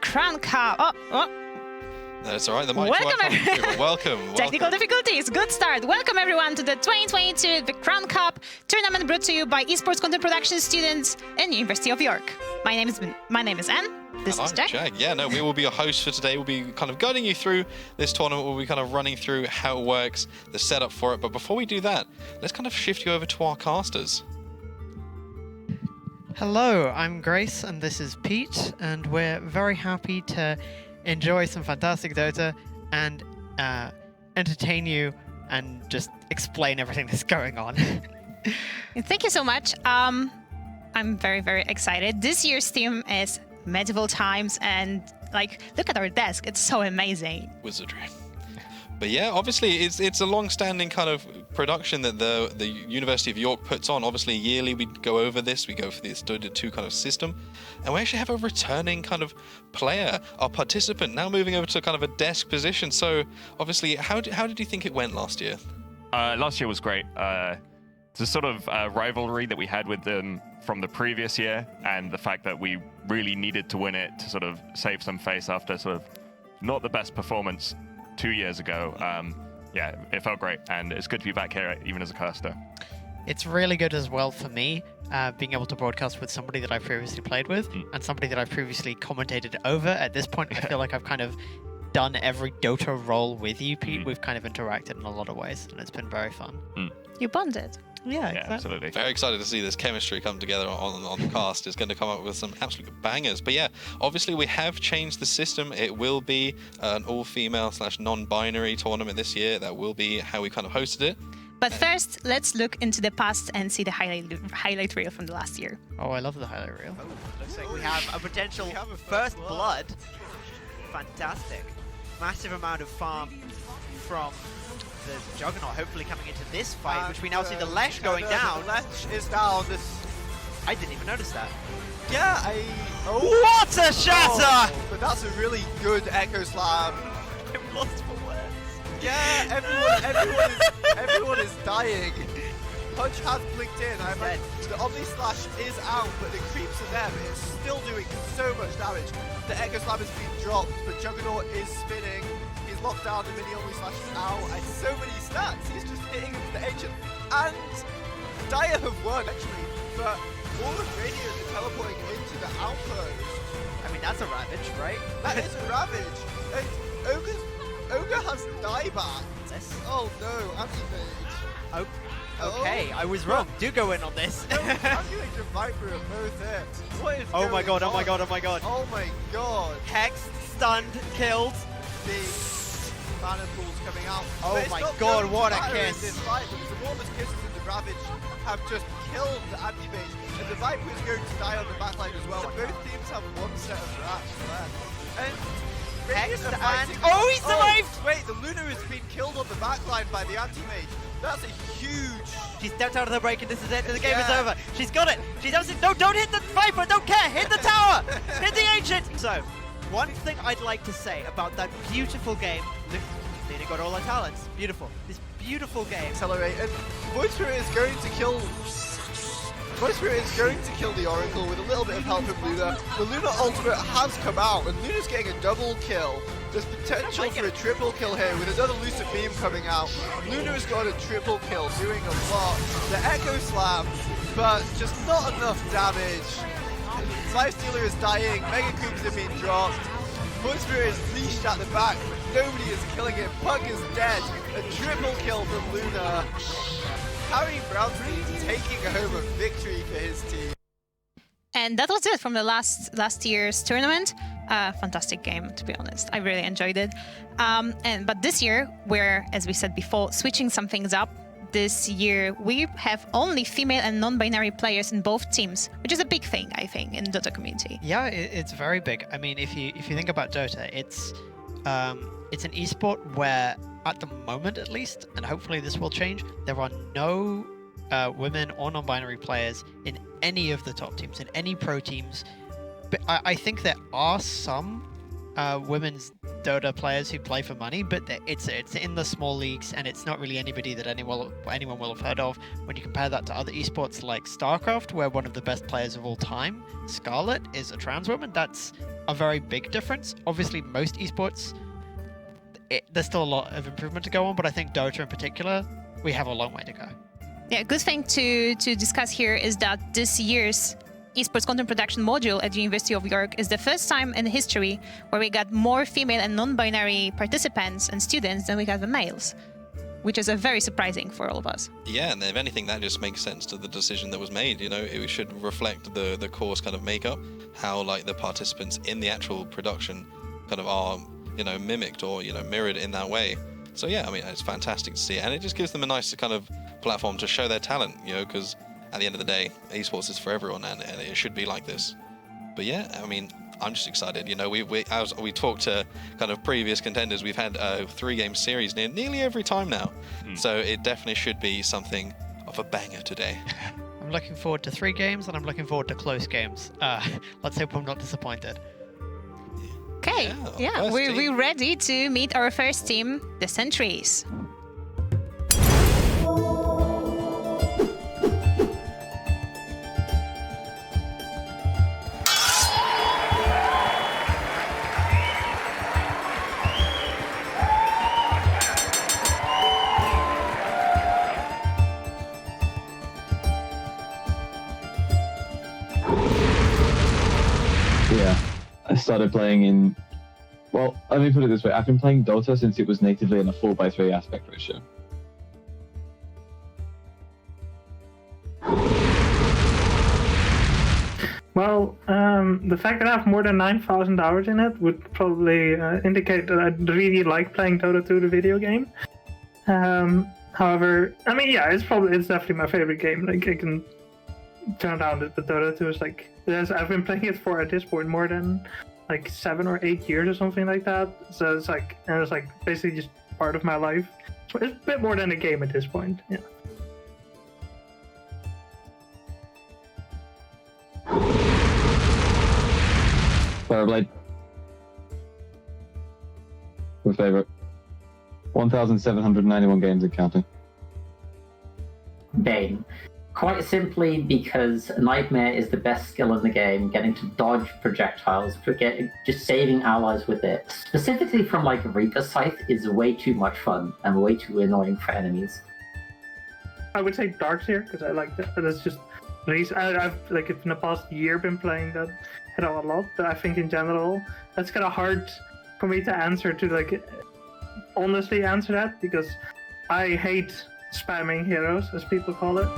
Crown Cup. Oh. That's all right. The mic's welcome. Technical difficulties. Good start. Welcome everyone to the 2022 the Crown Cup tournament brought to you by Esports Content Production students in University of York. My name is Anne. This is Jack. Yeah, no, we will be your host for today. We'll be kind of guiding you through this tournament. We'll be kind of running through how it works, the setup for it. But before we do that, let's kind of shift you over to our casters. Hello, I'm Grace, and this is Pete, and we're very happy to enjoy some fantastic Dota and entertain you and just explain everything that's going on. Thank you so much. I'm very, very excited. This year's theme is medieval times, and like, look at our desk. It's so amazing. Wizardry. But yeah, obviously it's a long-standing kind of production that the University of York puts on. Obviously, yearly we go over this. We go for this Dota 2 kind of system, and we actually have a returning kind of player, our participant, now moving over to kind of a desk position. So obviously, how did you think it went last year? Last year was great. The sort of rivalry that we had with them from the previous year, and the fact that we really needed to win it to sort of save some face after sort of not the best performance 2 years ago. Yeah, it felt great, and it's good to be back here even as a caster. It's really good as well for me, being able to broadcast with somebody that I previously played with and somebody that I've previously commentated over. At this point, I feel like I've kind of done every Dota role with you, Pete. We've kind of interacted in a lot of ways, and it's been very fun. You bonded. Yeah, exactly. Absolutely. Very excited to see this chemistry come together on the cast. It's going to come up with some absolute bangers. But yeah, obviously we have changed the system. It will be an all-female / non-binary tournament this year. That will be how we kind of hosted it. But first, let's look into the past and see the highlight reel from the last year. Oh, I love the highlight reel. Oh, looks like we have a potential first blood. Fantastic. Massive amount of farm from the Juggernaut, hopefully coming into this fight, which we now see the Lesh going down. The Lesh is down. I didn't even notice that. Yeah, What a shatter! Oh, but that's a really good Echo Slam. I'm lost for words. Yeah, everyone is dying. Punch has blinked in. I imagine the Omni Slash is out, but the creeps are there, but it's still doing so much damage. The Echo Slam has been dropped, but Juggernaut is spinning. He's locked down, the mini Omni Slash is out, and so many stats. He's just hitting the Ancient. And Dire have won, actually, but all of radios are teleporting into the outpost. I mean, that's a Ravage, right? That is a Ravage. And Ogre has dieback. Oh no, anti-mage. Okay, I was wrong. Do go in on this. No, Calculate and Viper are both hit. What is Oh my god, on? oh my god, oh my god. Oh my god. Hex, stunned, killed. Big mana pools coming out. Oh my god, what a kiss. This fight, because the warmest kisses in the Ravage have just killed the anti-mage, and the Viper is going to die on the backline as well. Both teams have one set of rats left. And Hex are and fighting. oh, he survived! Wait, the Luna has been killed on the backline by the anti-mage. That's a huge... She stepped out of the break and this is it. The game is over. She's got it. She's absolutely... No, don't hit the Viper. Don't care. Hit the tower. Hit the Ancient. So, one thing I'd like to say about that beautiful game. Luna got all her talents. Beautiful. This beautiful game. Accelerate. And Void Spirit is going to kill... Void Spirit is going to kill the Oracle with a little bit of help from Luna. The Luna ultimate has come out and Luna's getting a double kill. There's potential for a triple kill here with another Lucid Beam coming out. Luna's got a triple kill, doing a lot. The Echo Slam, but just not enough damage. Lifestealer is dying, Mega Creeps have been dropped. Void Spirit is leashed at the back, nobody is killing him. Pug is dead, a triple kill from Luna. Harry Brownstein taking home a victory for his team. And that was it from the last year's tournament. Fantastic game, to be honest. I really enjoyed it. But this year, we're, as we said before, switching some things up. This year, we have only female and non-binary players in both teams, which is a big thing, I think, in the Dota community. Yeah, it's very big. I mean, if you think about Dota, it's an esport where, at the moment at least, and hopefully this will change, there are no women or non-binary players in any of the top teams, in any pro teams. But I think there are some women's Dota players who play for money, but it's in the small leagues, and it's not really anybody that anyone will have heard of. When you compare that to other esports like StarCraft, where one of the best players of all time, Scarlet, is a trans woman, that's a very big difference. Obviously, most esports, there's still a lot of improvement to go on, but I think Dota in particular, we have a long way to go. Yeah, a good thing to discuss here is that this year's Esports Content Production module at the University of York is the first time in history where we got more female and non-binary participants and students than we got the males, which is very surprising for all of us. Yeah, and if anything, that just makes sense to the decision that was made. You know, it should reflect the course kind of makeup, how like the participants in the actual production kind of are, you know, mimicked or, you know, mirrored in that way. So yeah, I mean, it's fantastic to see, and it just gives them a nice kind of platform to show their talent, you know, because at the end of the day, esports is for everyone, and it should be like this. But yeah, I mean, I'm just excited. You know, as we talked to kind of previous contenders, we've had a 3-game series nearly every time now. So it definitely should be something of a banger today. I'm looking forward to 3 games, and I'm looking forward to close games. Let's hope I'm not disappointed. Okay, yeah, we're ready to meet our first team, the Sentries. I started playing in, well, let me put it this way. I've been playing Dota since it was natively in a 4:3 aspect ratio. Well, the fact that I have more than 9,000 hours in it would probably indicate that I really like playing Dota 2, the video game. However, I mean, yeah, it's definitely my favorite game. Like, I can turn down the Dota 2 is like, I've been playing it for at this point more than like 7 or 8 years or something like that. So it's like, and it's like basically just part of my life. So it's a bit more than a game at this point. Yeah. Fireblade. Your favorite. 1,791 games and counting. Bane. Quite simply because Nightmare is the best skill in the game, getting to dodge projectiles, just saving allies with it. Specifically from like Reaper Scythe is way too much fun and way too annoying for enemies. I would say Darkseer, because I like that. That's just I've like in the past year been playing that hero a lot, but I think in general that's kind of hard for me to answer, to like honestly answer that, because I hate spamming heroes, as people call it.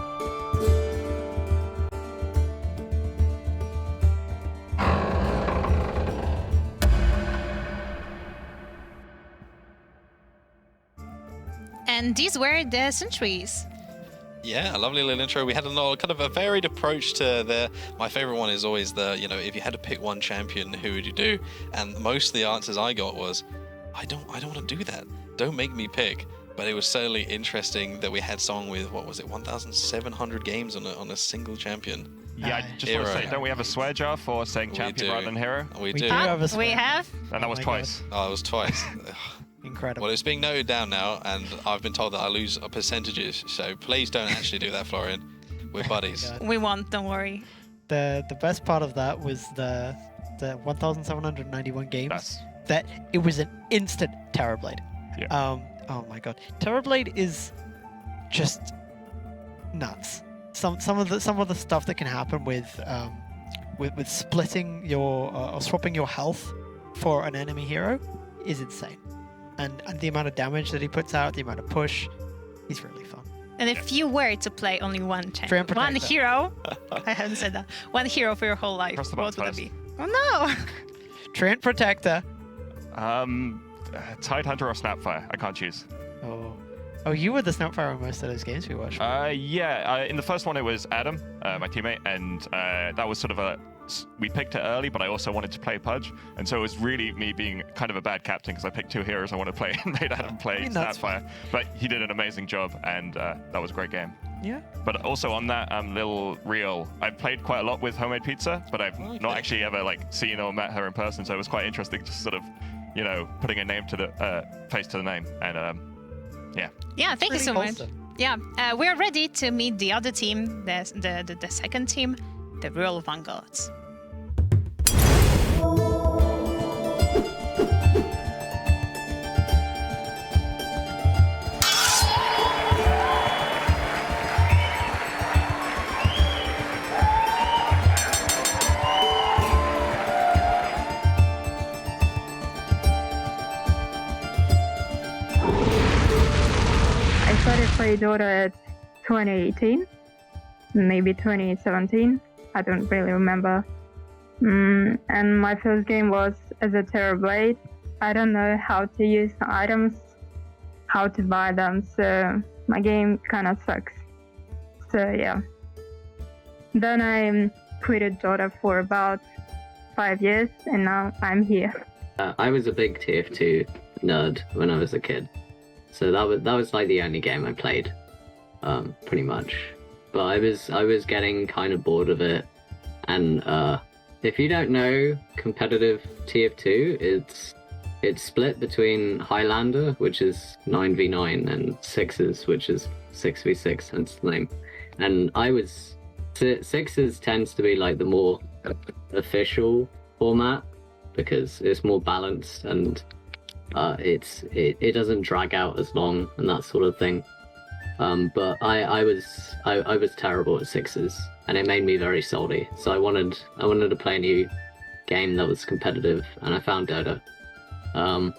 And these were the Sentries. Yeah, a lovely little intro. We had kind of a varied approach to my favorite one is always if you had to pick one champion, who would you do? And most of the answers I got was, I don't want to do that. Don't make me pick. But it was certainly interesting that we had someone with, 1,700 games on a single champion. Yeah, I just want to say, don't we have a swear jar for saying champion rather than hero? We do. We have. And that was twice. Oh, it was twice. Incredible. Well, it's being noted down now, and I've been told that I lose percentages, so please don't actually do that, Florian. We're buddies. We won't, don't worry. The best part of that was the 1,791 games. That it was an instant Terrorblade. Yeah. Oh my god, Terrorblade is just nuts. Some of the stuff that can happen with splitting your or swapping your health for an enemy hero is insane. And the amount of damage that he puts out, the amount of push, he's really fun. And if you were to play only one champion, one hero, I haven't said that, one hero for your whole life, what would that be? Oh no! Treant Protector. Tidehunter or Snapfire. I can't choose. Oh, you were the Snapfire in most of those games we watched. In the first one it was Adam, my teammate, and that was sort of we picked it early, but I also wanted to play Pudge, and so it was really me being kind of a bad captain because I picked 2 heroes I want to play and made Adam play Snapfire. But he did an amazing job, and that was a great game. Yeah. But also on that little reel, I've played quite a lot with Homemade Pizza, but I've not actually ever seen or met her in person, so it was quite interesting to sort of putting a name to the face to the name. And Yeah, thank you so much. Awesome. Yeah, we're ready to meet the other team, the second team, the Royal Vanguards. I started playing Dota at 2018, maybe 2017. I don't really remember. And my first game was as a Terrorblade. I don't know how to use the items, how to buy them, so my game kind of sucks. So yeah. Then I quitted Dota for about 5 years, and now I'm here. I was a big TF2 nerd when I was a kid, so that was like the only game I played, pretty much. But I was getting kind of bored of it, and if you don't know competitive TF2, it's split between Highlander, which is 9v9, and Sixes, which is 6v6, hence the name. And Sixes tends to be like the more official format because it's more balanced and it doesn't drag out as long and that sort of thing. But I was terrible at Sixes, and it made me very salty. So I wanted to play a new game that was competitive, and I found Dota. And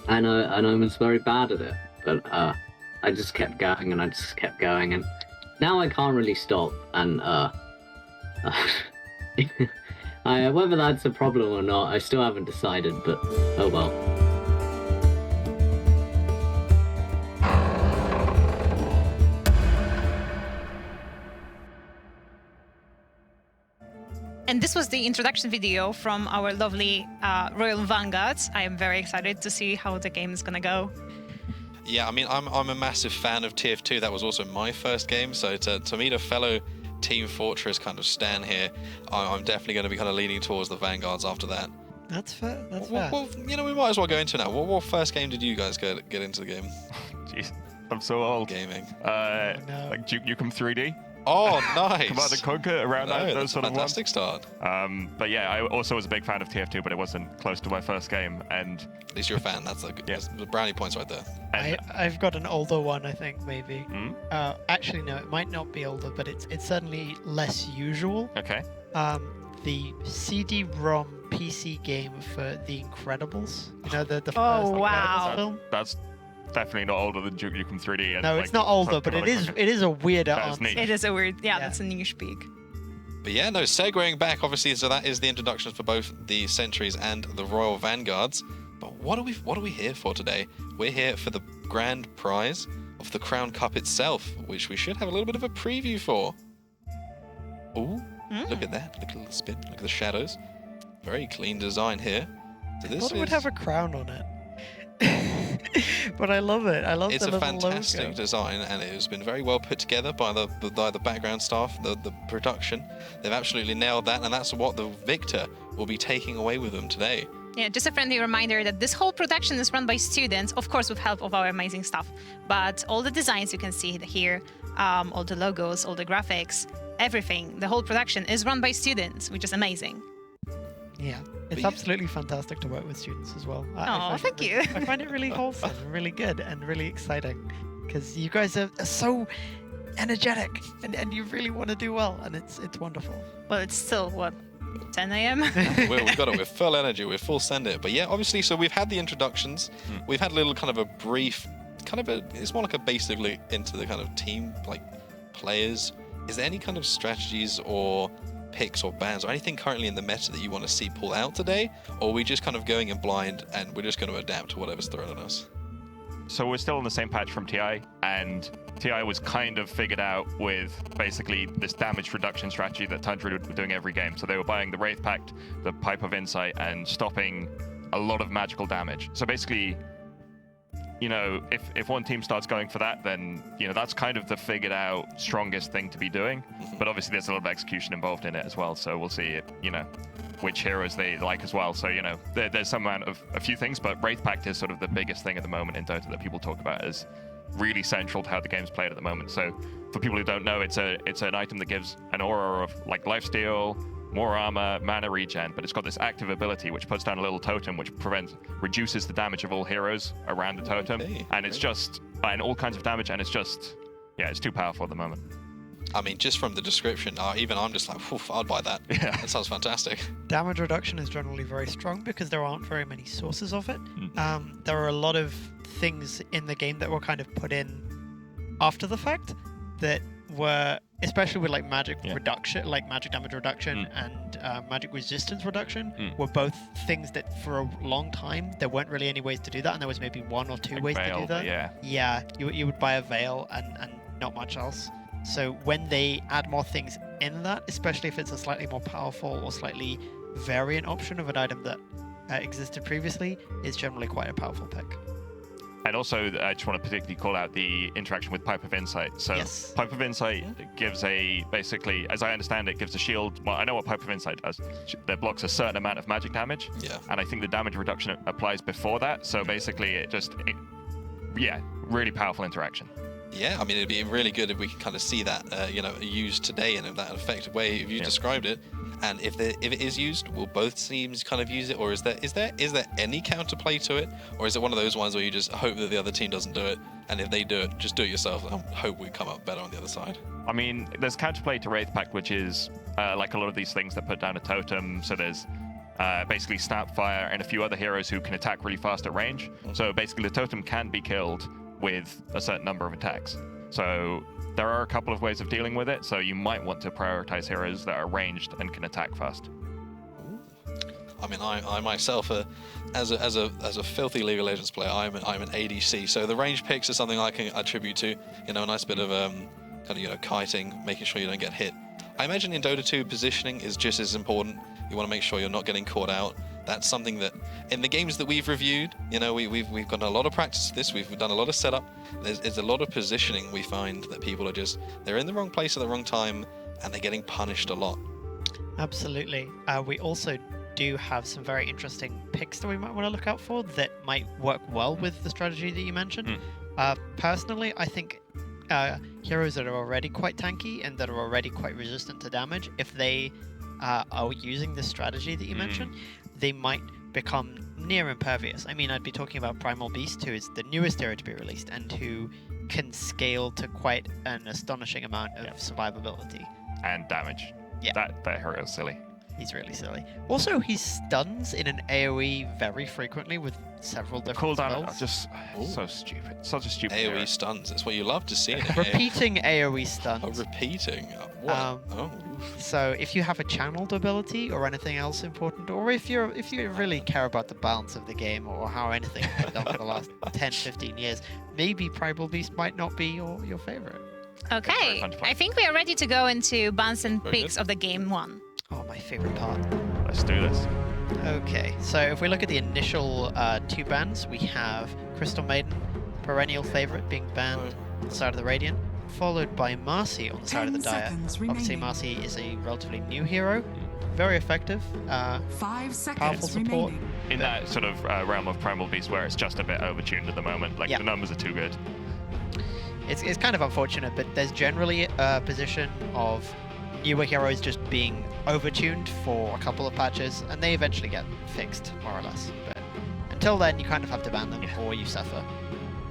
I was very bad at it, but I just kept going and now I can't really stop. And whether that's a problem or not, I still haven't decided. But oh well. And this was the introduction video from our lovely Royal Vanguards. I am very excited to see how the game is gonna go. Yeah, I mean, I'm a massive fan of TF2. That was also my first game, so to meet a fellow Team Fortress kind of stan here, I'm definitely going to be kind of leaning towards the Vanguards after that. That's fair. That's fair. Well, we might as well go into it now. What first game did you guys get into the game? Jeez, I'm so old. Gaming. No. Like Nukem 3D. Oh, nice. Command and Conquer around those sort of ones. Fantastic start. But yeah, I also was a big fan of TF2, but it wasn't close to my first game. And at least you're a fan. That's the brownie points right there. I've got an older one, I think, maybe. Actually, no, it might not be older, but it's certainly less usual. Okay. The CD-ROM PC game for The Incredibles. You know, the first wow. Incredibles film? That's definitely not older than Nukem 3D. And No, it's not older, but it is a weirder That is answer. neat. It is a weird, that's a niche peak. But yeah, no, segueing back, obviously, so that is the introductions for both the Sentries and the Royal Vanguards. But what are we here for today? We're here for the grand prize of the Crown Cup itself, which we should have a little bit of a preview for. Ooh, look at that. Look at the little spin. Look at the shadows. Very clean design here. So I thought it would have a crown on it. But I love it. I love it's the a little fantastic logo. design, and it has been very well put together by the background staff, the production. They've absolutely nailed that, and that's what the victor will be taking away with them today. Yeah, just a friendly reminder that this whole production is run by students, of course with help of our amazing staff. But all the designs you can see here, all the logos, all the graphics, everything, the whole production is run by students, which is amazing. Yeah, it's absolutely fantastic to work with students as well. Oh, thank you. I find it really wholesome and really good and really exciting because you guys are so energetic and you really want to do well, and it's wonderful. Well, it's still, what, 10 a.m.? We've got it. We're full energy. We're full send it. But yeah, obviously, so we've had the introductions. We've had a little kind of a brief, it's more like a basic look into the kind of team, like players. Is there any kind of strategies or picks or bans or anything currently in the meta that you want to see pull out today? Or are we just kind of going in blind and we're just going to adapt to whatever's thrown at us? So we're still on the same patch from TI, and TI was kind of figured out with basically this damage reduction strategy that Tundra were doing every game. So they were buying the Wraith Pact, the Pipe of Insight, and stopping a lot of magical damage. So basically, you know, if one team starts going for that, then, you know, that's kind of the figured out strongest thing to be doing. But obviously there's a lot of execution involved in it as well. So we'll see it, you know, which heroes they like as well. So, you know, there's some amount of a few things, but Wraith Pact is sort of the biggest thing at the moment in Dota that people talk about as really central to how the game's played at the moment. So for people who don't know, it's an item that gives an aura of like lifesteal, more armor, mana regen, but it's got this active ability which puts down a little totem which reduces the damage of all heroes around the totem. And it's just, and all kinds of damage, and it's just, yeah, it's too powerful at the moment. I mean, just from the description, even I'm just like, I'd buy that. Yeah. That sounds fantastic. Damage reduction is generally very strong because there aren't very many sources of it. There are a lot of things in the game that were kind of put in after the fact that were, especially with like magic reduction, like magic damage reduction and magic resistance reduction, were both things that for a long time there weren't really any ways to do that, and there was maybe one or two ways to do that. Yeah, you would buy a veil and not much else. So when they add more things in that, especially if it's a slightly more powerful or slightly variant option of an item that existed previously, it's generally quite a powerful pick. And also, I just want to particularly call out the interaction with Pipe of Insight. So Pipe of Insight gives basically, as I understand it, gives a shield. Well, I know what Pipe of Insight does. That blocks a certain amount of magic damage. Yeah. And I think the damage reduction applies before that. So basically, really powerful interaction. Yeah, I mean, it'd be really good if we could kind of see that, used today in that effective way if you described it. And if it is used, will both teams kind of use it, or is there any counterplay to it, or is it one of those ones where you just hope that the other team doesn't do it, and if they do it, just do it yourself and hope we come up better on the other side? I mean, there's counterplay to Wraith Pact, which is like a lot of these things that put down a totem. So there's basically Snapfire and a few other heroes who can attack really fast at range. So basically, the totem can be killed with a certain number of attacks. So there are a couple of ways of dealing with it, so you might want to prioritize heroes that are ranged and can attack fast. I mean, I myself, as a filthy League of Legends player, I'm an ADC, so the range picks are something I can attribute to, a nice bit of kiting, making sure you don't get hit. I imagine in Dota 2, positioning is just as important. You want to make sure you're not getting caught out. That's something that, in the games that we've reviewed, we've got a lot of practice with this. We've done a lot of setup. There's a lot of positioning. We find that people are they're in the wrong place at the wrong time, and they're getting punished a lot. Absolutely. We also do have some very interesting picks that we might want to look out for that might work well with the strategy that you mentioned. Personally, I think heroes that are already quite tanky and that are already quite resistant to damage, if they are using the strategy that you mentioned, they might become near impervious. I mean, I'd be talking about Primal Beast, who is the newest hero to be released and who can scale to quite an astonishing amount of survivability. And damage. Yeah. That hero is silly. He's really silly. Also, he stuns in an AoE very frequently with several different spells. Just so stupid. Such a stupid AoE hero. stuns. That's what you love to see. Repeating AoE stuns. Oh, repeating. What? So if you have a channeled ability or anything else important, or if you really care about the balance of the game or how anything has been done for the last 10, 15 years, maybe Primal Beast might not be your favorite. Okay, I think we are ready to go into bans and picks of the game one. Oh, my favorite part. Let's do this. Okay, so if we look at the initial two bans, we have Crystal Maiden, perennial favorite, being banned on the side of the Radiant, followed by Marcy on the side of the Dire. Obviously, Marcy is a relatively new hero, very effective, 5 seconds powerful support. In that sort of realm of Primal Beast where it's just a bit overtuned at the moment, like the numbers are too good. It's kind of unfortunate, but there's generally a position of newer heroes just being overtuned for a couple of patches, and they eventually get fixed, more or less. But until then, you kind of have to ban them, or you suffer.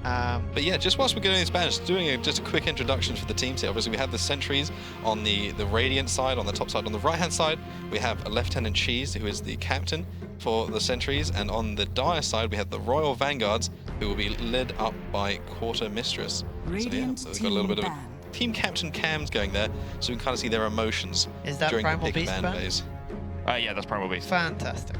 But yeah, just whilst we're getting these bans, doing just a quick introduction for the teams here. Obviously, we have the sentries on the Radiant side, on the top side. On the right-hand side, we have Lieutenant Cheese, who is the captain for the sentries, and on the Dire side, we have the Royal Vanguards, who will be led up by Quarter Mistress. So we've got a little bit of a team captain cams going there, so we can kind of see their emotions during the pick ban phase. Yeah, that's Primal Beast. Fantastic.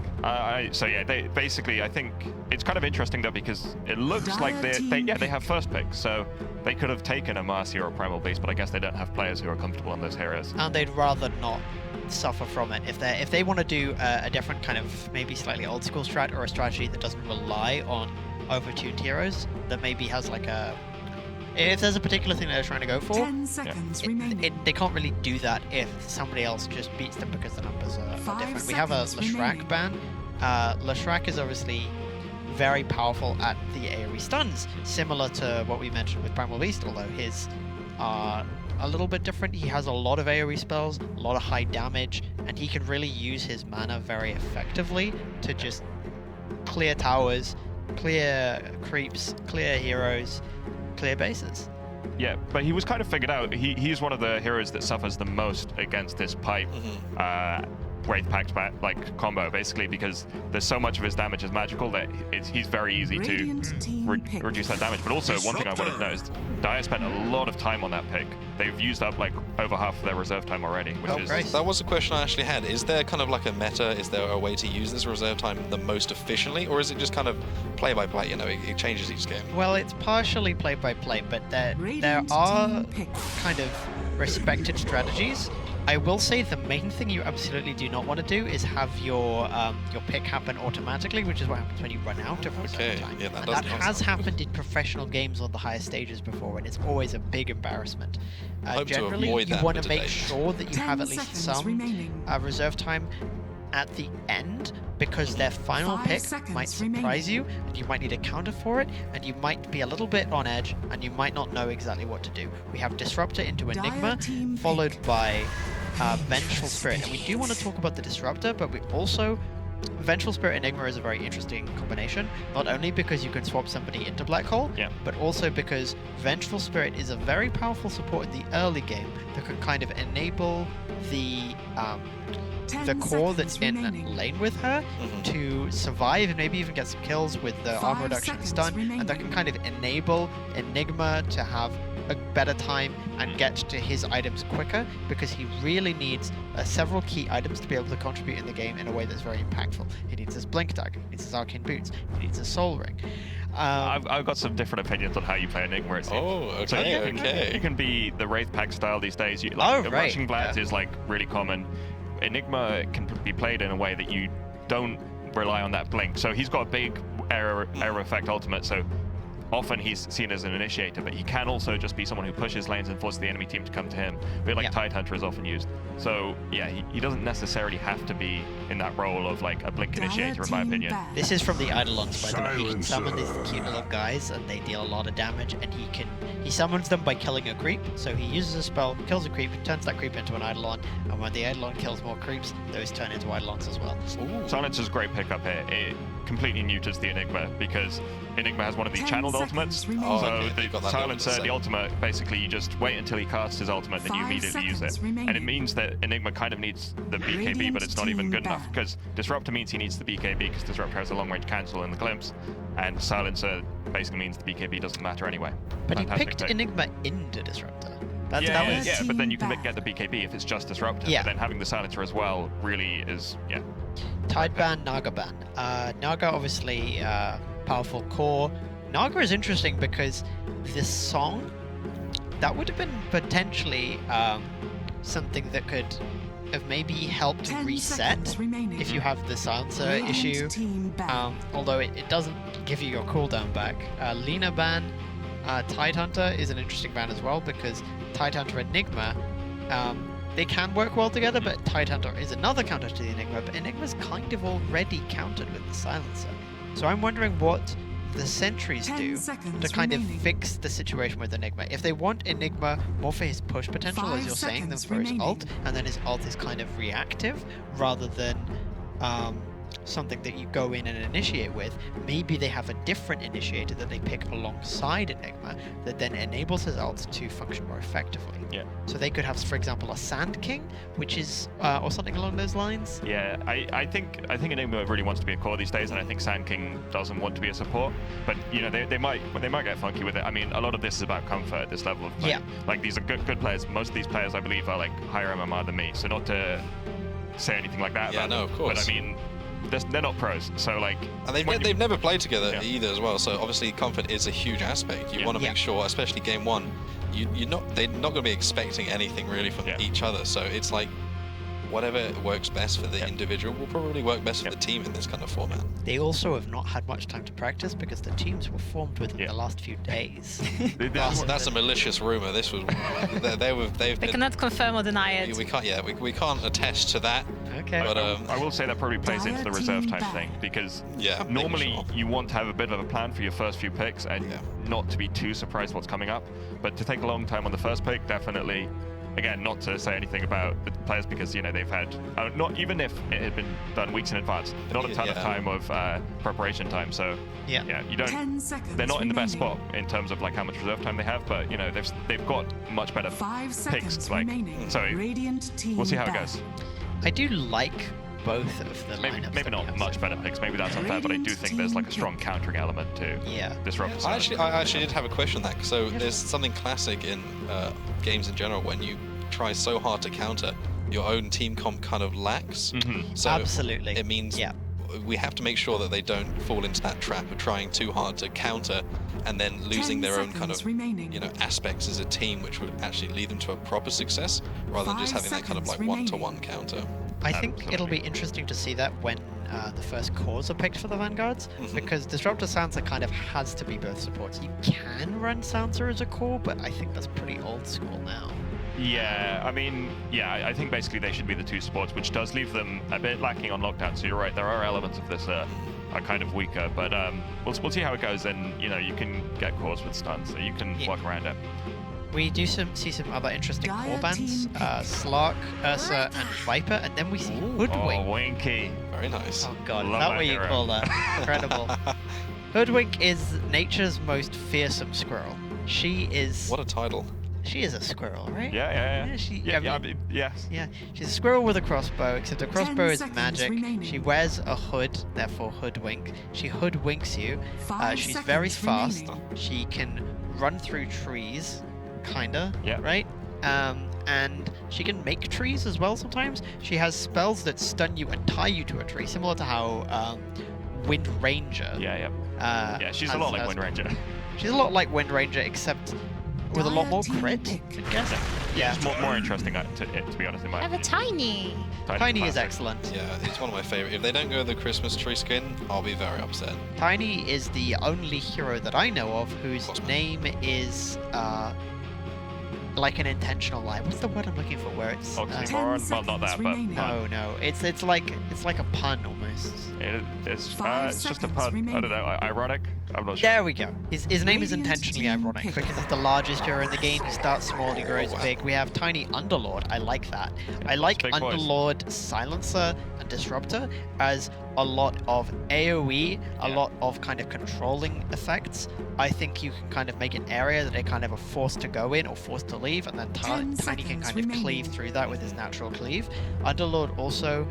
So yeah, I think it's kind of interesting though, because it looks like they have first pick, so they could have taken a Marcy or a Primal Beast, but I guess they don't have players who are comfortable on those heroes. And they'd rather not suffer from it. If they want to do a different kind of maybe slightly old school strat, or a strategy that doesn't rely on overtuned heroes, that maybe has like a If there's a particular thing that they're trying to go for, 10 seconds remaining. they can't really do that if somebody else just beats them because the numbers are 5 different. We have a seconds Leshrac remaining. ban. Leshrac is obviously very powerful at the AoE stuns, similar to what we mentioned with Primal Beast, although his are a little bit different. He has a lot of AoE spells, a lot of high damage, and he can really use his mana very effectively to just clear towers, clear creeps, clear heroes, clear bases. Yeah, but he was kind of figured out. He's one of the heroes that suffers the most against this pipe Wraith Pact like combo, basically, because there's so much of his damage is magical that he's very easy to reduce that damage. But also, one thing I would have noticed, Dire spent a lot of time on that pick. They've used up like over half of their reserve time already, which is great. That was a question I actually had. Is there kind of like a meta? Is there a way to use this reserve time the most efficiently, or is it just kind of play by play? You know, it changes each game. Well, it's partially play by play, but there are kind of respected strategies. I will say the main thing you absolutely do not want to do is have your pick happen automatically, which is what happens when you run out of reserve time. Yeah, that, and that has happened in professional games on the higher stages before, and it's always a big embarrassment. Hope to Generally, avoid you that want with to make today. sure that you have at least some reserve time at the end, because their final 5 pick seconds might surprise you, and you might need a counter for it, and you might be a little bit on edge, and you might not know exactly what to do. We have Disruptor into Enigma, followed by Vengeful Spirit, and we do want to talk about the Disruptor, but we also... Vengeful Spirit Enigma is a very interesting combination, not only because you can swap somebody into Black Hole, but also because Vengeful Spirit is a very powerful support in the early game that can kind of enable the core that's in lane with her to survive and maybe even get some kills with the armor reduction and stun, and that can kind of enable Enigma to have a better time and get to his items quicker, because he really needs several key items to be able to contribute in the game in a way that's very impactful. He needs his Blink Dagger, he needs his Arcane Boots, he needs his Soul Ring. I've got some different opinions on how you play Enigma. It seems. Oh, okay, so you can be the Wraith Pack style these days. Rushing Vlad is like really common. Enigma can be played in a way that you don't rely on that blink. So he's got a big arrow effect ultimate, so often he's seen as an initiator, but he can also just be someone who pushes lanes and forces the enemy team to come to him. A bit like Tidehunter is often used. So yeah, he doesn't necessarily have to be in that role of like a blink initiator, in my opinion. This is from the Eidolons, by the way. He can summon these cute little guys, and they deal a lot of damage, and he summons them by killing a creep. So he uses a spell, kills a creep, turns that creep into an Eidolon, and when the Eidolon kills more creeps, those turn into Eidolons as well. Silencer's a great pickup here. It completely neuters the Enigma, because Enigma has one of these channeled ultimates. So the Silencer, the ultimate, basically you just wait until he casts his ultimate, then you immediately use it. And it means that Enigma kind of needs the BKB, but it's not even good enough, because Disruptor means he needs the BKB, because Disruptor has a long range cancel in the glimpse, and Silencer basically means the BKB doesn't matter anyway. But he picked Enigma into Disruptor. That was... yeah, but then you can get the BKB if it's just Disruptor. Yeah. But then having the Silencer as well really is, Tide ban, Naga ban. Naga obviously powerful core. Naga is interesting because this song, that would have been potentially something that could have maybe helped reset if you have the silencer issue, although it doesn't give you your cooldown back. Lina ban, Tidehunter is an interesting ban as well, because Tidehunter Enigma, they can work well together, but Tidehunter is another counter to the Enigma, but Enigma's kind of already countered with the silencer. So I'm wondering what the sentries do to kind of fix the situation with Enigma. If they want Enigma more for his push potential, as you're saying, than for his ult, and then his ult is kind of reactive rather than something that you go in and initiate with, maybe they have a different initiator that they pick alongside Enigma that then enables his ult to function more effectively. Yeah. So they could have, for example, a Sand King, which is or something along those lines. Yeah, I think Enigma really wants to be a core these days, and I think Sand King doesn't want to be a support. But you know, they might get funky with it. I mean, a lot of this is about comfort at this level of play. Yeah. Like these are good players. Most of these players, I believe, are like higher MMR than me. So not to say anything like that. Yeah, no, of course. But I mean, they're not pros, so like... And they've never played together either as well, so obviously comfort is a huge aspect. You want to make sure, especially game one, they're not going to be expecting anything really from each other, so it's like, whatever works best for the individual will probably work best for the team in this kind of format. They also have not had much time to practice because the teams were formed within the last few days. That's a malicious rumor. This was they've We been, cannot confirm or deny it. we can't we can't attest to that. Okay. But I will say that probably plays into the reserve time thing, because normally you want to have a bit of a plan for your first few picks and not to be too surprised what's coming up. But to take a long time on the first pick, definitely. Again, not to say anything about the players, because they've had not even if it had been done weeks in advance, not a ton of time of preparation time. So you don't. They're not in the best spot in terms of like how much reserve time they have, but they've got much better picks. Like, so we'll see how it goes. I do like both of the lineups. Maybe not much better picks. Maybe that's unfair, but I do think there's like a strong countering element to disrupt. I actually did have a question on that. So there's something classic in games in general when you try so hard to counter, your own team comp kind of lacks. So absolutely, it means we have to make sure that they don't fall into that trap of trying too hard to counter and then losing their own kind of aspects as a team, which would actually lead them to a proper success rather than just having that kind of like one-to-one counter. I think it'll be interesting to see that when the first cores are picked for the Vanguards, because Disruptor Sansa kind of has to be both supports. You can run Sansa as a core, but I think that's pretty old school now. Yeah, I mean, I think basically they should be the two supports, which does leave them a bit lacking on lockdown. So you're right, there are elements of this are kind of weaker, but we'll see how it goes. And you can get cores with stuns, so you can work around it. We do see some other interesting core bands, Slark, Ursa, and Viper, and then we see Hoodwink. Oh, Winky. Very nice. Oh god, Love is that that what you hero. call that? Incredible. Hoodwink is nature's most fearsome squirrel. She is... What a title. She is a squirrel, right? Yeah. Yes. Yeah, she's a squirrel with a crossbow, except the crossbow is magic. She wears a hood, therefore hoodwink. She hoodwinks you. She's very fast. She can run through trees, kinda, right? And she can make trees as well sometimes. She has spells that stun you and tie you to a tree, similar to how Wind Ranger. She's a lot like Wind Ranger. She's a lot like Wind Ranger, except with a lot more crit, I guess. Yeah, it's more interesting to be honest in my I have a Tiny. Tiny is excellent. Yeah, it's one of my favorite. If they don't go the Christmas tree skin, I'll be very upset. Tiny is the only hero that I know of whose name is like an intentional lie. What's the word I'm looking for? Where it's oxymoron? Well, not that, but no. It's like a pun almost. It's just a pun. I don't know. Ironic. I'm not sure. There we go. His name is intentionally ironic because it's the largest hero in the game. He starts small, he grows big. We have Tiny Underlord. I like that. I like Underlord, Silencer, and Disruptor as a lot of AoE, a lot of kind of controlling effects. I think you can kind of make an area that they kind of are forced to go in or forced to leave, and then Tiny can kind of cleave through that with his natural cleave. Underlord also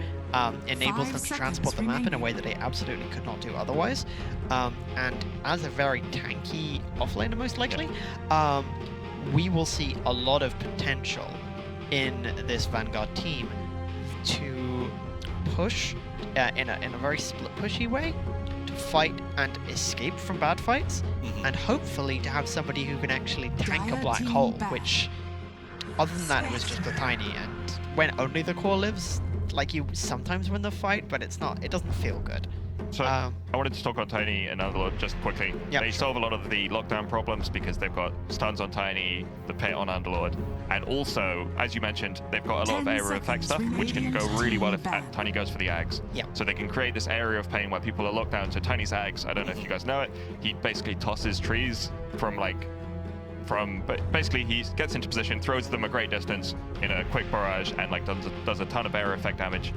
enables them to transport the map in a way that they absolutely could not do otherwise. And as a very tanky offlaner, most likely, we will see a lot of potential in this Vanguard team to push in a very split pushy way, to fight and escape from bad fights, and hopefully to have somebody who can actually tank a black hole, which other than that it was just a Tiny, and when only the core lives, like, you sometimes win the fight, but it doesn't feel good. So I wanted to talk on Tiny and Underlord just quickly. They solve a lot of the lockdown problems because they've got stuns on Tiny, the pit on Underlord, and also, as you mentioned, they've got a lot of area effect stuff, which can go really well if Tiny goes for the Ags. So they can create this area of pain where people are locked down. So Tiny's Ags, I don't know if you guys know it, he basically tosses trees but basically he gets into position, throws them a great distance in a quick barrage, and like does a ton of area effect damage.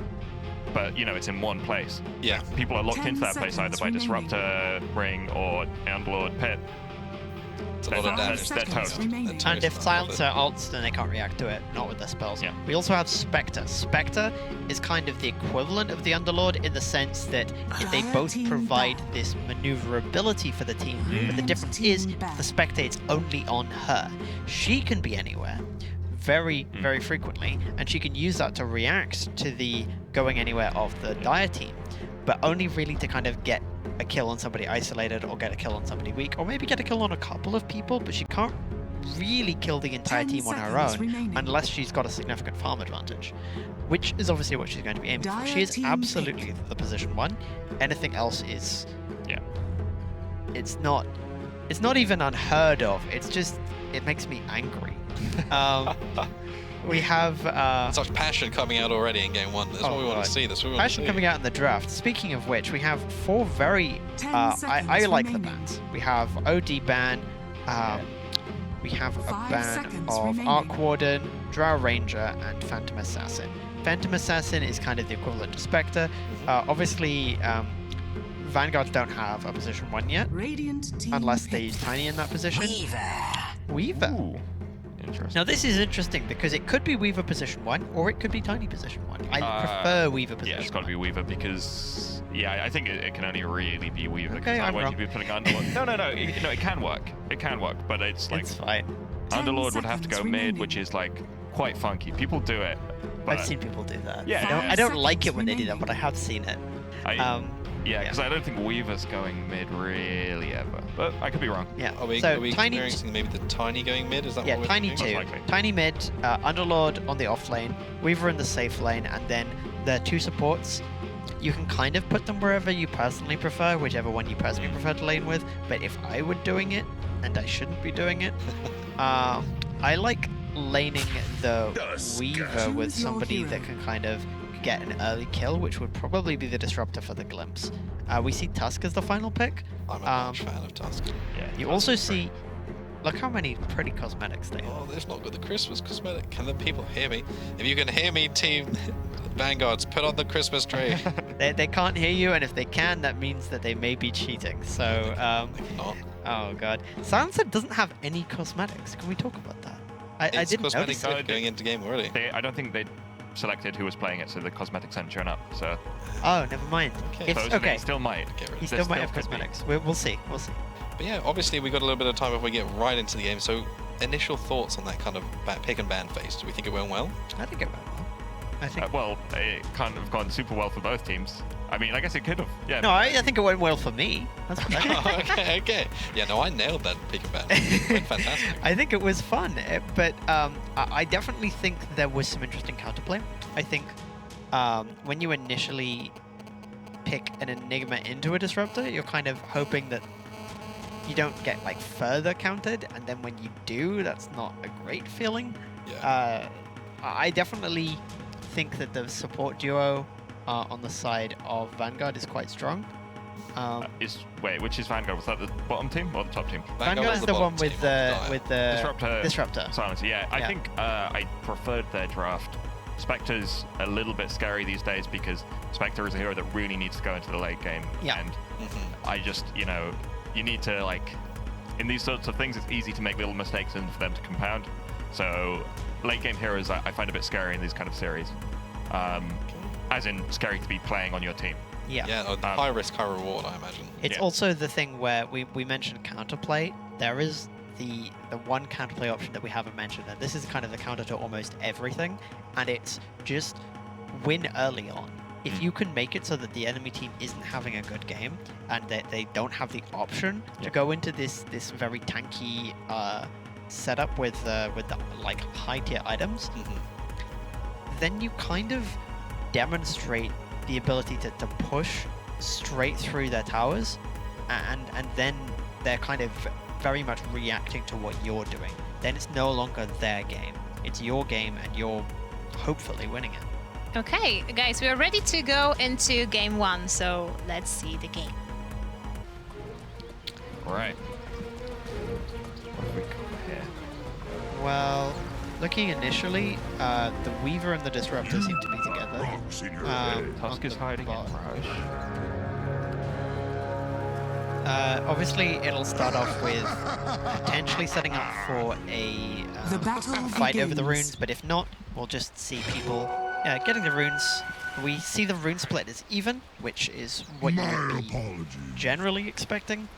But it's in one place. Yeah. People are locked into that place either by Disruptor, Ring, or Underlord Pit. It's a lot of damage. They're toast. And if Silencer ults, then they can't react to it, not with their spells. We also have Spectre. Spectre is kind of the equivalent of the Underlord in the sense that they both provide this maneuverability for the team, but the difference is the Spectre is only on her. She can be anywhere very, very frequently, and she can use that to react to the going anywhere of the Dire team, but only really to kind of get a kill on somebody isolated, or get a kill on somebody weak, or maybe get a kill on a couple of people, but she can't really kill the entire team on her own unless she's got a significant farm advantage, which is obviously what she's going to be aiming for. She is absolutely the position 1. Anything else is... Yeah. It's not even unheard of. It's just... It makes me angry. We have... Such passion coming out already in game 1. That's what we want to see. That's what we want to see. Passion coming out in the draft. Speaking of which, we have 4 very... I like the bans. We have OD ban. We have a ban of Arc Warden, Drow Ranger, and Phantom Assassin. Phantom Assassin is kind of the equivalent to Spectre. Obviously, Vanguards don't have a position 1 yet, unless they use Tiny in that position. Weaver. Ooh. Interesting. Now this is interesting because it could be Weaver position 1 or it could be Tiny position 1. I prefer Weaver position 1. Yeah, it's got to be Weaver because I think it can only really be Weaver. Okay, I'm otherwise wrong. you'd be putting Underlord. No, it can work. It can work, but it's like It's fine. Underlord would have to go mid, which is like quite funky. People do it. But I've seen people do that. Yeah, I don't like it when they do that, but I have seen it. because I don't think Weaver's going mid really ever. But I could be wrong. Yeah. Are we Tiny, experiencing maybe the Tiny going mid? Is that yeah, what we're Tiny thinking? 2. Most likely. Tiny mid, Underlord on the off lane, Weaver in the safe lane, and then the 2 supports. You can kind of put them wherever you personally prefer, whichever one you personally prefer to lane with. But if I were doing it, and I shouldn't be doing it, I like laning the Weaver with somebody that can kind of get an early kill, which would probably be the Disruptor for the Glimpse. We see Tusk as the final pick. I'm a huge fan of Tusk. Yeah. You also see... Look how many pretty cosmetics they have. Oh, they've not got the Christmas cosmetic. Can the people hear me? If you can hear me, team Vanguards, put on the Christmas tree. They can't hear you, and if they can, that means that they may be cheating. So, They cannot. oh god. Silencer doesn't have any cosmetics. Can we talk about that? I It's didn't cosmetic notice it. good going into game already. I don't think they selected who was playing it, so the cosmetics hadn't shown up. So Oh, never mind. Okay. It's supposedly okay. it still might. Get rid of He it. still might still have could be. cosmetics. We'll see. We'll see. But yeah, obviously we got a little bit of time before we get right into the game. So initial thoughts on that kind of pick and ban phase. Do we think it went well? I think it went well. I think. Well, it can't have gone super well for both teams. I mean, I guess it could have. Yeah. No, I think it went well for me. That's what I think. okay. Yeah, no, I nailed that pick and ban. It went fantastic. I think it was fun, but I definitely think there was some interesting counterplay. I think when you initially pick an Enigma into a Disruptor, you're kind of hoping that you don't get like further countered, and then when you do, that's not a great feeling. Yeah. I definitely think that the support duo on the side of Vanguard is quite strong. Which is Vanguard? Was that the bottom team or the top team? Vanguard was is the one bottom with team, the Disruptor. Silencer, yeah. I think I preferred their draft. Spectre's a little bit scary these days because Spectre is a hero that really needs to go into the late game. Yeah. And I just, you need to, like, in these sorts of things, it's easy to make little mistakes and for them to compound. So late game heroes I find a bit scary in these kind of series. As in scary to be playing on your team. Yeah. Yeah, high risk, high reward, I imagine. It's also the thing where we mentioned counterplay. There is the one counterplay option that we haven't mentioned, and this is kind of the counter to almost everything, and it's just win early on. If you can make it so that the enemy team isn't having a good game and that they don't have the option to go into this very tanky setup with the like high tier items, then you kind of demonstrate the ability to push straight through their towers, and then they're kind of very much reacting to what you're doing. Then it's no longer their game. It's your game, and you're hopefully winning it. Okay, guys, we are ready to go into game 1, so let's see the game. All right. What have we got here? Well, looking initially, the Weaver and the Disruptor seem to be together. Tusk is hiding in Rush. Obviously, it'll start off with potentially setting up for a fight over the runes, but if not, we'll just see people getting the runes. We see the rune split is even, which is what you would be generally expecting.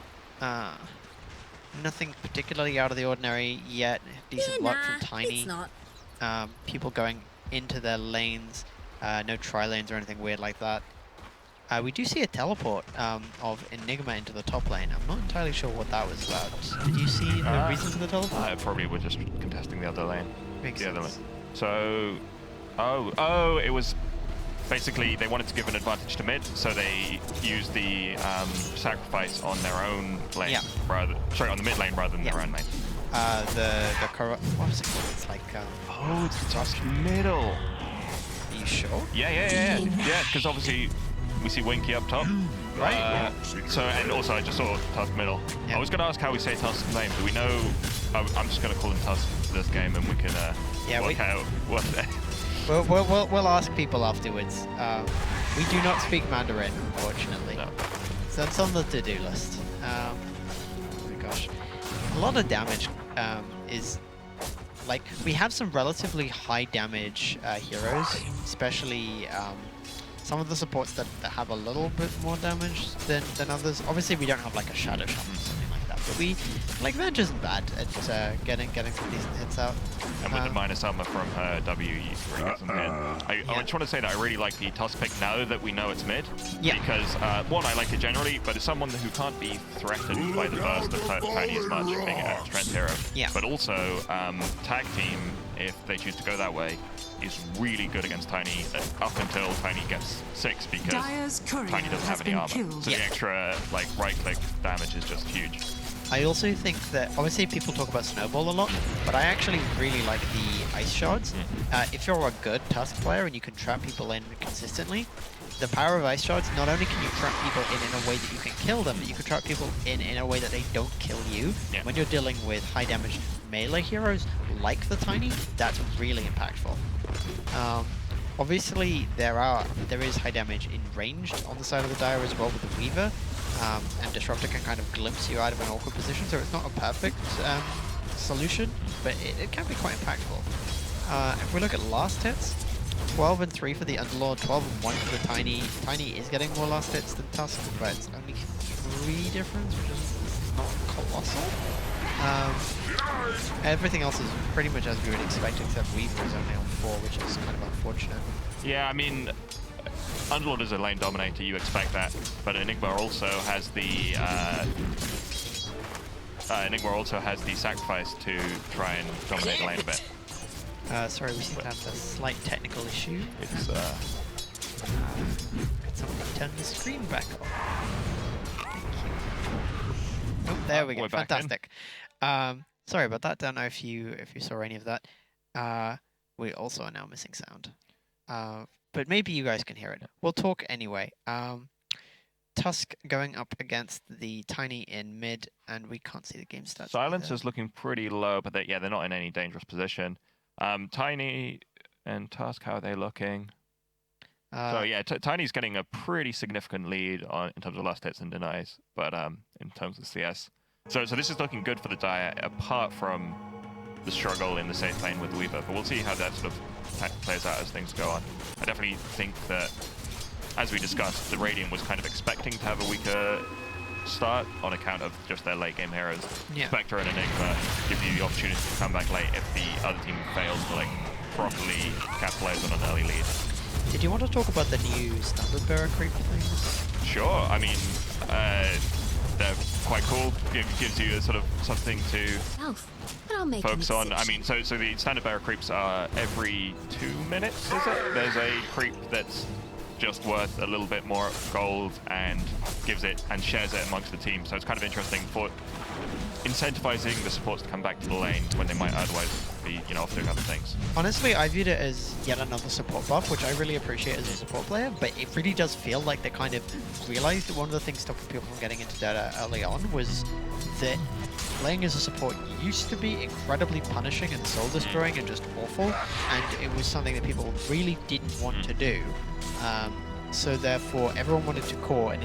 Nothing particularly out of the ordinary yet. Decent luck from Tiny. People going into their lanes. No tri-lanes or anything weird like that. We do see a teleport of Enigma into the top lane. I'm not entirely sure what that was about. Did you see the reason for the teleport? Probably we're just contesting the other lane. Makes the sense. other lane. So, oh, it was basically they wanted to give an advantage to mid, so they used the sacrifice on their own lane, on the mid lane rather than their own lane. What was it called? It's like it's Tusk middle. Are you sure? Yeah. Because obviously we see Winky up top, right? So and also I just saw Tusk middle. I was going to ask how we say Tusk's name. Do we know? I'm just going to call him Tusk for this game, and we can work out what. We'll ask people afterwards. We do not speak Mandarin, unfortunately. No. So that's on the to-do list. Oh my gosh. A lot of damage is... Like, we have some relatively high damage heroes, especially some of the supports that have a little bit more damage than others. Obviously, we don't have like a Shadow Shaman or something like that, but we, like, Venge isn't bad at getting some decent hits out. And with the minus armor from her W, you really get some hit. I just want to say that I really like the Tusk pick now that we know it's mid. Yeah. Because, one, I like it generally, but as someone who can't be threatened by the burst of Tiny as much, being a strength hero. Yeah. But also, tag team, if they choose to go that way, is really good against Tiny up until Tiny gets 6 because Tiny doesn't have any armor. So the extra like right-click damage is just huge. I also think that, obviously people talk about Snowball a lot, but I actually really like the Ice Shards. If you're a good Tusk player and you can trap people in consistently, the power of Ice Shards, not only can you trap people in a way that you can kill them, but you can trap people in a way that they don't kill you. Yeah. When you're dealing with high damage melee heroes like the Tiny, that's really impactful. Obviously, there is high damage in ranged on the side of the Dire as well with the Weaver, and Disruptor can kind of glimpse you out of an awkward position, so it's not a perfect solution, but it can be quite impactful. If we look at last hits, 12 and 3 for the Underlord, 12 and 1 for the Tiny. Tiny is getting more last hits than Tusk, but it's only 3 difference, which is not colossal. Everything else is pretty much as we would expect, except Weaver is only on 4, which is kind of unfortunate. Yeah, I mean, Underlord is a lane dominator, you expect that, but Enigma also has the sacrifice to try and dominate the lane a bit. Sorry, we seem to have a slight technical issue. It's Could somebody turn the screen back on? Thank you. Oh, there we go. Fantastic. Sorry about that. Don't know if you saw any of that. We also are now missing sound. But maybe you guys can hear it. We'll talk anyway. Tusk going up against the Tiny in mid, and we can't see the game stats. Silence is looking pretty low, but they're not in any dangerous position. Tiny and Tusk, how are they looking? So yeah, Tiny's getting a pretty significant lead in terms of last hits and denies, but in terms of CS. So this is looking good for the Dire, apart from the struggle in the safe lane with Weaver, but we'll see how that sort of plays out as things go on. I definitely think that, as we discussed, the Radiant was kind of expecting to have a weaker start on account of just their late game heroes. Yeah. Spectre and Enigma give you the opportunity to come back late if the other team fails to like properly capitalize on an early lead. Did you want to talk about the new standard bearer creep things? Sure. I mean, they're quite cool. Gives you a sort of something to focus on. I mean, so the standard bearer creeps are every 2 minutes, is it? There's a creep that's just worth a little bit more gold and gives it and shares it amongst the team. So it's kind of interesting for incentivizing the supports to come back to the lane when they might otherwise be, off doing other things. Honestly, I viewed it as yet another support buff, which I really appreciate as a support player, but it really does feel like they kind of realized that one of the things stopping people from getting into Dota early on was that playing as a support used to be incredibly punishing and soul destroying and just awful, and it was something that people really didn't want to do. So therefore, everyone wanted to core, and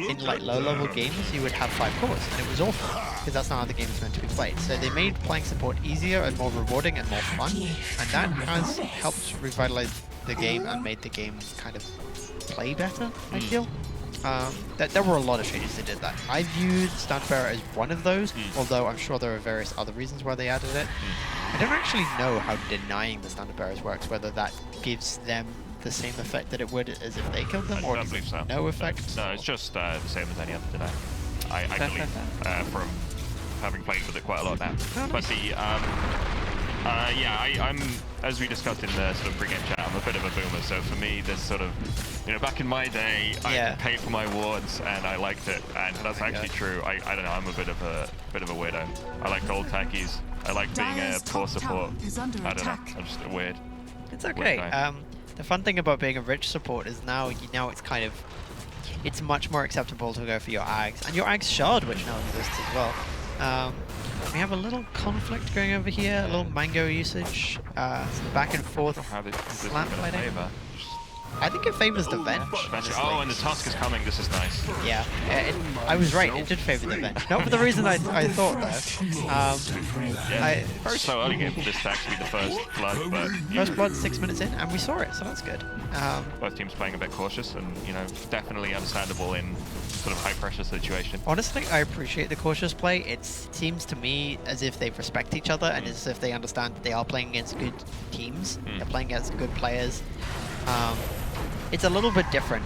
in like low-level games, you would have 5 cores, and it was awful, because that's not how the game is meant to be played. So they made playing support easier and more rewarding and more fun, and that has helped revitalize the game and made the game kind of play better, I feel. There were a lot of changes that did that. I viewed Standard Bearer as one of those, although I'm sure there are various other reasons why they added it. I don't actually know how denying the Standard Bearers works, whether that gives them the same effect that it would as if they killed them, I or don't believe so. no effect? No, it's just the same as any other today. I believe from having played with it quite a lot now. Oh, But nice. the I'm as we discussed in the sort of pre-game chat, I'm a bit of a boomer. So for me, this sort of back in my day, I paid for my wards and I liked it, and that's actually true. I don't know, I'm a bit of a weirdo. I like gold tackies. I like being a poor support. I don't know. I'm just weird. It's okay. Weird guy. The fun thing about being a rich support is now it's kind of much more acceptable to go for your Ags and your Ags shard, which now exists as well. We have a little conflict going over here, a little mango usage, some back and forth slant fighting. I think it favors the Venge. Oh, and the Tusk is coming. This is nice. Yeah, I was right. It did favor the Venge. Not for the reason I thought, though. Very slow early game for this to actually be the first blood, but first blood 6 minutes in, and we saw it, so that's good. Both teams playing a bit cautious, and definitely understandable in sort of high pressure situation. Honestly, I appreciate the cautious play. It seems to me as if they respect each other and as if they understand that they are playing against good teams. They're playing against good players. It's a little bit different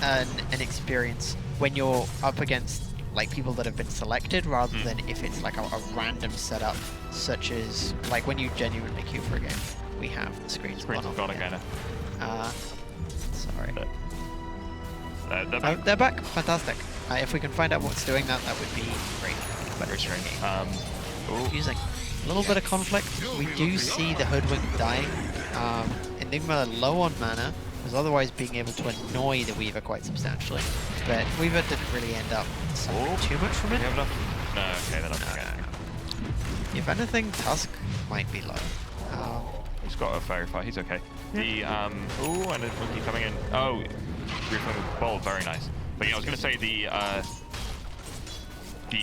an experience when you're up against like people that have been selected rather than if it's like a random setup, such as like when you genuinely queue for a game. We have the screens gone again. Sorry. They're back. They're back. Fantastic. If we can find out what's doing that, that would be great. Better game. Using a little bit of conflict. We do see the Hoodwink dying. Enigma low on mana, was otherwise being able to annoy the Weaver quite substantially. But Weaver didn't really end up suffering too much from it. No, okay, they're not If anything, Tusk might be low. He's got a fairy fire, he's okay. The and a rookie coming in. Oh, refilling with bowl, very nice. But yeah, I was gonna say the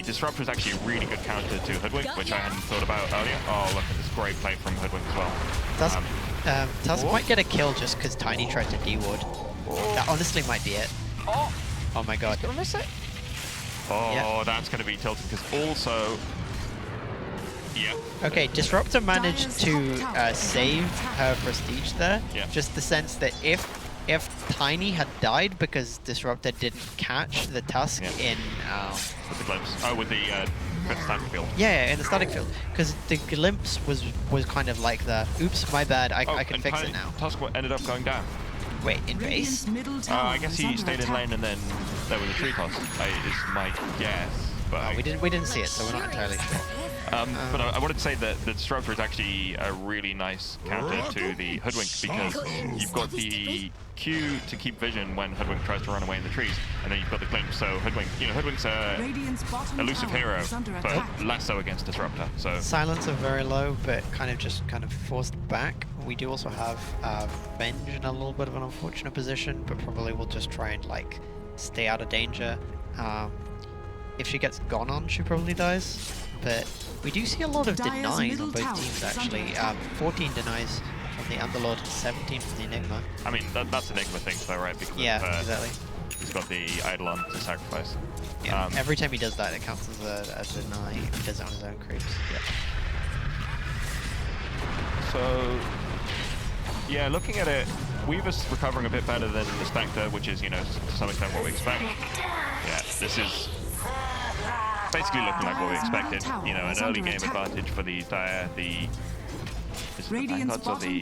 Disruptor is actually a really good counter to Hoodwink, which I hadn't thought about earlier. Oh, look at this great play from Hoodwink as well. Tusk might get a kill just because Tiny tried to D-ward. That honestly might be it. Oh my god. Gonna miss it? Oh, that's gonna be tilted because also... Yeah. Okay, Disruptor managed to save her prestige there. Yeah. Just the sense that if Tiny had died because Disruptor didn't catch the Tusk in... with the glimpse. Oh, with the static field. Yeah, in the static field. Because the glimpse was kind of like the, oops, my bad, I can fix it now. Tusk ended up going down. Wait, in base? I guess he stayed in lane and then there was a tree toss, is my guess. But we didn't see it, so we're not entirely sure. But I wanted to say that the Disruptor is actually a really nice counter to the Hoodwink because you've got the Q to keep vision when Hoodwink tries to run away in the trees, and then you've got the glimpse. So Hoodwink, Hoodwink's a elusive hero, but less so against Disruptor. So Silence are very low, but kind of forced back. We do also have Venge in a little bit of an unfortunate position, but probably we'll just try and like stay out of danger. If she gets gone on, she probably dies. But we do see a lot of denies on both teams actually. 14 denies from the Underlord, 17 from the Enigma. I mean, that's Enigma thing though, right? Because exactly. He's got the Eidolon to sacrifice. Yeah, every time he does that, it counts as a deny if he does it on his own creeps. Yeah. So, yeah, looking at it, Weaver's recovering a bit better than the Spectre, which is, to some extent what we expect. Yeah, this is basically looking like what we expected. An early game advantage for the Dire, the Vanguards or the...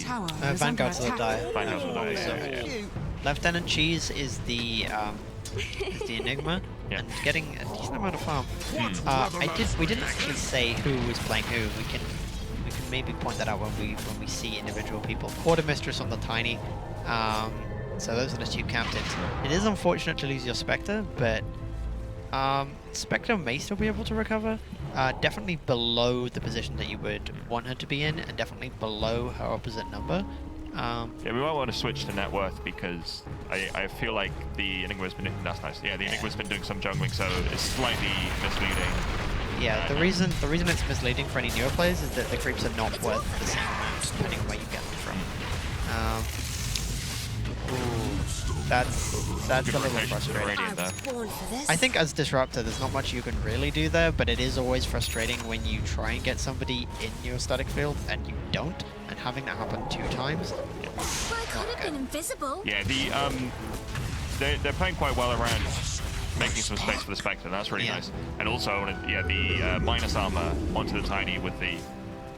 Vanguards of the Dire. Vanguards of the Dire, yeah. Lieutenant Cheese is the Enigma, and getting a decent amount of farm. We didn't actually say who was playing who. We can maybe point that out when we see individual people. Quarter Mistress on the Tiny. So those are the two captains. It is unfortunate to lose your Spectre, but Spectre may still be able to recover. Definitely below the position that you would want her to be in, and definitely below her opposite number. Yeah, we might want to switch to net worth because I feel like the Enigma's been... That's nice. Yeah, the Enigma's been doing some jungling, so it's slightly misleading. Yeah, the reason it's misleading for any newer players is that the creeps are not worth the same amount depending on where you get them from. That's a little frustrating. I think as Disruptor, there's not much you can really do there, but it is always frustrating when you try and get somebody in your static field and you don't, and having that happen 2 times, it's not good. Invisible. Yeah, they're playing quite well around making some space for the Spectre. That's really nice. And also, the minus armor onto the Tiny with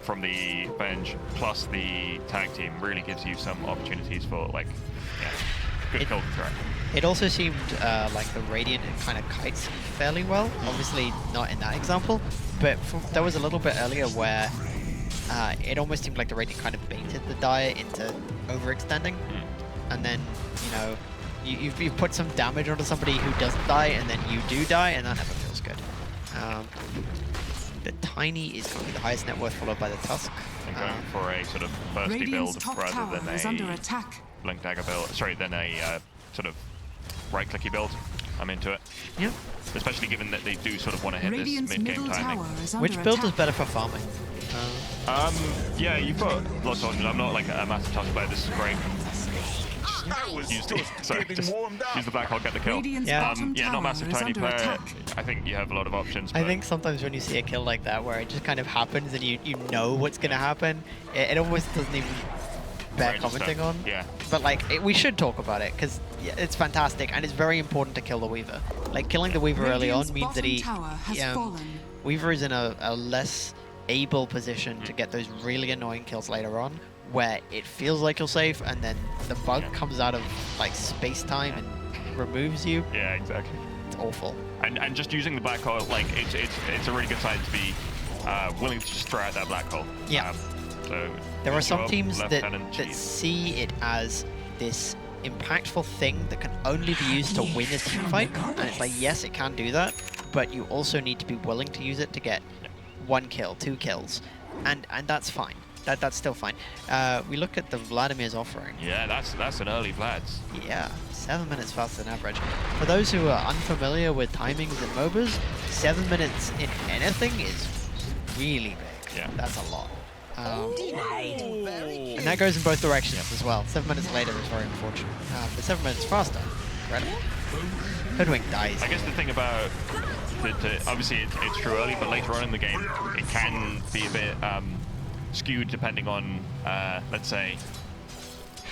from the bench plus the tag team really gives you some opportunities for good kill threat. It also seemed like the Radiant kind of kites fairly well. Obviously not in that example, but there was a little bit earlier where it almost seemed like the Radiant kind of baited the Dire into overextending. And then, you've put some damage onto somebody who doesn't die, and then you do die, and that never feels good. The Tiny is going to be the highest net worth, followed by the Tusk. And going for a sort of bursty build rather than a Blink Dagger build. Sorry, than a sort of right-clicky build. I'm into it. Yeah. Especially given that they do sort of want to hit this mid-game timing. Which build is better for farming? Yeah, you've got lots of options. I'm not like a massive Tusk player. This is great. Use the Black Hole, get the kill. Yeah. Not massive Tiny player. I think you have a lot of options. I think sometimes when you see a kill like that, where it just kind of happens and you know what's going to happen, it almost doesn't even bear commenting on. Yeah. But we should talk about it because it's fantastic and it's very important to kill the Weaver. Like killing the Weaver early on means that Weaver is in a less able position to get those really annoying kills later on, where it feels like you're safe and then the bug comes out of space-time and removes you. Yeah, exactly. It's awful. And just using the Black Hole, it's a really good sign to be willing to just throw out that Black Hole. Yeah. So there are some teams that see it as this impactful thing that can only be used to win a team fight, and it's like, yes, it can do that, but you also need to be willing to use it to get 1 kill, 2 kills, and that's fine. That's still fine. We look at the Vladimir's offering. Yeah, that's an early Vlad's. Yeah, 7 minutes faster than average. For those who are unfamiliar with timings in MOBAs, 7 minutes in anything is really big. Yeah. That's a lot. And that goes in both directions as well. 7 minutes later is very unfortunate. But 7 minutes faster, incredible. Hoodwink dies. I guess the thing about obviously it's true early, but later on in the game it can be a bit skewed depending on let's say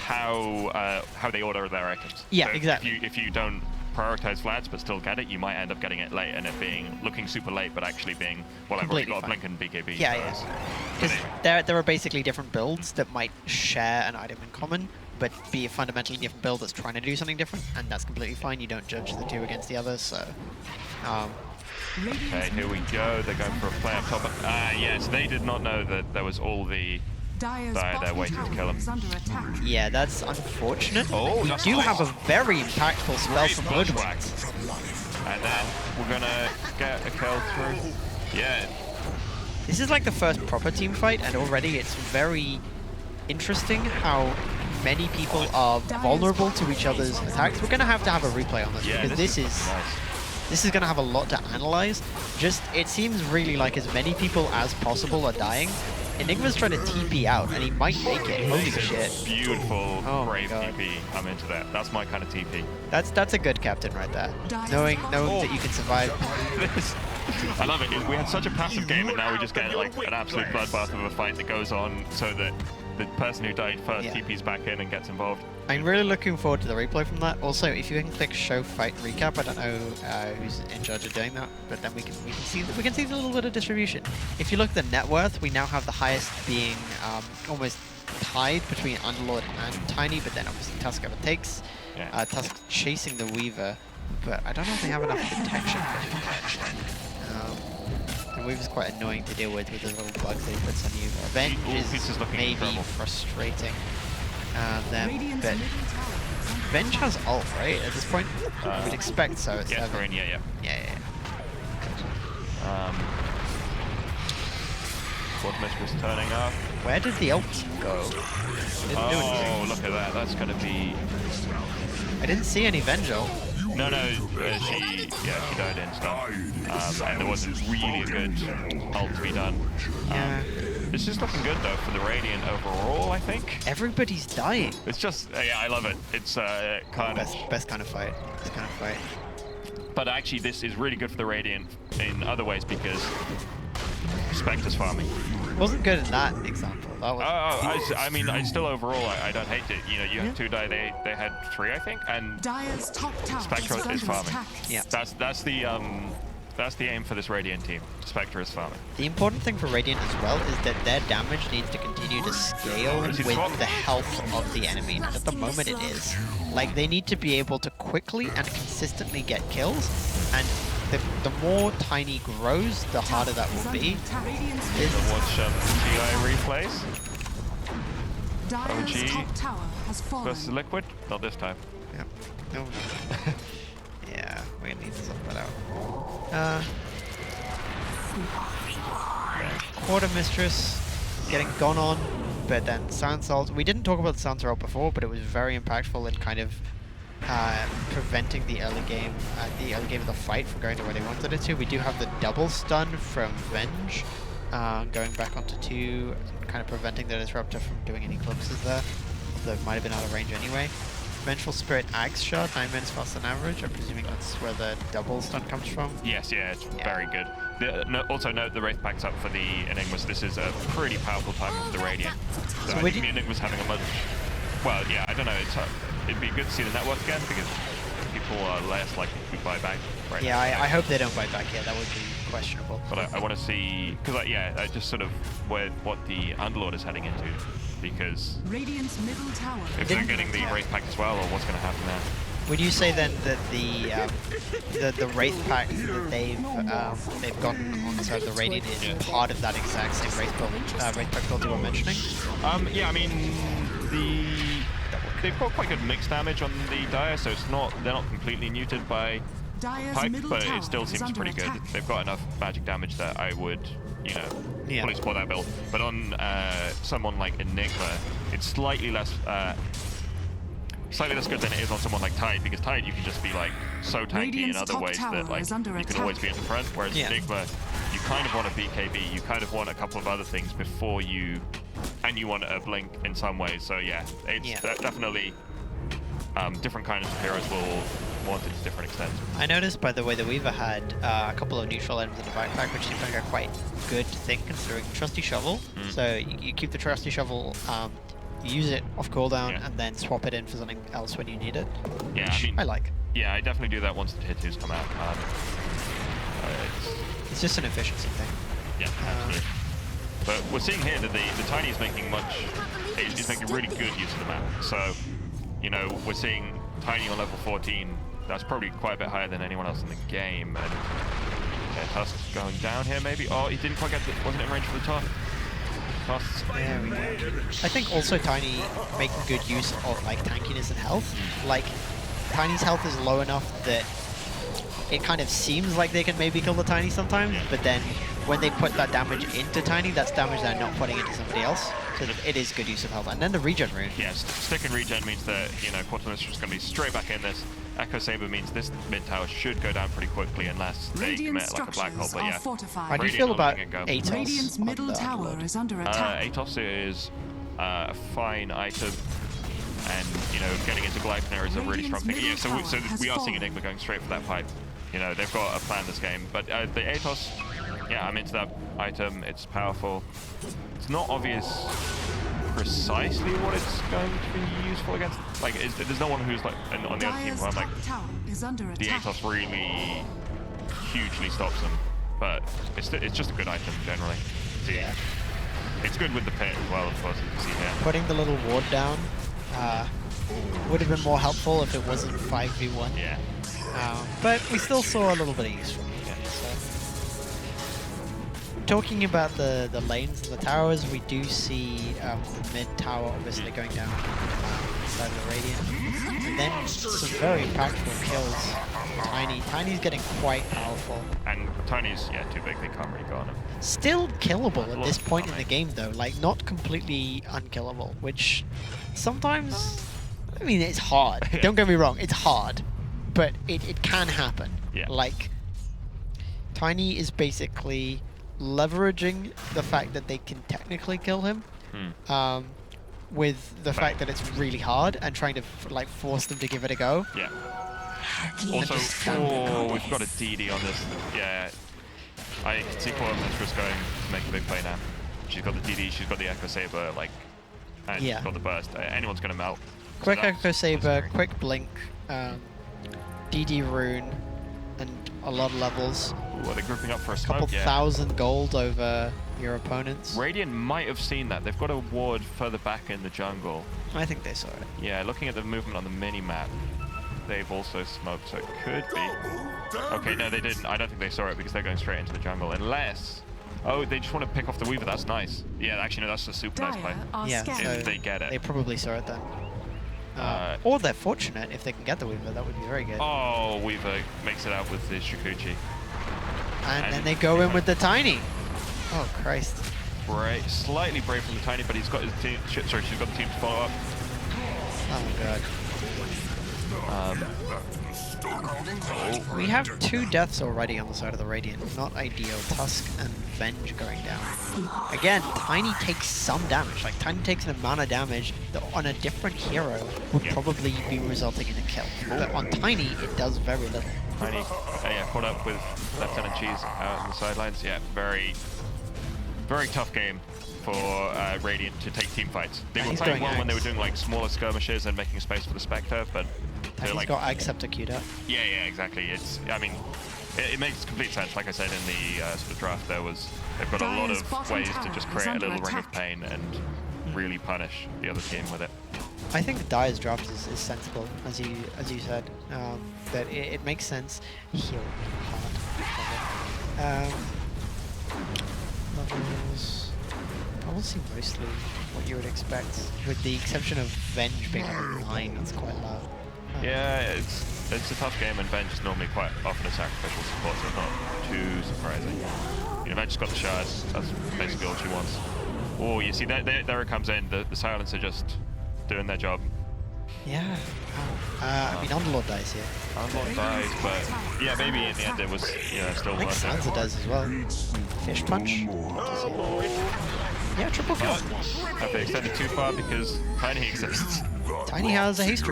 how they order their items. Yeah, so exactly. If you don't prioritize Vlads but still get it, you might end up getting it late and it looking super late, but actually being I've already got a Blink and BKB. Yeah. Because there are basically different builds that might share an item in common, but be a fundamentally different build that's trying to do something different, and that's completely fine. You don't judge the two against the other, so. Okay, here we go. They're going for a play up top. Yes, they did not know that there was all the Dire there waiting to kill him. Yeah, that's unfortunate. Oh, we do have a very impactful spell from Hoodwink. And then we're gonna get a kill through. Yeah. This is like the first proper team fight, and already it's very interesting how many people are vulnerable to each other's attacks. We're gonna have to have a replay on this because this is going to have a lot to analyze. Just, it seems really like as many people as possible are dying. Enigma's trying to TP out, and he might make it. Holy shit. Beautiful, brave TP. I'm into that. That's my kind of TP. That's a good captain right there. Knowing that you can survive. I love it. We had such a passive game, and now we just get like an absolute bloodbath of a fight that goes on so that the person who died first TPs back in and gets involved. I'm really looking forward to the replay from that. Also, if you can click show fight recap, I don't know who's in charge of doing that, but then we can see a little bit of distribution. If you look at the net worth, we now have the highest being almost tied between Underlord and Tiny, but then obviously Tusk overtakes. Tusk chasing the Weaver, but I don't know if they have enough protection. The Weaver's quite annoying to deal with the little bugs that he puts on you. Revenge is maybe frustrating. But Revenge has ult, right, at this point? I would expect so. It's yeah. Quartermaster is turning up. Where did the ult go? Oh, look at that. That's going to be... I didn't see any Venge ult. No, she died instant. And there wasn't really a good ult to be done. It's just looking good though for the Radiant overall, I think. Everybody's dying. It's just, I love it. It's kind of... Best kind of fight. Best kind of fight. But actually this is really good for the Radiant in other ways because Spectre's farming. Wasn't good in that example. That was. I mean, I still overall, I don't hate it. You know, you have 2 die, they had 3, I think, and Dire's top tower Spectre is farming. attack. Yeah. That's the aim for this Radiant team. Spectre is farming. The important thing for Radiant as well is that their damage needs to continue to scale with the health of the enemy. And at the moment it is. Like, they need to be able to quickly and consistently get kills, and the more Tiny grows, the harder that will be. Watch TI replays. Dire's top tower has fallen. Versus Liquid? Not this time. Yeah. No. Yeah, we need to sort that out. Quarter Mistress getting gone on, but then Sound Salt. We didn't talk about the Sound Salt before, but it was very impactful in kind of preventing the early game of the fight from going to where they wanted it to. We do have the double stun from Venge, going back onto 2, kind of preventing the Disruptor from doing any glimpses there, although it might have been out of range anyway. Vengeful Spirit Axe Shot, 9 minutes faster than average. I'm presuming that's where the double stun comes from. Yes, yeah, it's very good. Also note the Wraith packs up for the Enigmas. This is a pretty powerful time for the Radiant. So I think the Enigma's having a much... Well, yeah, I don't know. It'd be good to see the network again because people are less likely to buy back right now. I hope they don't buy back. Yeah, that would be questionable. But I want to see... Because, just sort of what the Underlord is heading into. Because Radiant's middle tower if they're getting the Wraith pack as well, or what's going to happen there? Would you say then that the Wraith pack that they've gotten on the side of the Radiant is part of that exact same Wraith pack build you were mentioning? Yeah, I mean they've got quite good mixed damage on the Dire, so they're not completely neutered by Pike, but it still seems pretty good. They've got enough magic damage that I would, fully support that build. But on someone like Enigma, it's slightly less good than it is on someone like Tide, because Tide you can just be like so tanky in other ways that like you can always be in the front, whereas Enigma, you kind of want a BKB, you kind of want a couple of other things before you, and you want a blink in some ways. So yeah, it's definitely different kinds of heroes will want it to different extents. I noticed, by the way, that Weaver had a couple of neutral items in the backpack, which seems like a quite good thing considering Trusty Shovel. So you keep the Trusty Shovel, you use it off cooldown, and then swap it in for something else when you need it. Yeah, I mean, I like. Yeah, I definitely do that once the tier 2s come out. It's just an efficiency thing. Yeah, absolutely. But we're seeing here that the Tiny is making really good use of the map. So, we're seeing Tiny on level 14. That's probably quite a bit higher than anyone else in the game. And Tusk's going down here, maybe. Oh, he didn't quite wasn't in range for the top. There we go. I think also Tiny making good use of like tankiness and health. Like, Tiny's health is low enough that it kind of seems like they can maybe kill the Tiny sometimes, but then when they put that damage into Tiny, that's damage they're not putting into somebody else. So it is good use of health. And then the regen rune. Yeah, stick and regen means that, Quarter Mistress is going to be straight back in this. Echo Saber means this mid tower should go down pretty quickly unless they commit like a black hole. But yeah, how do you feel about Atos? Radiant's middle tower is under attack. Atos is a fine item, and getting into Gleipnir is a really strong thing. Yeah, so we are seeing Enigma going straight for that pipe. They've got a plan this game. But the Atos, yeah, I'm into that item. It's powerful. It's not obvious precisely what it's going to be useful against. Like, there's no one who's like on the other team where I'm like, the Atos really hugely stops them. But it's just a good item generally. Yeah. It's good with the pit as well, of course, as you can see here. Putting the little ward down would have been more helpful if it wasn't 5v1. Yeah. But we still saw a little bit of use from it. Talking about the lanes and the towers, we do see the mid tower obviously going down inside of the Radiant. And then some very impactful kills. Tiny. Tiny's getting quite powerful. And Tiny's, too big, they can't really go on him. Still killable at this point in the game though, like not completely unkillable, which sometimes, I mean, it's hard. Don't get me wrong, it's hard, but it can happen. Yeah. Like, Tiny is basically leveraging the fact that they can technically kill him with the fact that it's really hard and trying to force them to give it a go. Yeah. Also, we've got a DD on this. Yeah. I can see Quarter Mistress going to make a big play now. She's got the DD, she's got the Echo Saber, like, and she's got the burst. Anyone's gonna melt. Quick Echo Saber, quick blink, DD rune, and a lot of levels. Ooh, are they grouping up for a smoke? Couple thousand gold over your opponents. Radiant might have seen that. They've got a ward further back in the jungle. I think they saw it. Yeah, looking at the movement on the mini-map, they've also smoked, so it could be. Okay, no, they didn't. I don't think they saw it because they're going straight into the jungle. Unless... Oh, they just want to pick off the Weaver. That's nice. Yeah, actually, no, that's a super nice play. Yeah, if they get it. They probably saw it then. Or they're fortunate if they can get the Weaver. That would be very good. Oh, Weaver makes it out with the Shikuchi. And then they go in with the Tiny. Oh, Christ. Slightly brave from the Tiny, but he's got his team. Sorry, she's got the team to follow up. Oh, God. We have 2 deaths already on the side of the Radiant. Not ideal. Tusk and Venge going down. Again, Tiny takes some damage. Like, Tiny takes an amount of damage that on a different hero would probably be resulting in a kill. But on Tiny, it does very little. Tiny, yeah, caught up with Lieutenant Cheese out on the sidelines. Yeah, very tough game for Radiant to take team fights. They were playing well when they were doing like smaller skirmishes and making space for the Spectre, but He's like, got Acceptor queued up. Yeah, exactly. I mean, it makes complete sense. Like I said in the sort of draft, they've got a lot of ways to just create a little ring of pain and really punish the other team with it. I think Dire's draft is sensible, as you said. That it makes sense. Heal hard. Levels. I will see mostly what you would expect, with the exception of Venge being level 9. That's quite low. Yeah, it's a tough game, and Venge is normally quite often a sacrificial support, so it's not too surprising. You know, Venge's got the shards. That's basically all she wants. Oh, you see, there it comes in. The Silence are just doing their job. Yeah. I mean, Underlord dies here. Underlord dies, but yeah, maybe in the end it was still worth it. Sansa does as well. Fish punch. Yeah, triple kill. Have they extended too far because Tiny exists? Tiny has a haste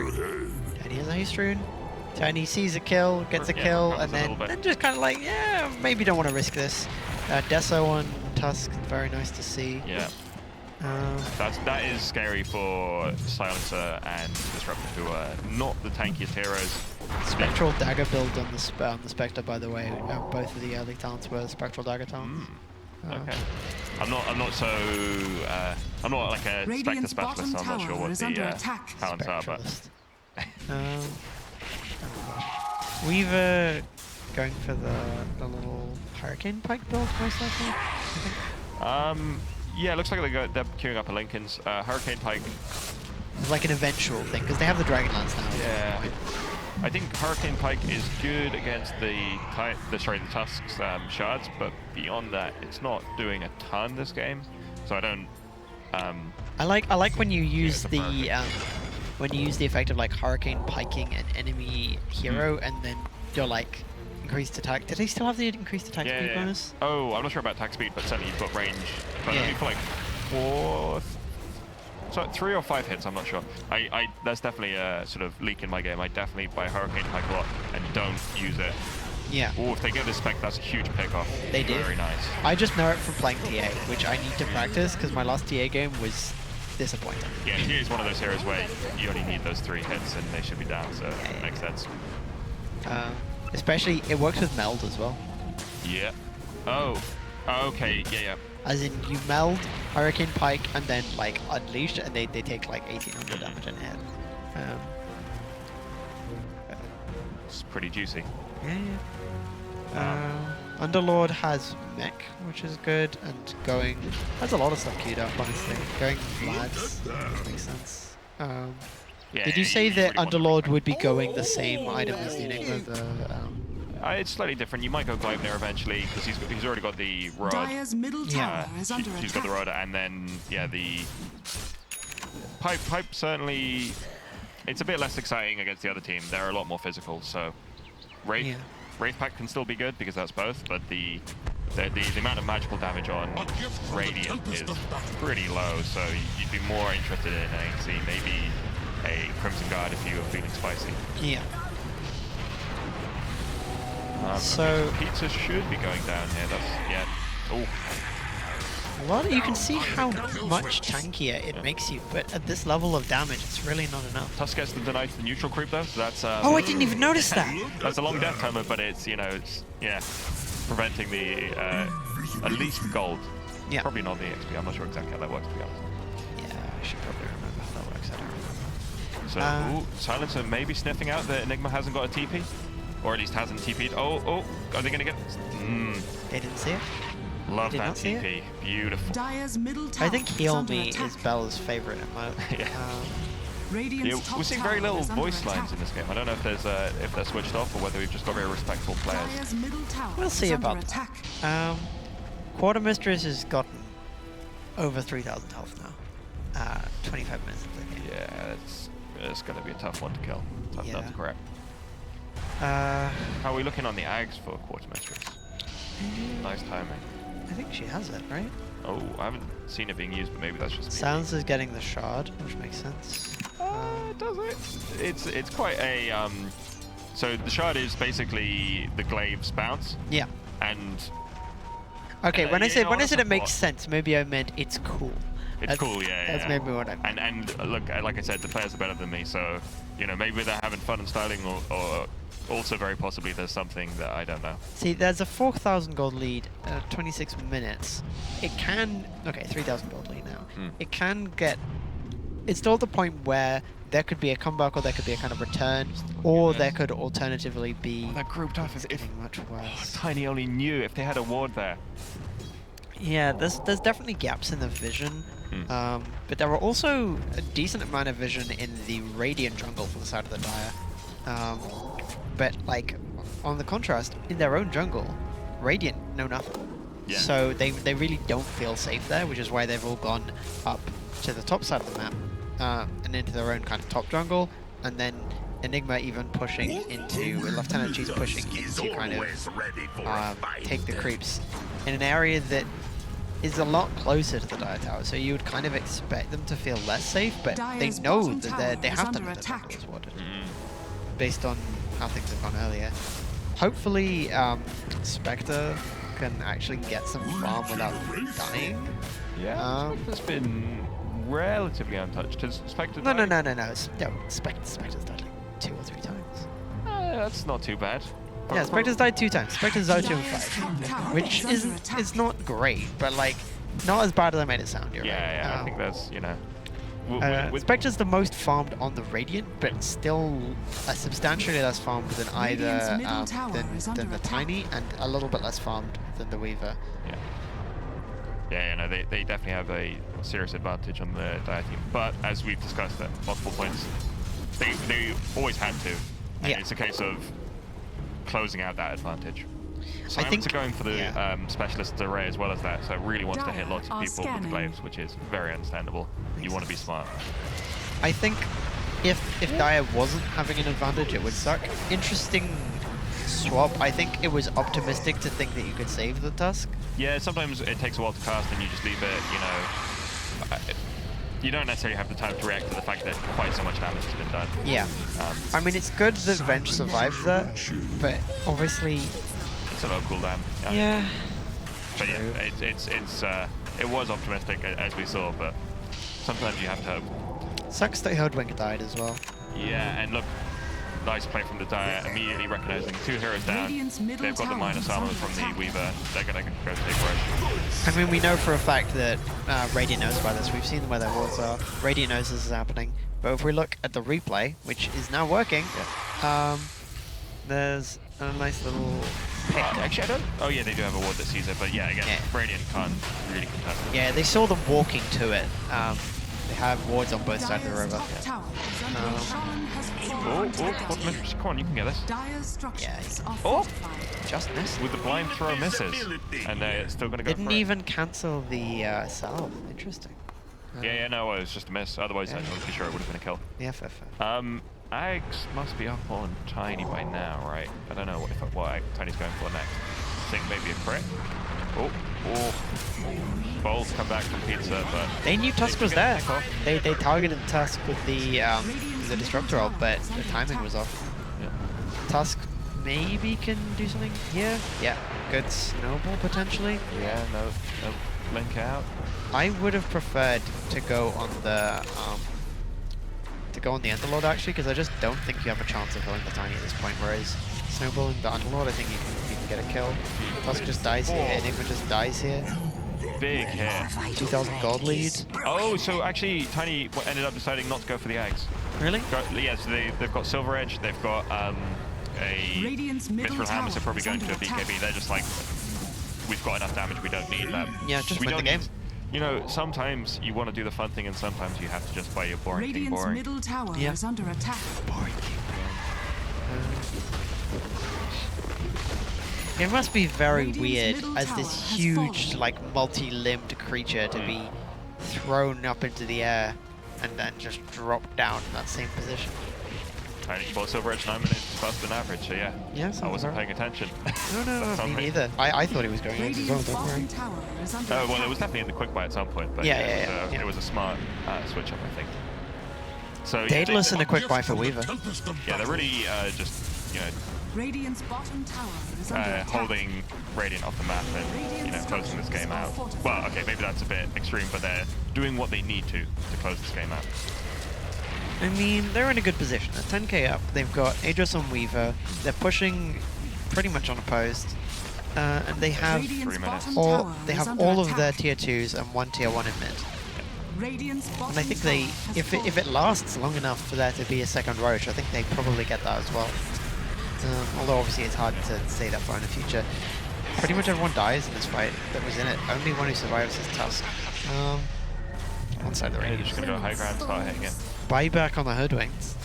rune. Tiny sees a kill, gets a kill, and then just kind of like, yeah, maybe don't want to risk this. Deso on Tusk, very nice to see. Yeah. That is scary for Silencer and Disruptor, who are not the tankiest heroes. Spectral Dagger build on the Spectre, by the way. Both of the early talents were Spectral Dagger talents. Okay. I'm not like a Spectre specialist, so I'm not sure what the talents are, but Weaver going for the little Hurricane Pike build, most likely, I think. Yeah, it looks like they're queuing up a Lincoln's. Hurricane Pike. It's like an eventual thing, because they have the Dragonlance now. Yeah. I think Hurricane Pike is good against the Tusk's shards, but beyond that, it's not doing a ton this game. So I don't. I like when you use the effect of like Hurricane Piking an enemy hero, and then you're like increased attack. Did they still have the increased attack speed bonus? Oh, I'm not sure about attack speed, but certainly you've got range. But only for like 3 or 5 hits, I'm not sure. That's definitely a sort of leak in my game. I definitely buy Hurricane Pike a lot and don't use it. Yeah. Oh, if they get this spec, that's a huge pickoff. They did. Very nice. I just know it from playing TA, which I need to practice because my last TA game was disappointing. Yeah, TA is one of those heroes where you only need those 3 hits and they should be down, so it makes sense. Especially, it works with meld as well. Yeah. Oh, okay, yeah. As in, you meld Hurricane Pike and then like unleash, and they take like 1800 damage in hit. It's pretty juicy. Yeah. Underlord has mech, which is good, and has a lot of stuff queued up, honestly. Going Vlads makes sense. Did you say that Underlord would be going the same item as the Enigma? It's slightly different. You might go Gleipnir eventually because he's already got the rod. Dire's middle tower is under she's got the rod, and then the pipe certainly. It's a bit less exciting against the other team. They're a lot more physical. So Wraith Pack can still be good because that's both, but the amount of magical damage on Radiant is pretty low. So you'd be more interested in maybe a Crimson Guard if you were feeling spicy. Yeah. So pizza should be going down here. Oh, Well, you can see how much tankier it makes you, but at this level of damage, it's really not enough. Tusk gets the denied to the neutral creep though, so that's Oh, I didn't even notice that! that's a long death timer, but it's, you know, it's, yeah, preventing the, at least gold. Yeah. Probably not the XP, I'm not sure exactly how that works, to be honest. Yeah, I should probably remember how that works, I don't remember. So, Silencer maybe sniffing out that Enigma hasn't got a TP, or at least hasn't TP'd. Oh, are they going to get... They didn't see it? Love Did that not see it? TP. Beautiful. Dire's middle tower I think Heal under Me attack. is Bella's favorite emote. Yeah. Radiant's Yeah, top we're seeing tower very little is under voice attack. lines in this game. I don't know if there's if they're switched off or whether we've just got very respectful players. Dire's middle tower We'll see is under about attack. that. Quarter Mistress has gotten over 3,000 health now. 25 minutes into the game. Yeah, it's going to be a tough one to kill. Tough nut to crack. Uh, How are we looking on the Ags for Quarter Mistress? Nice timing. I think she has it, right? Oh, I haven't seen it being used, but maybe that's just me. Sans is getting the shard, which makes sense. Does it? It's quite a so the shard is basically the glaive's bounce. Yeah. And Okay, when I you said know, when I that's said a it makes plot. sense, maybe I meant it's cool. It's cool, yeah. That's yeah. maybe what I meant. And look, like I said, the players are better than me, so you know maybe they're having fun and styling, or also very possibly there's something that I don't know. See, there's a 4,000 gold lead, 26 minutes. It can... Okay, 3,000 gold lead now. It can get... It's still at the point where there could be a comeback or there could be a kind of return, or there could alternatively be... That group tough is getting much worse. Tiny only knew if they had a ward there. Yeah, there's definitely gaps in the vision, but there are also a decent amount of vision in the Radiant jungle for the side of the Dire. But like, on the contrast, in their own jungle, Radiant know nothing. Yeah. So they really don't feel safe there, which is why they've all gone up to the top side of the map and into their own kind of top jungle, and then Enigma even pushing into, Lieutenant Chief's pushing into kind of take the creeps in an area that is a lot closer to the Dire Tower, so you would kind of expect them to feel less safe, but Dire's they know bottom that they tower is have to under know that attack. jungle is watered, based on how things have gone earlier. Hopefully, Spectre can actually get some farm without dying. Yeah, Spectre's been relatively untouched. Has Spectre No, died? no. Spectre's died like 2 or 3 times. That's not too bad. Yeah, Spectre's died 2 times. Spectre's 0-2 and 5, which it's not great, but like not as bad as I made it sound. You're Yeah, right. I think that's, you know. Spectre's the most farmed on the Radiant, but still substantially less farmed than either Radiant's middle tower is than under the attack. Tiny, and a little bit less farmed than the Weaver. Yeah, no, they definitely have a serious advantage on the Dire team. But as we've discussed at multiple points, they always had to. And it's a case of closing out that advantage. Silence are going for the specialist array as well as that, so it really wants to hit lots of people with the glaives, which is very understandable. You want to be smart. I think if Dire wasn't having an advantage, it would suck. Interesting swap. I think it was optimistic to think that you could save the Tusk. Yeah, sometimes it takes a while to cast and you just leave it, you know. You don't necessarily have the time to react to the fact that quite so much damage has been done. Yeah. I mean, it's good that Venge survived that, but obviously... It's a low cooldown. Yeah. But yeah, it was optimistic as we saw, but sometimes you have to hope. Sucks that Hoodwink died as well. Yeah, and look, nice play from the Dire, immediately recognizing 2 heroes down. They've got the minus armor from the Weaver. They're going to go take rush. I mean, we know for a fact that Radiant knows about this. We've seen where their wards are. Radiant knows this is happening. But if we look at the replay, which is now working, there's a nice little pick. Actually, I don't... Oh yeah, they do have a ward that sees it, but yeah, again, Radiant can't really contest it. Yeah, they saw them walking to it. They have wards on both sides of the river. Come on, you can get this. Yeah. Oh! Just missed. With the blind throw misses. And they're still going to go Didn't for it. even cancel the salve. Interesting. Yeah, no, it was just a miss. Otherwise, I'm pretty sure it would have been a kill. Yeah, fair. Ags must be up on Tiny by now, right? I don't know what Tiny's going for next. I think maybe a crit. Oh. Both come back from Pizza, but... They knew Tusk was there. They targeted Tusk with the Disruptor ult, but the timing was off. Yeah. Tusk maybe can do something here. Yeah, good snowball potentially. Yeah, no. link out. I would have preferred to go on the Underlord actually, because I just don't think you have a chance of killing the Tiny at this point. Whereas snowballing the Underlord, I think you can get a kill. Tusk just dies here. Enigma just dies here. Big hit. 2,000 gold lead. Oh, so actually Tiny ended up deciding not to go for the Ags. Really? Yeah, so they've got Silver Edge, they've got a Mithril Hammer, so probably going to a BKB. They're just like, we've got enough damage, we don't need that. Yeah, just we win the don't game. need- You know, sometimes you want to do the fun thing, and sometimes you have to just play your boring thing Radiant's boring. middle tower Yeah. is under attack. Boring. It must be very Radiant's weird middle as tower this has huge, fallen. like, multi-limbed creature to be thrown up into the air and then just drop down in that same position. Tiny bought Silver Edge 9 minutes faster than average, so yeah. Yes, I wasn't paying attention. No, That's on me neither. I thought he was going in as well, Radiant's don't worry. bottom tower is under Well, attack. it was definitely in the quick buy at some point, but Yeah. it was a smart switch up, I think. So yeah, Daedalus and a quick buy for Weaver. yeah, they're really just Radiant's bottom tower is under attack. holding Radiant off the map and closing this game out. Well, okay, maybe that's a bit extreme, but they're doing what they need to close this game out. I mean, they're in a good position. At 10k up, they've got Aegis on Weaver. They're pushing pretty much unopposed. And they have Radiant's 3 minutes. bottom all tower they is have under all of attack. their tier 2s and one tier 1 in mid. Radiant's bottom And I think they, tower has if fallen. it lasts long enough for there to be a second Roach, I think they probably get that as well. Although obviously it's hard to say that far in the future. Pretty much everyone dies in this fight that was in it. Only one who survives is Tusk. One side of the They're range. just gonna go high ground and start hitting it. Buyback on the Hoodwings.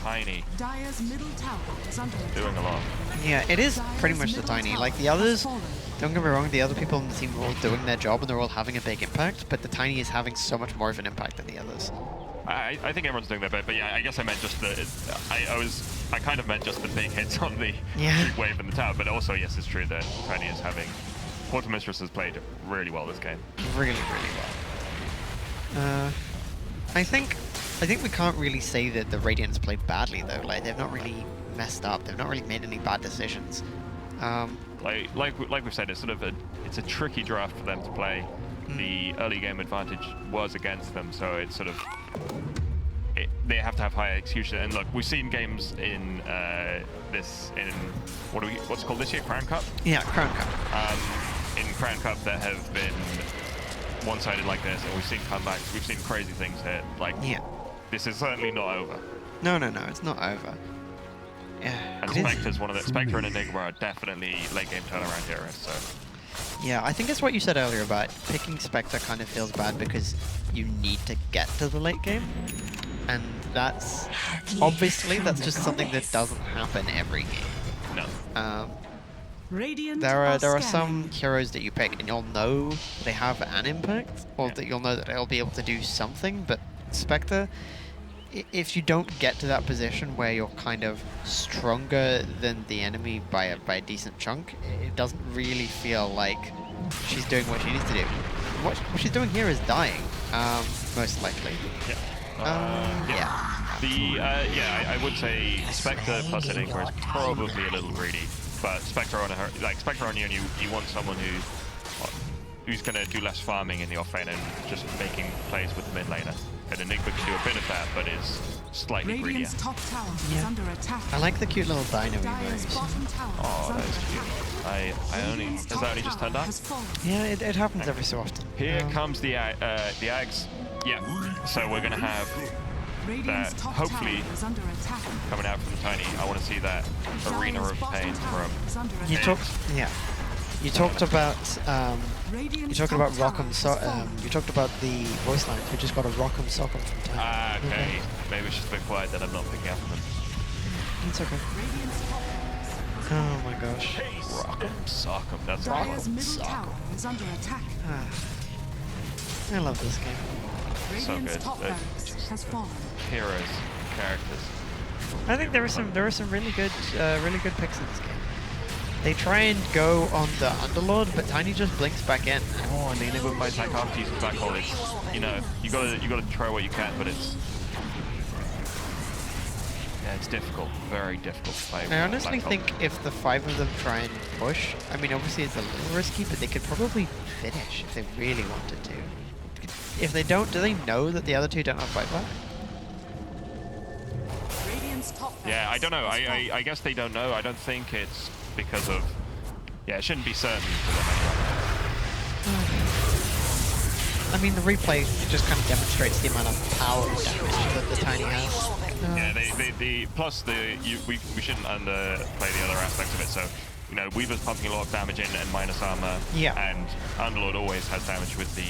Tiny, Dire's middle tower is under attack. doing a lot. Yeah, it is pretty much the Dire's Tiny. middle Like the tower has others, fallen. don't get me wrong, the other people in the team are all doing their job and they're all having a big impact, but the Tiny is having so much more of an impact than the others. I think everyone's doing their bit, but yeah, I guess I meant just I kind of meant just the big hits on the Yeah. wave in the tower, but also yes, it's true that Tiny is having. Portal Mistress has played really well this game. Really, really well. I think we can't really say that the Radiants played badly though. Like they've not really messed up. They've not really made any bad decisions. Like we've said, it's it's a tricky draft for them to play. The early game advantage was against them, so it's they have to have high execution. And look, we've seen games in what's it called this year, Crown Cup. Yeah, Crown Cup. In Crown Cup that have been one-sided like this, and we've seen comebacks. We've seen crazy things here. Like this is certainly not over. No, it's not over. Yeah. And it is. Spectre's one of the Spectre and Enigma are definitely late game turnaround heroes. So. Yeah, I think it's what you said earlier about picking Spectre kind of feels bad because you need to get to the late game. And that's obviously that's just something that doesn't happen every game. No. Radiant There are scanning. some heroes that you pick and you'll know they have an impact, or that you'll know that they'll be able to do something, but Spectre, if you don't get to that position where you're kind of stronger than the enemy by a decent chunk, it doesn't really feel like she's doing what she needs to do. What she's doing here is dying, most likely. Yeah. Yeah. I would say Spectre plus Enigma is probably a little greedy, but Spectre on you, and you want someone who's going to do less farming in the offlane and just making plays with the mid laner. And Enigma can do a bit of that, but is slightly greedier. Radiant's top tower is under attack. I like the cute little dino Dire's emotes. bottom tower Oh, is that under is cute. attack. Has that only just turned up? Has fallen. Yeah, it happens every so often. Here comes the Ags. Yeah, so we're going to have Radiant's that top hopefully tower is under attack. coming out from Tiny. I want to see that arena Dire's of bottom pain tower from is under You attack. talked about Radiant's you talked top about tower Rock'em has so fallen. you talked about the voice lines. We just got a Rock'em Sock'em from time. Ah, okay. Maybe it's just a bit quiet that I'm not picking up on them. It's okay. Radiant's top Oh my gosh. Rock'em, sock'em. That's Dire's Rock'em. middle tower is under attack. I love this game. So Radiant's good. top They're barracks has fallen. Heroes, characters. I think there are some really good picks in this game. They try and go on the Underlord, but Tiny just blinks back in. Oh, and the Enigma might attack after you back hole. It's, you gotta try what you can, but it's Yeah, it's difficult, very difficult to play. I with honestly Black think if the 5 of them try and push, I mean, obviously it's a little risky, but they could probably finish if they really wanted to. If they don't, do they know that the other 2 don't have fight back? Yeah, I don't know. I guess they don't know. I don't think it's because of... Yeah, it shouldn't be certain for them anyway. I mean, the replay just kind of demonstrates the amount of power and damage that the Tiny has. Yeah, plus we shouldn't underplay the other aspects of it. So, you know, Weaver's pumping a lot of damage in and minus armor. Yeah. And Underlord always has damage with the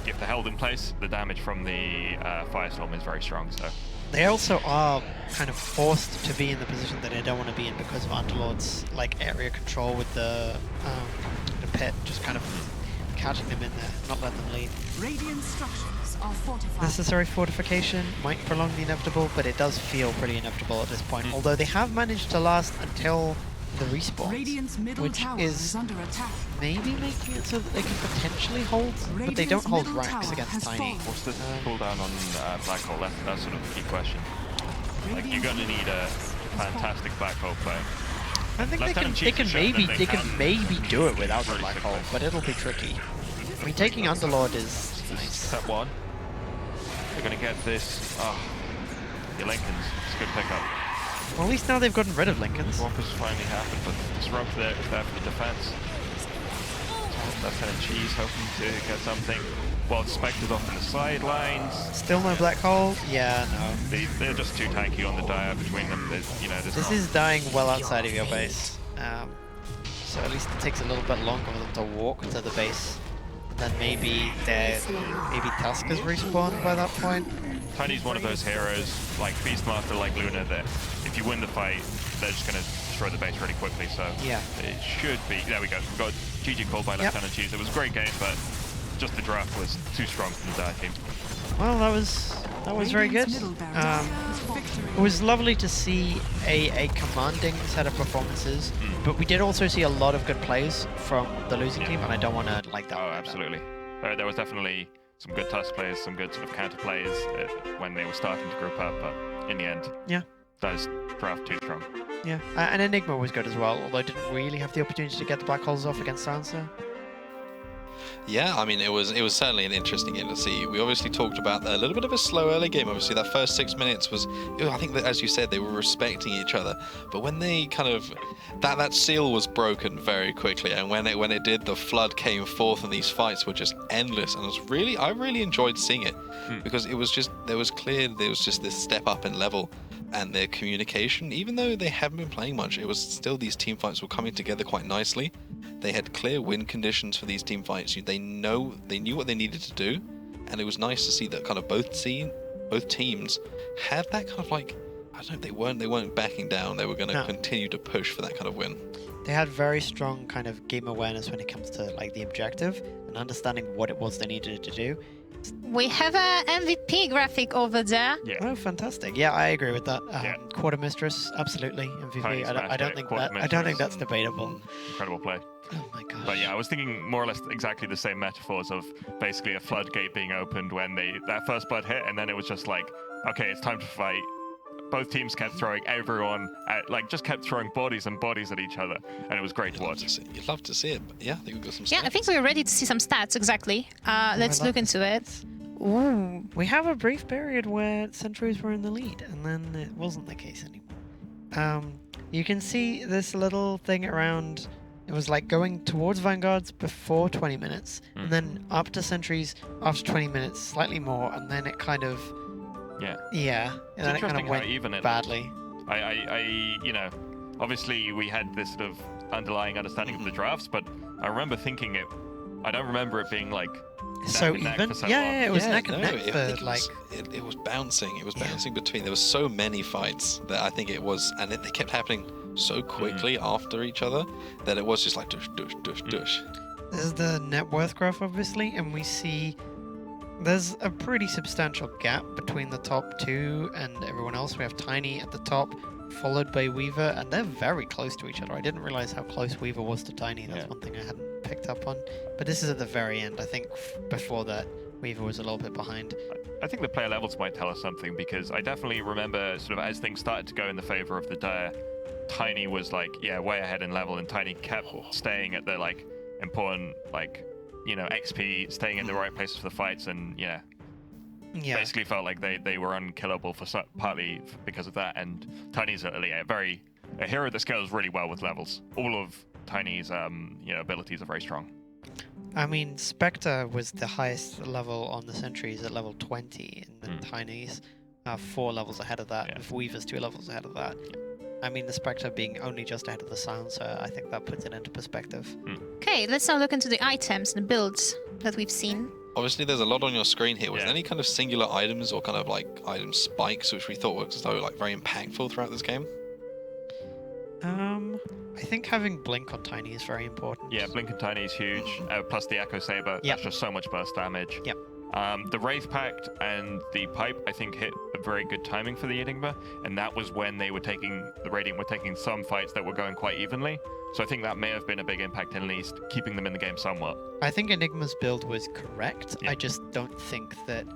if they're held in place. The damage from the Firestorm is very strong. So. They also are kind of forced to be in the position that they don't want to be in because of Underlord's like area control with the pit, just kind of catching them in there, not letting them leave. Radiant structures are fortified. Necessary fortification might prolong the inevitable, but it does feel pretty inevitable at this point. Although they have managed to last until the respawn, which is under attack. Maybe making it so that they can potentially hold, but they don't hold ranks against Tiny. What's the cooldown on Black Hole? That's sort of the key question. Like, you're going to need a fantastic Black Hole play. I think they can maybe do it without the Black Hole, but it'll be tricky. I mean, taking Underlord is nice. Step 1. They're going to get this. Oh, your Lincolns. It's a good pickup. Well, at least now they've gotten rid of Lincolns. Swampers finally happened, but Disrupt there for the defense. Lieutenant Cheese hoping to get something. While Spectre's off on the sidelines. Still no Black Hole? Yeah, no. They're just too tanky on the dia between them. This is dying well outside of your base. So at least it takes a little bit longer for them to walk to the base. And then maybe Tuska's respawned by that point. Tiny's one of those heroes, like Beastmaster, like Luna, that if you win the fight, they're just going to destroy the base really quickly. So yeah, it should be. There we go. We've got GG called by Lieutenant Cheese. It was a great game, but just the draft was too strong from the Dire team. Well, that was very good. It was lovely to see a commanding set of performances, but we did also see a lot of good plays from the losing team, and I don't want to like that. Oh, absolutely. There was definitely some good Tusk players, some good sort of counter plays when they were starting to group up, but in the end, those draft too strong. Yeah, and Enigma was good as well, although didn't really have the opportunity to get the Black Holes off against Sansa. Yeah, I mean, it was certainly an interesting game to see. We obviously talked about a little bit of a slow early game. Obviously, that first 6 minutes was, I think that, as you said, they were respecting each other. But when they kind of, that seal was broken very quickly, and when it did, the flood came forth, and these fights were just endless. And I really enjoyed seeing it because it was just, there was just this step up in level. And their communication, even though they haven't been playing much, it was still, these team fights were coming together quite nicely. They had clear win conditions for these team fights. They knew what they needed to do, and it was nice to see that kind of both teams had that kind of like, I don't know, they weren't backing down. They were going to continue to push for that kind of win. They had very strong kind of game awareness when it comes to like the objective and understanding what it was they needed to do. We have a MVP graphic over there. Yeah. Oh, fantastic! Yeah, I agree with that. Quarter Mistress, absolutely MVP. I don't think that's debatable. Incredible play. Oh my gosh. But yeah, I was thinking more or less exactly the same metaphors of basically a floodgate being opened when that first blood hit, and then it was just like, okay, it's time to fight. Both teams kept throwing everyone just kept throwing bodies and bodies at each other, and it was great to watch. You'd love to see it, but yeah, I think we've got some stats. Yeah, I think we're ready to see some stats, exactly. Let's look into it. Ooh. We have a brief period where Sentries were in the lead, and then it wasn't the case anymore. You can see this little thing around, it was like going towards Vanguards before 20 minutes, and then up to Sentries after 20 minutes, slightly more, and then it kind of... Yeah, and then it kind of went even badly. I obviously we had this sort of underlying understanding of the drafts, but I remember thinking I don't remember it being like so even. It was neck and neck for like. It was bouncing. It was bouncing between. There were so many fights that I think it was, and they kept happening so quickly after each other that it was just like dush, dush, dush, dush. There's the net worth graph, obviously, and we see. There's a pretty substantial gap between the top two and everyone else. We have Tiny at the top, followed by Weaver, and they're very close to each other. I didn't realize how close Weaver was to Tiny. That's one thing I hadn't picked up on. But this is at the very end. I think before that, Weaver was a little bit behind. I think the player levels might tell us something, because I definitely remember sort of as things started to go in the favor of the Dire, Tiny was like, yeah, way ahead in level, and Tiny kept staying at the like important, like, you know, XP, staying in the right places for the fights, and basically felt like they were unkillable for partly because of that. And Tiny's a hero that scales really well with levels. All of Tiny's abilities are very strong. I mean, Spectre was the highest level on the sentries at level 20, and the Tiny's 4 levels ahead of that, with Weaver's 2 levels ahead of that. I mean, the Spectre being only just ahead of the Silencer, I think that puts it into perspective. Okay, let's now look into the items and the builds that we've seen. Obviously, there's a lot on your screen here. Was there any kind of singular items or kind of like item spikes which we thought were as though like very impactful throughout this game? I think having Blink on Tiny is very important. Yeah, Blink on Tiny is huge. Plus the Echo Saber, that's just so much burst damage. Yep. The Wraith Pact and the Pipe, I think, hit a very good timing for the Enigma, and that was when the Radiant were taking some fights that were going quite evenly. So I think that may have been a big impact, at least keeping them in the game somewhat. I think Enigma's build was correct. I just don't think that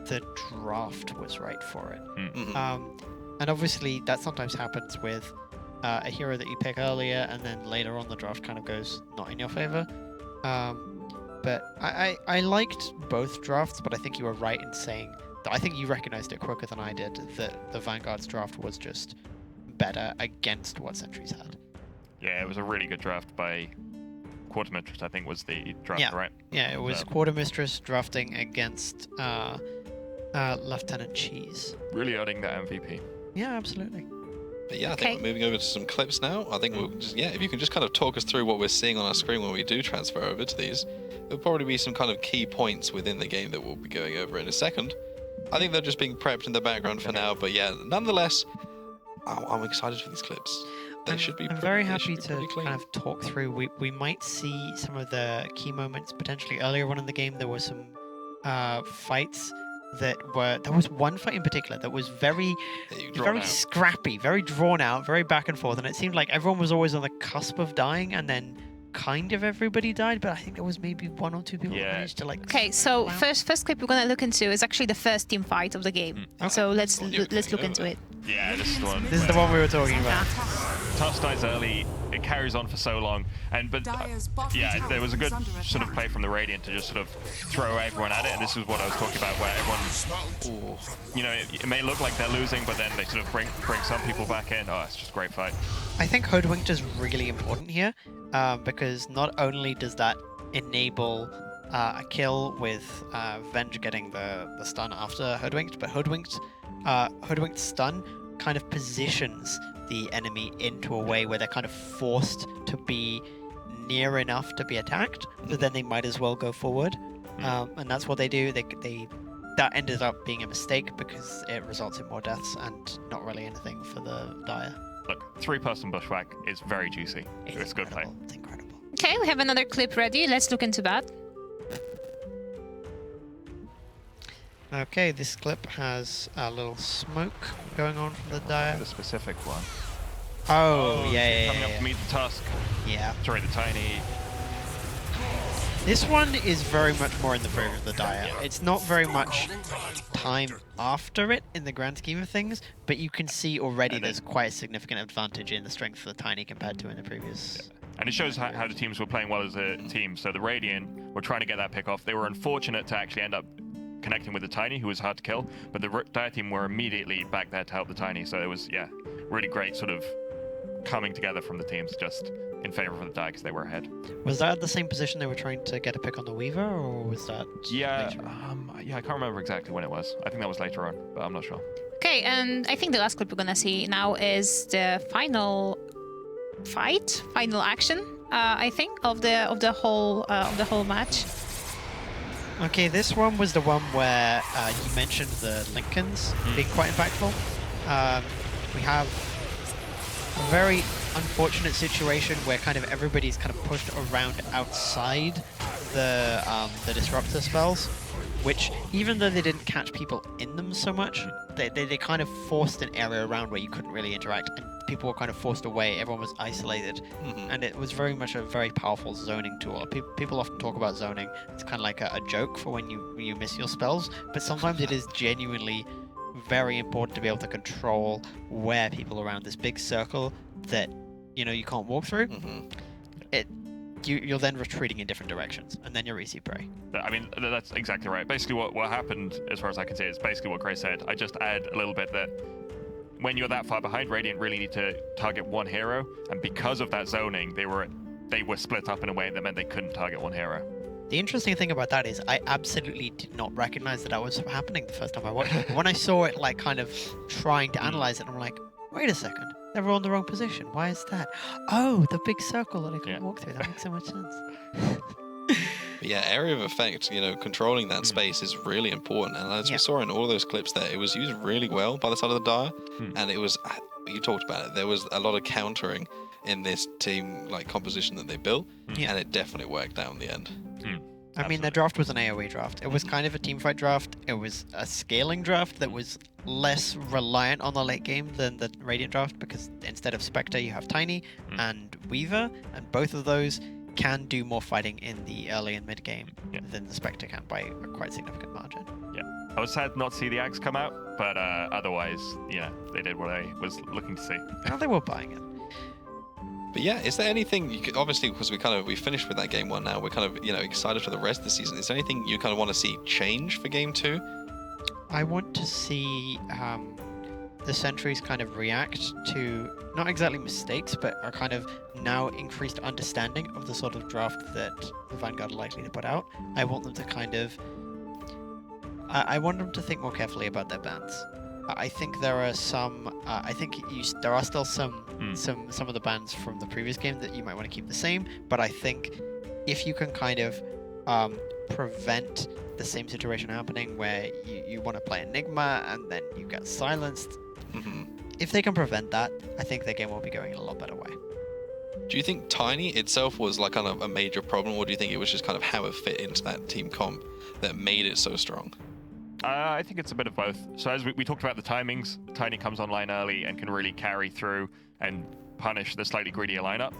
the draft was right for it. And obviously that sometimes happens with a hero that you pick earlier, and then later on the draft kind of goes not in your favor. But I liked both drafts, but I think you were right in saying that I think you recognized it quicker than I did, that the Vanguard's draft was just better against what Sentries had. Yeah, it was a really good draft by Quartermistress, I think was the draft, right? Yeah, it was Quartermistress drafting against Lieutenant Cheese. Really earning that MVP. Yeah, absolutely. But yeah, I think we're moving over to some clips now. I think we'll just, if you can just kind of talk us through what we're seeing on our screen when we do transfer over to these. There'll probably be some kind of key points within the game that we'll be going over in a second. I think they're just being prepped in the background for now, but yeah, nonetheless, I'm excited for these clips. They should be. I'm very happy to kind of talk through. We might see some of the key moments potentially earlier on in the game. There were some fights there was one fight in particular that was very scrappy, very drawn out, very back and forth, and it seemed like everyone was always on the cusp of dying, and then kind of everybody died, but I think there was maybe 1 or 2 people that managed to like. Okay, so first clip we're gonna look into is actually the first team fight of the game. So let's look into it. Yeah, this is the one. This is the one we were talking about. Tusk dies early. It carries on for so long, but there was a good sort of play from the Radiant to just sort of throw everyone at it, and this is what I was talking about, where everyone, it may look like they're losing, but then they sort of bring some people back in. Oh, it's just a great fight. I think Hoodwinked is really important here, because not only does that enable a kill with Venge getting the stun after Hoodwinked, but Hoodwinked stun kind of positions the enemy into a way where they're kind of forced to be near enough to be attacked, so then they might as well go forward. And that's what they do. That ended up being a mistake because it results in more deaths and not really anything for the Dire. Look, 3-person bushwhack is very juicy. It's good play. It's incredible. Okay, we have another clip ready. Let's look into that. Okay, this clip has a little smoke going on from the Dire. The specific one. Oh, yeah. Coming up to meet the Tusk. Yeah. Sorry, the Tiny. This one is very much more in the favor of the Dire. It's not very much time after it in the grand scheme of things, but you can see already there's quite a significant advantage in the strength of the Tiny compared to in the previous. And it shows how the teams were playing well as a team. So the Radiant were trying to get that pick off. They were unfortunate to actually end up connecting with the Tiny, who was hard to kill, but the Dire team were immediately back there to help the Tiny. So it was, really great sort of coming together from the teams just in favor of the Dire because they were ahead. Was that at the same position they were trying to get a pick on the Weaver, or was that later on? I can't remember exactly when it was. I think that was later on, but I'm not sure. Okay, and I think the last clip we're gonna see now is the final action, I think, of the whole match. Okay, this one was the one where you mentioned the Lincolns being quite impactful. We have a very unfortunate situation where kind of everybody's kind of pushed around outside the disruptor spells, which, even though they didn't catch people in them so much, they kind of forced an area around where you couldn't really interact, and people were kind of forced away. Everyone was isolated, and it was very much a very powerful zoning tool. People often talk about zoning. It's kind of like a joke for when you miss your spells, but sometimes it is genuinely very important to be able to control where people around this big circle that you can't walk through. You're then retreating in different directions, and then you're easy prey. I mean, that's exactly right. Basically, what happened, as far as I can see, is basically what Grace said. I just add a little bit that when you're that far behind, Radiant really need to target one hero, and because of that zoning, they were split up in a way that meant they couldn't target one hero. The interesting thing about that is I absolutely did not recognize that was happening the first time I watched it. When I saw it, like, kind of trying to analyze it, I'm like, wait a second. They were on the wrong position. Why is that? Oh, the big circle that I couldn't walk through. That makes so much sense. But yeah, area of effect, controlling that space is really important. And as we saw in all those clips there, it was used really well by the side of the Dire. And it was, you talked about it, there was a lot of countering in this team composition that they built. And it definitely worked out in the end. I mean, the draft was an AoE draft. It was kind of a teamfight draft. It was a scaling draft that was less reliant on the late game than the Radiant draft, because instead of Spectre, you have Tiny and Weaver, and both of those can do more fighting in the early and mid game than the Spectre can by a quite significant margin. Yeah, I was sad not to see the Axe come out, but otherwise, they did what I was looking to see. Well, they were buying it. But yeah, is there anything you could, obviously, because we finished with that game 1 now, we're kind of excited for the rest of the season. Is there anything you kind of want to see change for game 2? I want to see the sentries kind of react to not exactly mistakes, but are kind of now increased understanding of the sort of draft that the Vanguard are likely to put out. I want them to kind of I want them to think more carefully about their bans. I think there are some. There are still some of the bans from the previous game that you might want to keep the same. But I think if you can kind of prevent the same situation happening where you want to play Enigma and then you get silenced, if they can prevent that, I think the game will be going in a lot better way. Do you think Tiny itself was kind of a major problem, or do you think it was just kind of how it fit into that team comp that made it so strong? I think it's a bit of both. So as we talked about the timings, Tiny comes online early and can really carry through and punish the slightly greedier lineup.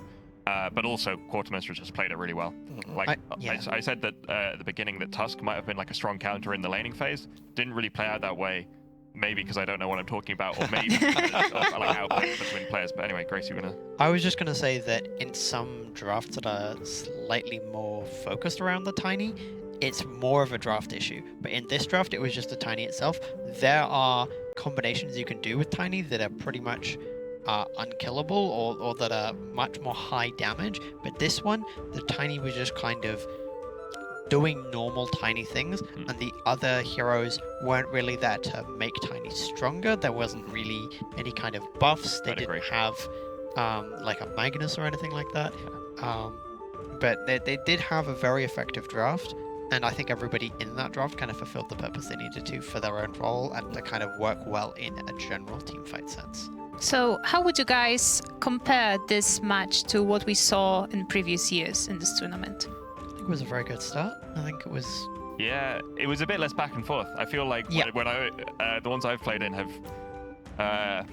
But also, Quartermaster just played it really well. I said that at the beginning that Tusk might have been like a strong counter in the laning phase. Didn't really play out that way. Maybe because I don't know what I'm talking about, or maybe outplay between players. But anyway, Grace, you're gonna... I was just gonna say that in some drafts that are slightly more focused around the Tiny, it's more of a draft issue. But in this draft, it was just the Tiny itself. There are combinations you can do with Tiny that are pretty much unkillable or that are much more high damage. But this one, the Tiny was just kind of doing normal Tiny things, and the other heroes weren't really there to make Tiny stronger. There wasn't really any kind of buffs. They didn't have like a Magnus or anything like that. But they did have a very effective draft. And I think everybody in that draft kind of fulfilled the purpose they needed to for their own role and to kind of work well in a general teamfight sense. So how would you guys compare this match to what we saw in previous years in this tournament? I think it was a very good start. I think it was... Yeah, it was a bit less back and forth. I feel like when the ones I've played in have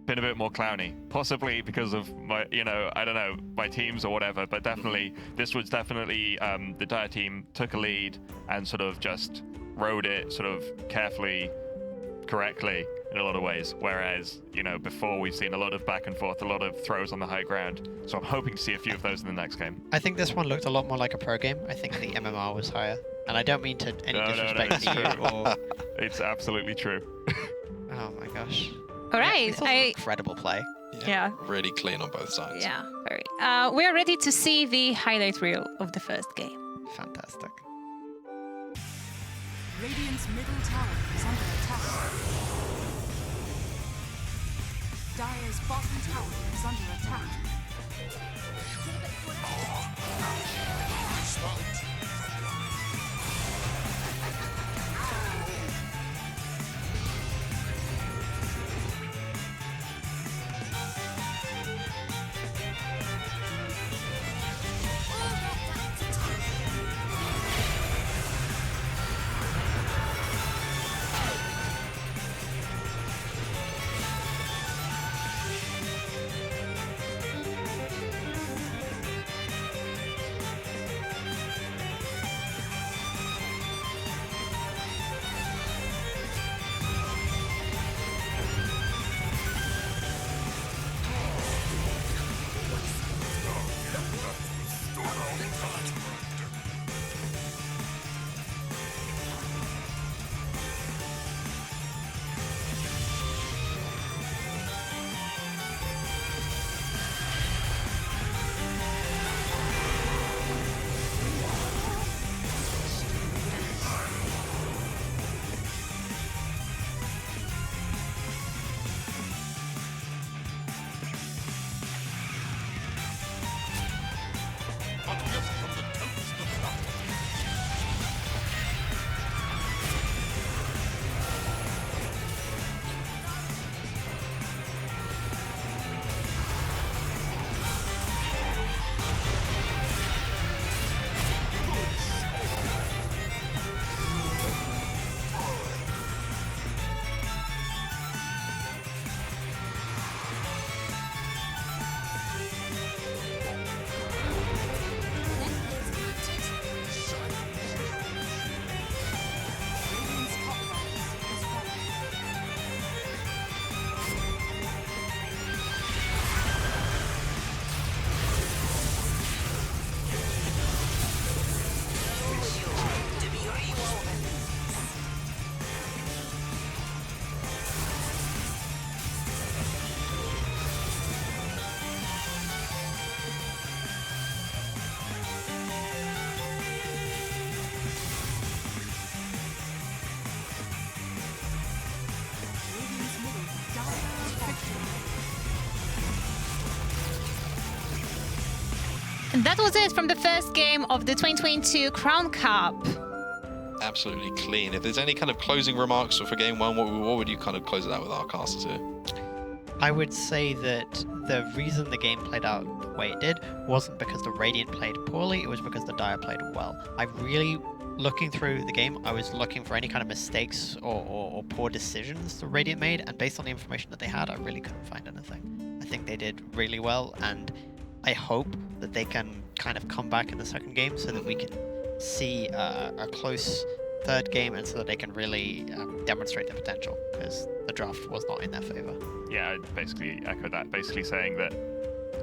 been a bit more clowny, possibly because of my, I don't know, my teams or whatever, but definitely, this was definitely, the Dire team took a lead and sort of just rode it sort of carefully, correctly in a lot of ways, whereas, before we've seen a lot of back and forth, a lot of throws on the high ground, so I'm hoping to see a few of those in the next game. I think this one looked a lot more like a pro game. I think the MMR was higher, and I don't mean to any disrespect to you or... It's absolutely true. Oh my gosh. All right, incredible play. Yeah. Really clean on both sides. Yeah, very. We are ready to see the highlight reel of the first game. Fantastic. Radiant's middle tower is under attack. Dire's bottom tower is under attack. And that was it from the first game of the 2022 Crown Cup. Absolutely clean. If there's any kind of closing remarks for game one, what would you kind of close it out with our casters here? I would say that the reason the game played out the way it did wasn't because the Radiant played poorly, it was because the Dire played well. Looking through the game, I was looking for any kind of mistakes or poor decisions the Radiant made, and based on the information that they had, I really couldn't find anything. I think they did really well, and I hope that they can kind of come back in the second game so that we can see a close third game, and so that they can really demonstrate their potential, because the draft was not in their favor. Yeah, I basically echo that, basically saying that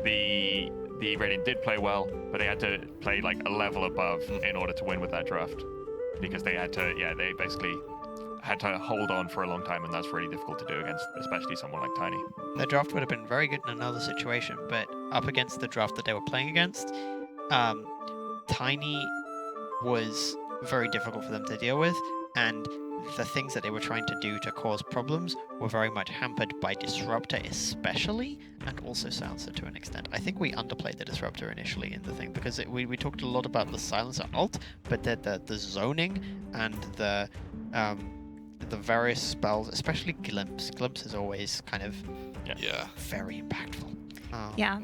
the Radiant did play well, but they had to play like a level above in order to win with that draft, because they basically had to hold on for a long time, and that's really difficult to do against especially someone like Tiny. The draft would have been very good in another situation, but up against the draft that they were playing against, Tiny was very difficult for them to deal with, and the things that they were trying to do to cause problems were very much hampered by Disruptor especially, and also Silencer to an extent. I think we underplayed the Disruptor initially in the thing, because we talked a lot about the Silencer ult, but the zoning and the various spells, especially Glimpse. Glimpse is always kind of very impactful. Yeah.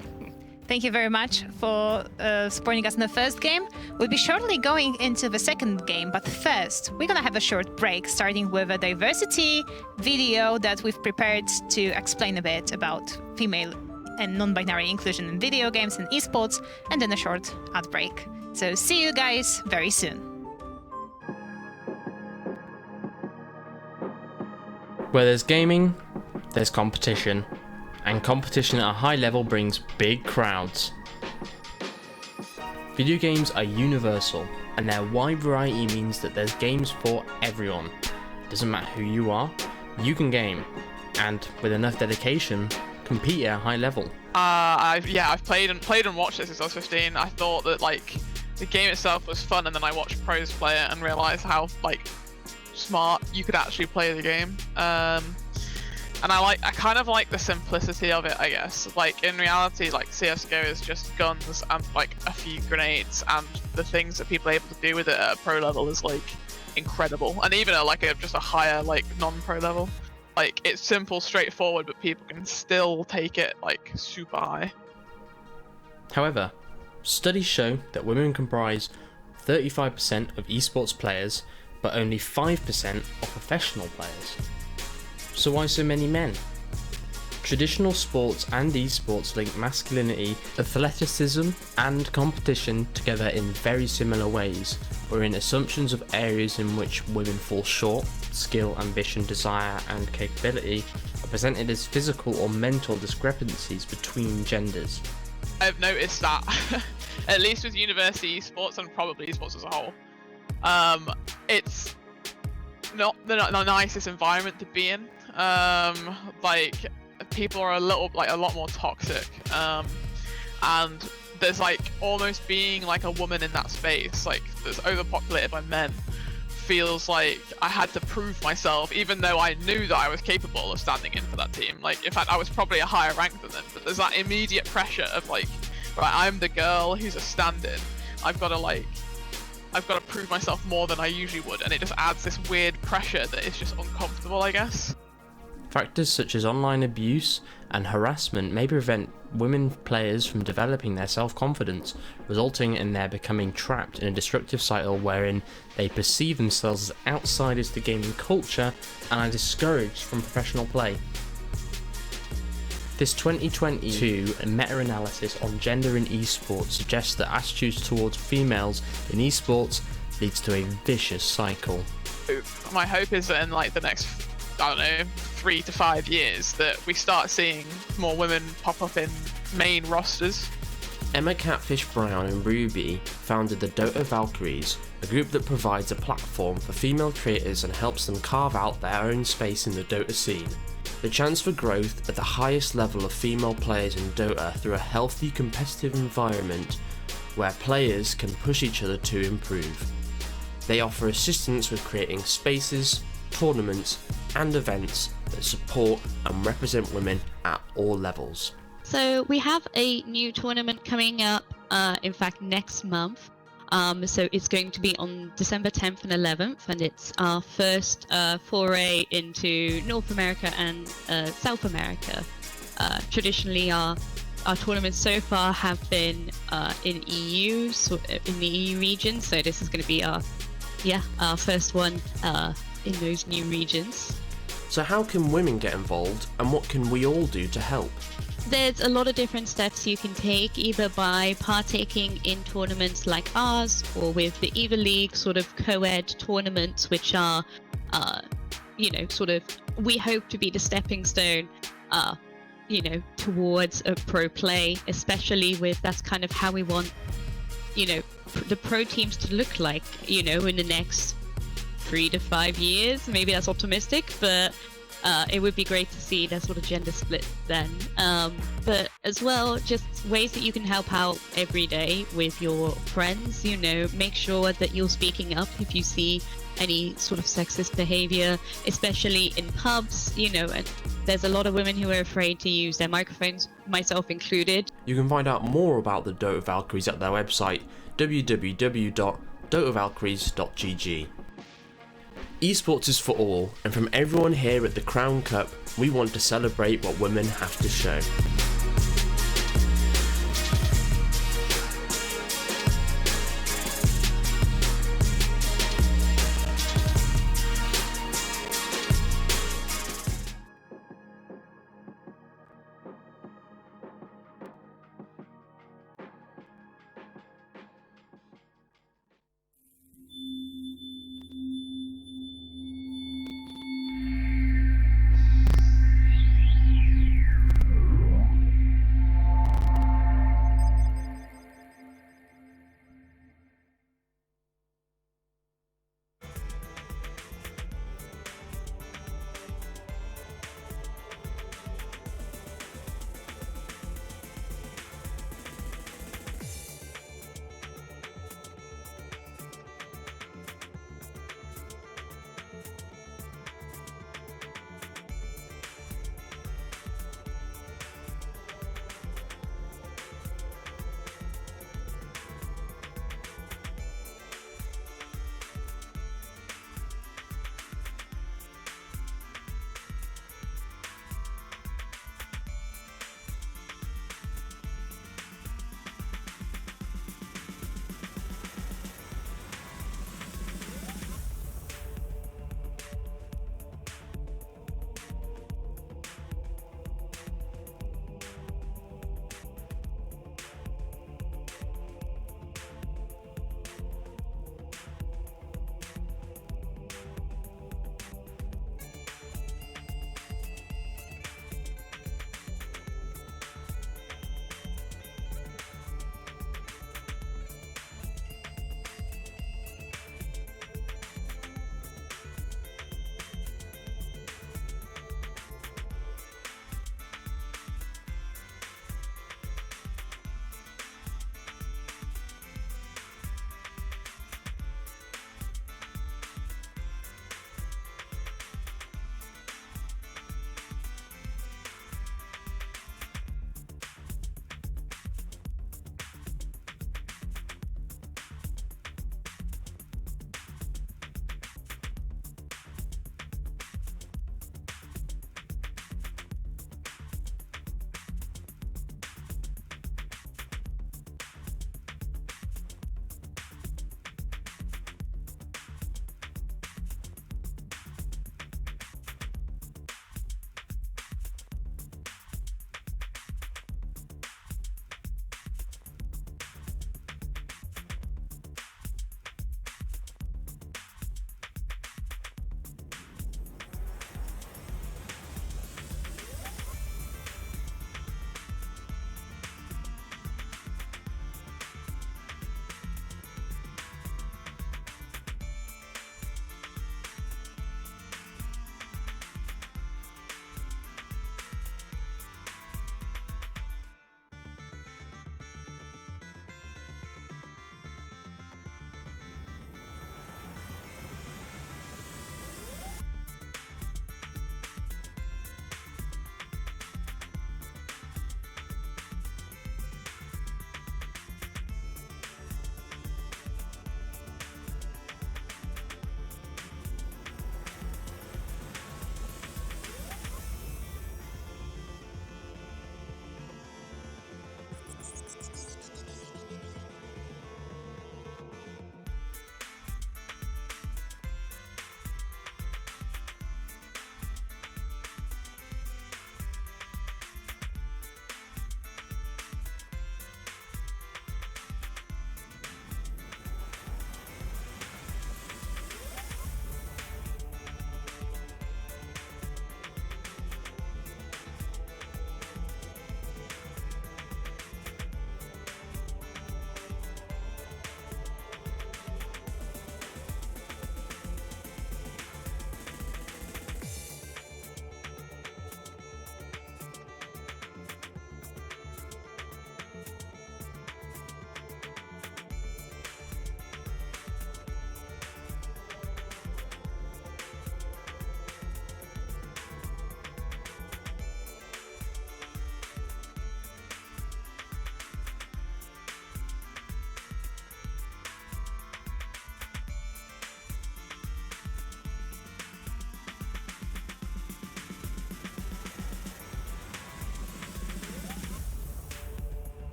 Thank you very much for supporting us in the first game. We'll be shortly going into the second game, but first, we're gonna have a short break, starting with a diversity video that we've prepared to explain a bit about female and non-binary inclusion in video games and esports, and then a short ad break. So see you guys very soon. Where there's gaming, there's competition. And competition at a high level brings big crowds. Video games are universal, and their wide variety means that there's games for everyone. Doesn't matter who you are, you can game, and with enough dedication, compete at a high level. I've played and watched this since I was 15. I thought that like the game itself was fun, and then I watched pros play it and realized how like smart you could actually play the game. And I kind of like the simplicity of it, I guess. Like in reality, like CS:GO is just guns and like a few grenades, and the things that people are able to do with it at a pro level is like incredible. And even at just a higher like non-pro level, like it's simple, straightforward, but people can still take it like super high. However, studies show that women comprise 35% of esports players, but only 5% of professional players. So why so many men? Traditional sports and esports link masculinity, athleticism and competition together in very similar ways, wherein assumptions of areas in which women fall short, skill, ambition, desire and capability, are presented as physical or mental discrepancies between genders. I've noticed that, at least with university esports and probably esports as a whole, it's not the nicest environment to be in. Like people are a lot more toxic, and there's like almost being like a woman in that space, like that's overpopulated by men, feels like I had to prove myself, even though I knew that I was capable of standing in for that team. Like in fact I was probably a higher rank than them, but there's that immediate pressure of like, right, I'm the girl who's a stand-in, I've got to prove myself more than I usually would, and it just adds this weird pressure that is just uncomfortable, I guess. Factors such as online abuse and harassment may prevent women players from developing their self-confidence, resulting in their becoming trapped in a destructive cycle wherein they perceive themselves as outsiders to gaming culture and are discouraged from professional play. This 2022 meta-analysis on gender in esports suggests that attitudes towards females in esports leads to a vicious cycle. My hope is that in like the next, 3 to 5 years, that we start seeing more women pop up in main rosters. Emma Catfish Brown and Ruby founded the Dota Valkyries, a group that provides a platform for female creators and helps them carve out their own space in the Dota scene. The chance for growth at the highest level of female players in Dota through a healthy competitive environment where players can push each other to improve. They offer assistance with creating spaces, tournaments and events that support and represent women at all levels. So we have a new tournament coming up in fact, next month. So it's going to be on December 10th and 11th, and it's our first foray into North America and South America. Traditionally, our tournaments so far have been in EU, so in the EU region. So this is going to be our first one in those new regions. So how can women get involved, and what can we all do to help? There's a lot of different steps you can take, either by partaking in tournaments like ours, or with the Eva League sort of co-ed tournaments, which are, sort of, we hope to be the stepping stone, towards a pro play, especially with, that's kind of how we want, the pro teams to look like, in the next 3 to 5 years. Maybe that's optimistic, but it would be great to see that sort of gender split then. But as well, just ways that you can help out every day with your friends, make sure that you're speaking up if you see any sort of sexist behavior, especially in pubs, and there's a lot of women who are afraid to use their microphones, myself included. You can find out more about the Dota Valkyries at their website, www.dotavalkyries.gg. Esports is for all, and from everyone here at the Crown Cup, we want to celebrate what women have to show.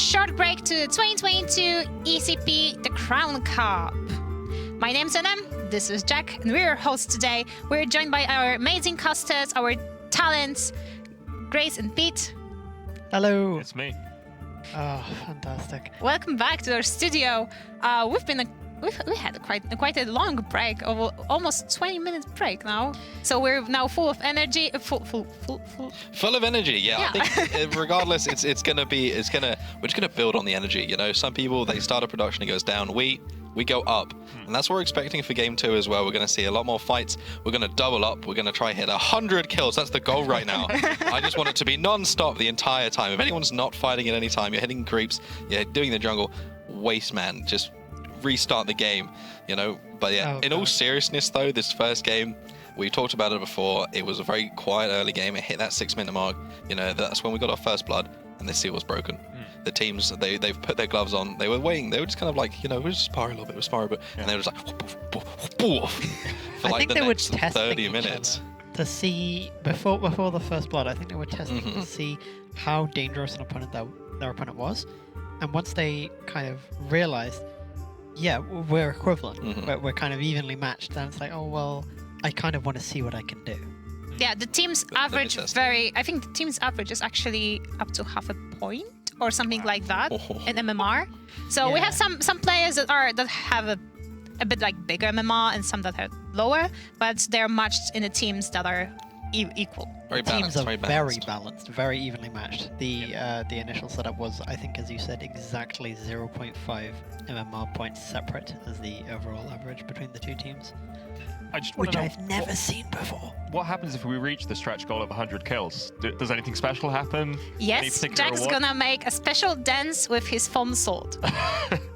short break to 2022 ECP, the Crown Cup. My name's NM, this is Jack, and we're your hosts today. We're joined by our amazing casters, our talents, Grace and Pete. Hello. It's me. Oh, fantastic. Welcome back to our studio. We had quite a long break, of almost 20 minutes break now. So we're now full of energy, full of energy. Yeah. I think regardless, we're just gonna build on the energy. You know, some people they start a production, it goes down. We go up, and that's what we're expecting for game 2 as well. We're gonna see a lot more fights. We're gonna double up. We're gonna try hit 100 kills. That's the goal right now. I just want it to be non-stop the entire time. If anyone's not fighting at any time, you're hitting creeps, you're doing the jungle, waste man. Just restart the game, you know. But yeah, in all seriousness though, this first game, we talked about it before, it was a very quiet early game. It hit that 6-minute mark, you know. That's when we got our first blood and the seal was broken. The teams, they've put their gloves on, they were waiting, they were just kind of like, you know, we're just sparring a little bit, and they were just like for like the next 30 minutes to see before the first blood. I think they were testing to see how dangerous an opponent their opponent was, and once they kind of realized, yeah, we're equivalent, we're kind of evenly matched, and it's like, oh well, I kind of want to see what I can do. Yeah, the team's average I think the team's average is actually up to half a point or something like that in MMR. So we have some players that have a bit like bigger MMR and some that are lower, but they're matched in the teams that are equal. The teams are very balanced, very evenly matched. The initial setup was, I think, as you said, exactly 0.5 MMR points separate as the overall average between the two teams. Which I've never seen before. What happens if we reach the stretch goal of 100 kills? Does anything special happen? Yes, Jack's gonna make a special dance with his foam sword.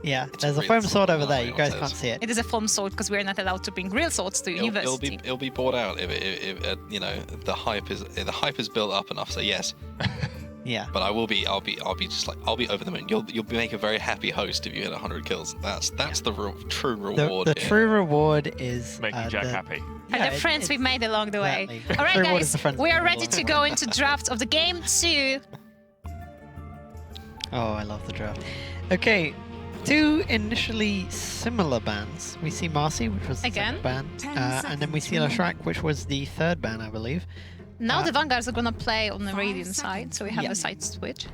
Yeah, there's a foam sword over there. You guys can't see it. It is a foam sword because we're not allowed to bring real swords to university. It'll be bought out if you know, the hype is built up enough. So yes. Yeah. But I'll be over the moon. You'll make a very happy host if you hit 100 kills. That's the true reward. The true reward is making Jack happy. And the friends we've made along the way. All right, guys, we are ready to go into draft of the game 2. Oh, I love the draft. Okay, 2 initially similar bans. We see Marcy, which was the second ban, and then we see Lashrak, which was the third ban, I believe. Now the Vanguards are gonna play on the Radiant side, so we have a side switch.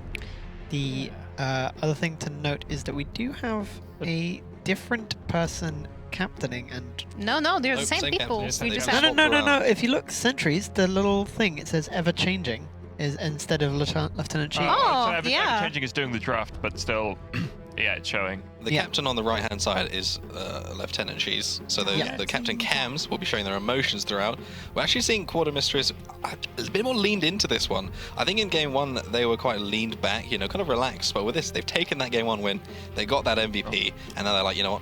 The other thing to note is that we do have a different person captaining, and no, they're the same people. No. If you look, sentries, the little thing it says ever changing is instead of Lieutenant Chief. Oh, so ever changing is doing the draft, but still. Yeah, it's showing. The captain on the right-hand side is Lieutenant Cheese, so the captain cams will be showing their emotions throughout. We're actually seeing Quarter Mistress a bit more leaned into this one. I think in Game 1 they were quite leaned back, you know, kind of relaxed, but with this, they've taken that Game 1 win, they got that MVP, and now they're like, you know what?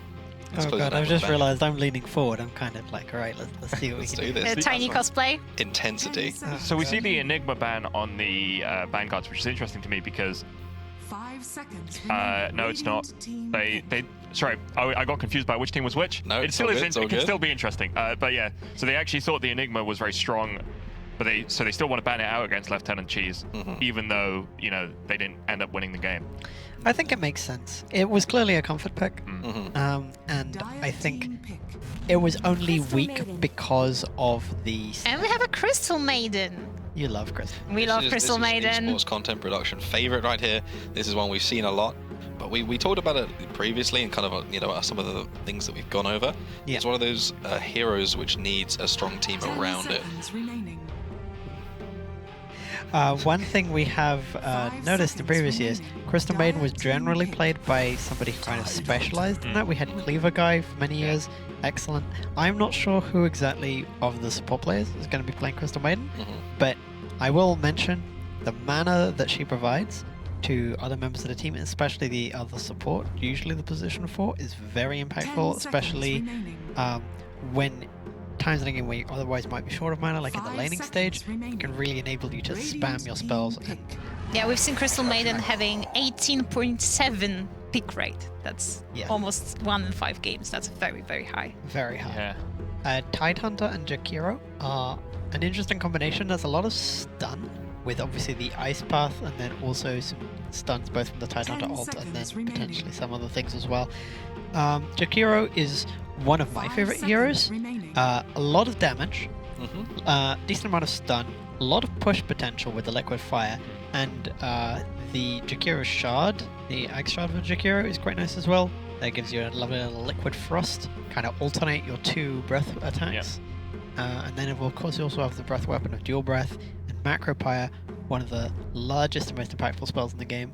Oh god, I've just realised I'm leaning forward. I'm kind of like, alright, let's see what we can do. A tiny cosplay. Intensity. So we see the Enigma ban on the Vanguards, which is interesting to me because 5 seconds. No, it's not. Sorry, I got confused by which team was which. No, it still is. It can still be interesting. But yeah, so they actually thought the Enigma was very strong, but they still want to ban it out against Lieutenant Cheese, even though they didn't end up winning the game. I think it makes sense. It was clearly a comfort pick, and I think it was only weak because of the. And we have a Crystal Maiden. You love Crystal. We love Crystal Maiden. Esports content production favorite right here. This is one we've seen a lot, but we talked about it previously and kind of some of the things that we've gone over. Yeah. It's one of those heroes which needs a strong team around it. One thing we have noticed in previous years, Crystal Maiden was generally played by somebody who kind of specialized in that. We had Cleaver Guy for many years. Excellent. I'm not sure who exactly of the support players is going to be playing Crystal Maiden, but I will mention the mana that she provides to other members of the team, especially the other support, usually the position 4, is very impactful, especially when times in the game where you otherwise might be short of mana, like in the laning stage. It can really enable you to spam your spells. And yeah, we've seen Crystal Maiden having 18.7 pick rate. That's almost 1 in 5 games. That's very, very high. Very high. Tidehunter and Jakiro are an interesting combination. There's a lot of stun with obviously the Ice Path and then also some stuns both from the Tidehunter ult and then potentially some other things as well. Georghiou is one of my favorite heroes. A lot of damage, decent amount of stun, a lot of push potential with the liquid fire, and the Georghiou shard, the Axe shard of Georghiou is quite nice as well. That gives you a lovely little liquid frost, kind of alternate your 2 breath attacks. And then of course you also have the breath weapon of dual breath and macro pyre, one of the largest and most impactful spells in the game.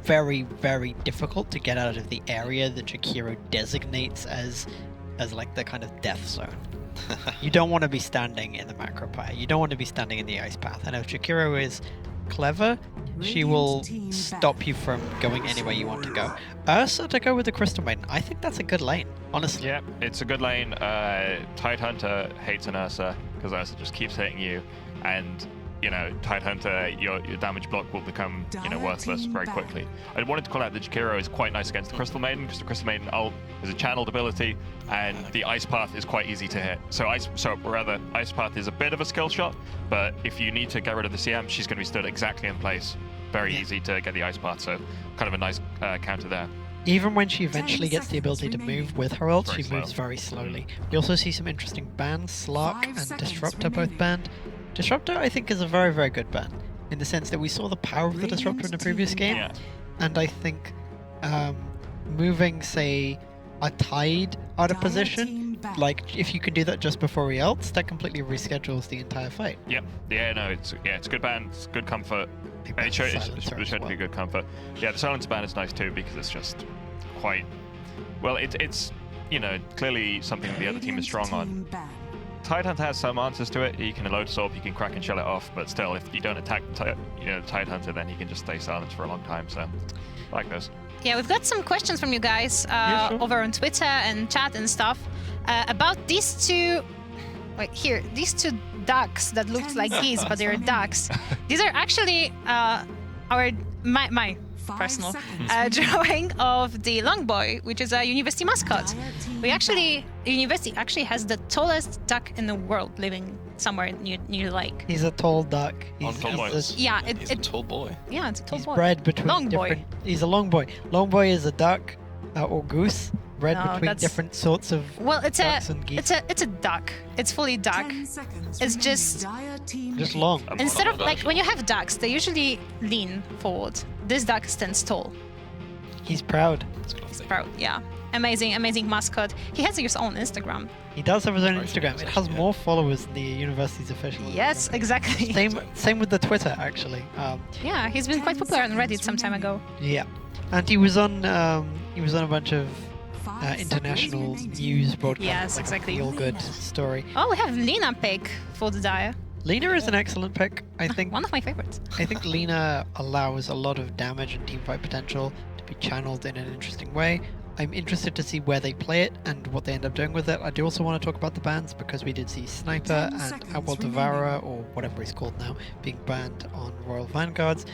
Very, very difficult to get out of the area that Georghiou designates as like the kind of death zone. You don't want to be standing in the macro pyre. You don't want to be standing in the ice path. And if Georghiou is clever, she will stop you from going anywhere you want to go. Ursa to go with the Crystal Maiden. I think that's a good lane, honestly. Yeah, it's a good lane. Tidehunter hates an Ursa because Ursa just keeps hitting you, and Tidehunter, your damage block will become worthless very quickly. I wanted to call out that Georghiou is quite nice against the Crystal Maiden because the Crystal Maiden ult is a channeled ability, and the Ice Path is quite easy to hit. Ice Path is a bit of a skill shot, but if you need to get rid of the CM, she's going to be stood exactly in place. Very easy to get the Ice Path, so kind of a nice counter there. Even when she eventually gets the ability to move with her ult, she moves very slowly. We also see some interesting bans. Slark and Disruptor both banned. Disruptor, I think, is a very, very good ban, in the sense that we saw the power of the Disruptor in the previous game, and I think moving, say, a Tide out of position, like if you can do that just before he ults, that completely reschedules the entire fight. It's a good ban, it's good comfort. It should be good comfort. Yeah, the Silencer ban is nice too because it's just quite well. It's clearly something the other team is strong on. Tidehunter has some answers to it. He can Lotus Orb, he can crack and shell it off, but still, if you don't attack Tidehunter, then he can just stay silent for a long time. So, I like this. Yeah, we've got some questions from you guys over on Twitter and chat and stuff about these two. Wait, here, these 2 ducks that looked like geese, but they're ducks. These are actually my personal drawing of the Longboy, which is a university mascot. University actually has the tallest duck in the world living somewhere near the lake. He's a tall duck. He's a tall boy. Yeah, it's a tall boy. He's bred between long boy. He's a long boy. Long boy is a duck or goose. Bred between different sorts of ducks and geese. It's a duck. It's fully duck. It's just long. Instead of like when you have ducks, they usually lean forward. This duck stands tall. He's proud. He's proud. Yeah. Amazing mascot. He has his own Instagram. He does have his own Instagram. It has more followers than the university's official. Yes, exactly. Same with the Twitter, actually. Yeah, he's been quite popular on Reddit some time ago. Yeah, and he was on a bunch of international news broadcasts. Yes, exactly. Feel good story. Oh, we have Lina pick for the Dire. Lina is an excellent pick. I think one of my favorites. I think Lina allows a lot of damage and teamfight potential to be channeled in an interesting way. I'm interested to see where they play it and what they end up doing with it. I do also want to talk about the bans because we did see Sniper and Outworld Devourer, or whatever he's called now, being banned on Royal Vanguards.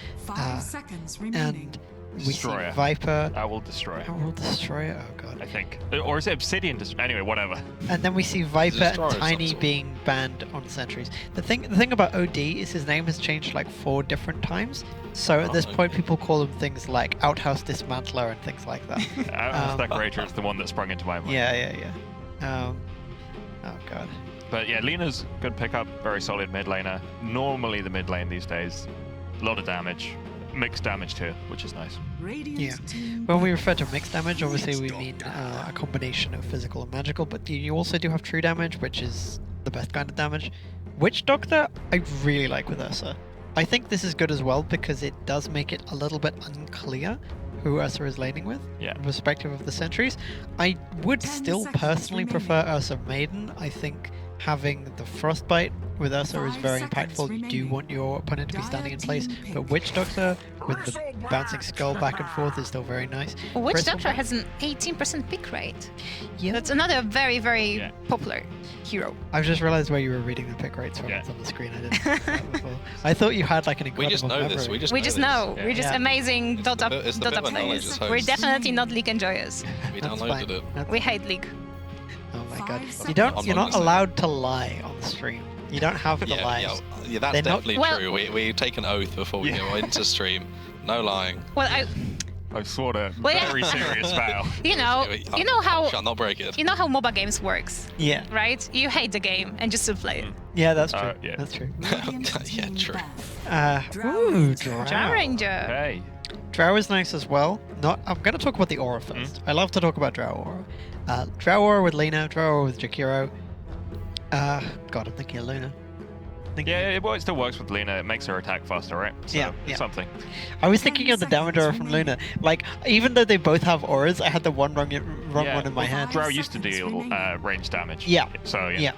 And we see Viper. Owl Destroyer. Owl Destroyer, oh god. I think. Or is it Obsidian Destroyer? Anyway, whatever. And then we see Viper and Tiny being banned on sentries. The thing about OD is his name has changed like 4 different times. So at this point, people call him things like Outhouse Dismantler and things like that. Outhouse Decorator is the one that sprung into my mind. Yeah. Oh god. But yeah, Lina's good pickup, very solid mid laner. Normally the mid lane these days, a lot of damage. Mixed damage too, which is nice. Yeah. When we refer to mixed damage, obviously we mean a combination of physical and magical, but you also do have true damage, which is the best kind of damage. Witch Doctor, I really like with Ursa. I think this is good as well because it does make it a little bit unclear who Ursa is laning with, in perspective of the sentries. I would still personally prefer Ursa Maiden. I think having the Frostbite with Ursa is very impactful. You do want your opponent to be standing in place, but Witch Doctor with the bouncing skull back and forth is still very nice. Witch Doctor has an 18% pick rate. Yeah, that's another very, very popular hero. I've just realized where you were reading the pick rates from. It's on the screen. I didn't see that before. I thought you had like an incredible We just know memory. this. We just know. Yeah. We're just amazing Dota players. We're definitely not League enjoyers. We downloaded it. We hate League. Oh my god. You're not allowed to lie on the stream. You don't have the lives. Yeah, that's They're not- definitely true. We take an oath before we go into stream. No lying. Well, I swore a Well, yeah. very serious vow. you know how Shall not break it. you know how MOBA games works, Yeah. right? You hate the game and just to play it. Yeah, that's true. Yeah. That's true. Yeah, true. Ooh, Drow. Jam Ranger. Hey. Drow is nice as well. I'm going to talk about the aura first. I love to talk about Drow aura. Drow aura with Lena, Drow aura with Georghiou. God, I'm thinking of Luna. Yeah, well, it still works with Lena. It makes her attack faster, right? So Yeah, it's yeah. something. I was thinking of the damage aura from Luna. Like, even though they both have auras, I had the wrong one in my head. Drow used to deal range damage. Yeah. So, yeah.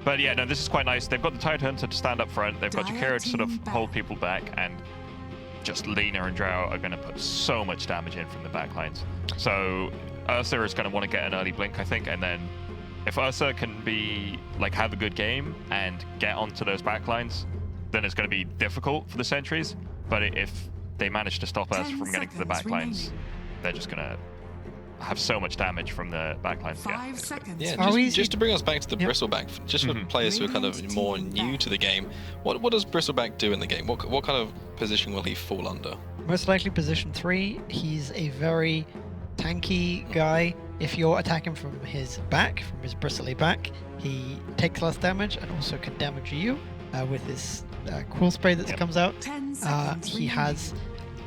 But yeah, no, this is quite nice. They've got the Tidehunter to stand up front. They've got Georghiou to sort of hold people back, and just Lena and Drow are going to put so much damage in from the backlines. So Ursa is going to want to get an early blink, I think, and then if Ursa can have a good game and get onto those backlines, then it's going to be difficult for the sentries. But if they manage to stop us from getting to the backlines, they're just going to have so much damage from the backlines. Just to bring us back to the Bristleback, just for players who are kind of more new to the game, what does Bristleback do in the game? What kind of position will he fall under? Most likely position 3. He's a very tanky guy. If you're attacking from his back, from his bristly back, he takes less damage and also can damage you with his cool spray that comes out. He has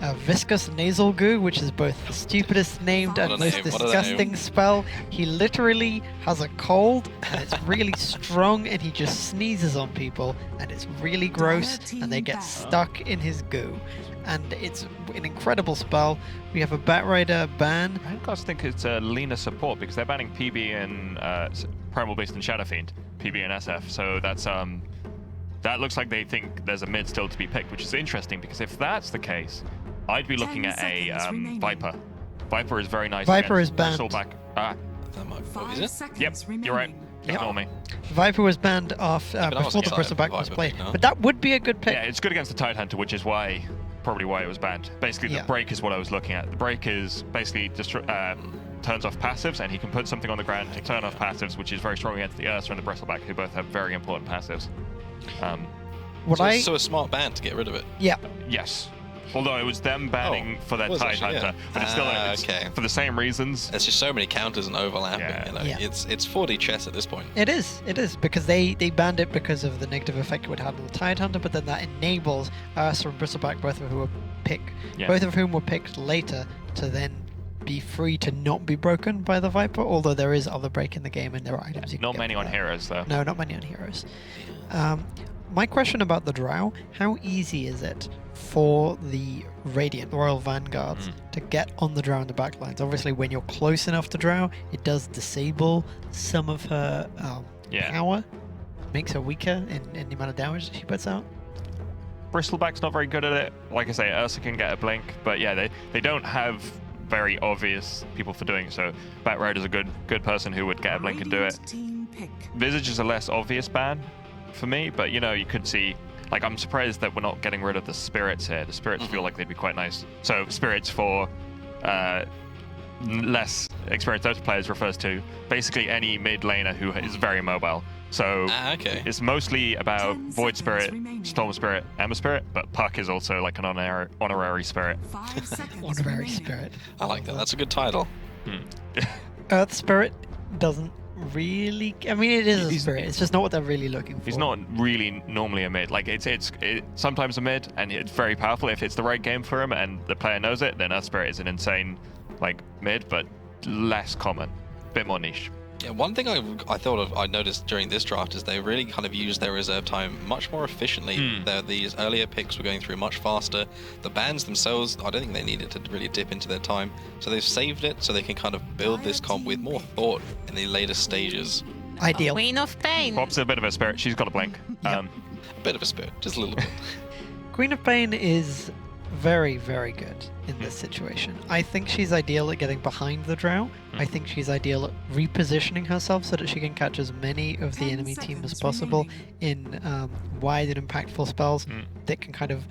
a viscous nasal goo, which is both the stupidest named and most disgusting spell. He literally has a cold, and it's really strong, and he just sneezes on people, and it's really gross, and they get stuck in his goo. And it's an incredible spell. We have a Batrider ban. I guys think it's Lena support because they're banning PB and Primal Beast and Shadow Fiend, PB and SF. So that's that looks like they think there's a mid still to be picked, which is interesting because if that's the case, I'd be looking at a Viper. Viper is very nice. Viper is banned. Is it? Yep, you're right. Ignore me. Viper was banned off before the Bristleback was played, but that would be a good pick. Yeah, it's good against the Tidehunter, which is probably why it was banned. Basically, the break is what I was looking at. The break is basically just turns off passives, and he can put something on the ground to turn off passives, which is very strong against the Ursa and the Bristleback, who both have very important passives. So a smart ban to get rid of it. Yeah. Yes. Although it was them banning for their Tidehunter, but it's still for the same reasons. There's just so many counters and overlapping. Yeah. It's 4D chess at this point. It is because they banned it because of the negative effect it would have on the Tidehunter, but then that enables Ursa and Bristleback, both of whom were picked later, to then be free to not be broken by the Viper. Although there is other break in the game and there are items you can Not get many with on that. heroes though. No, not many on heroes. My question about the Drow: how easy is it for the Radiant Royal Vanguards to get on the Drow in the backlines? Obviously, when you're close enough to Drow, it does disable some of her power, makes her weaker in the amount of damage that she puts out. Bristleback's not very good at it. Like I say, Ursa can get a blink, but yeah, they don't have very obvious people for doing it. So Batrider's a good person who would get a blink and do it. Visage is a less obvious ban for me, but you could see. Like, I'm surprised that we're not getting rid of the spirits here. The spirits feel like they'd be quite nice. So spirits for less experienced Dota players refers to basically any mid laner who is very mobile. So it's mostly about Void Spirit, Storm Spirit, Ember Spirit, but Puck is also like an honorary spirit. Honorary Spirit. I like that. That's a good title. Earth Spirit doesn't really. I mean, it is a spirit. It's just not what they're really looking for. He's not really normally a mid. Like it's sometimes a mid, and it's very powerful if it's the right game for him and the player knows it. Then Earth Spirit is an insane mid, but less common, bit more niche. Yeah, one thing I noticed during this draft is they really kind of used their reserve time much more efficiently. These earlier picks were going through much faster. The bans themselves, I don't think they needed to really dip into their time. So they've saved it so they can kind of build this comp with more thought in the later stages. Ideal. Queen of Pain. Bob's a bit of a spirit. She's got a blink. A bit of a spirit, just a little bit. Queen of Pain is very, very good in this situation. I think she's ideal at getting behind the Drow. I think she's ideal at repositioning herself so that she can catch as many of the enemy team as possible in wide and impactful spells that can kind of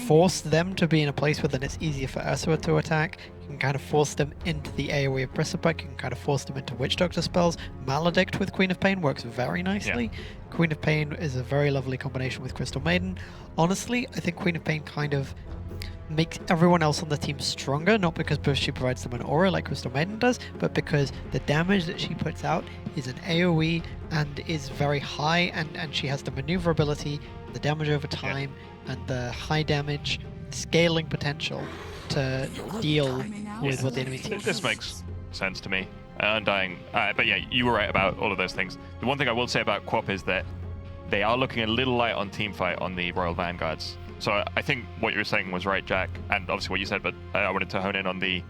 force them to be in a place where then it's easier for Ursa to attack. You can kind of force them into the AoE of Bristleback. You can kind of force them into Witch Doctor spells. Maledict with Queen of Pain works very nicely. Queen of Pain is a very lovely combination with Crystal Maiden. Honestly, I think Queen of Pain kind of makes everyone else on the team stronger, not because she provides them an aura like Crystal Maiden does, but because the damage that she puts out is an AoE and is very high, and she has the maneuverability, the damage over time, and the high damage scaling potential to deal with what the enemy team This makes sense to me. Undying, but yeah, you were right about all of those things. The one thing I will say about Quap is that they are looking a little light on teamfight on the Royal Vanguards. So I think what you were saying was right, Jack, and obviously what you said, but I wanted to hone in on the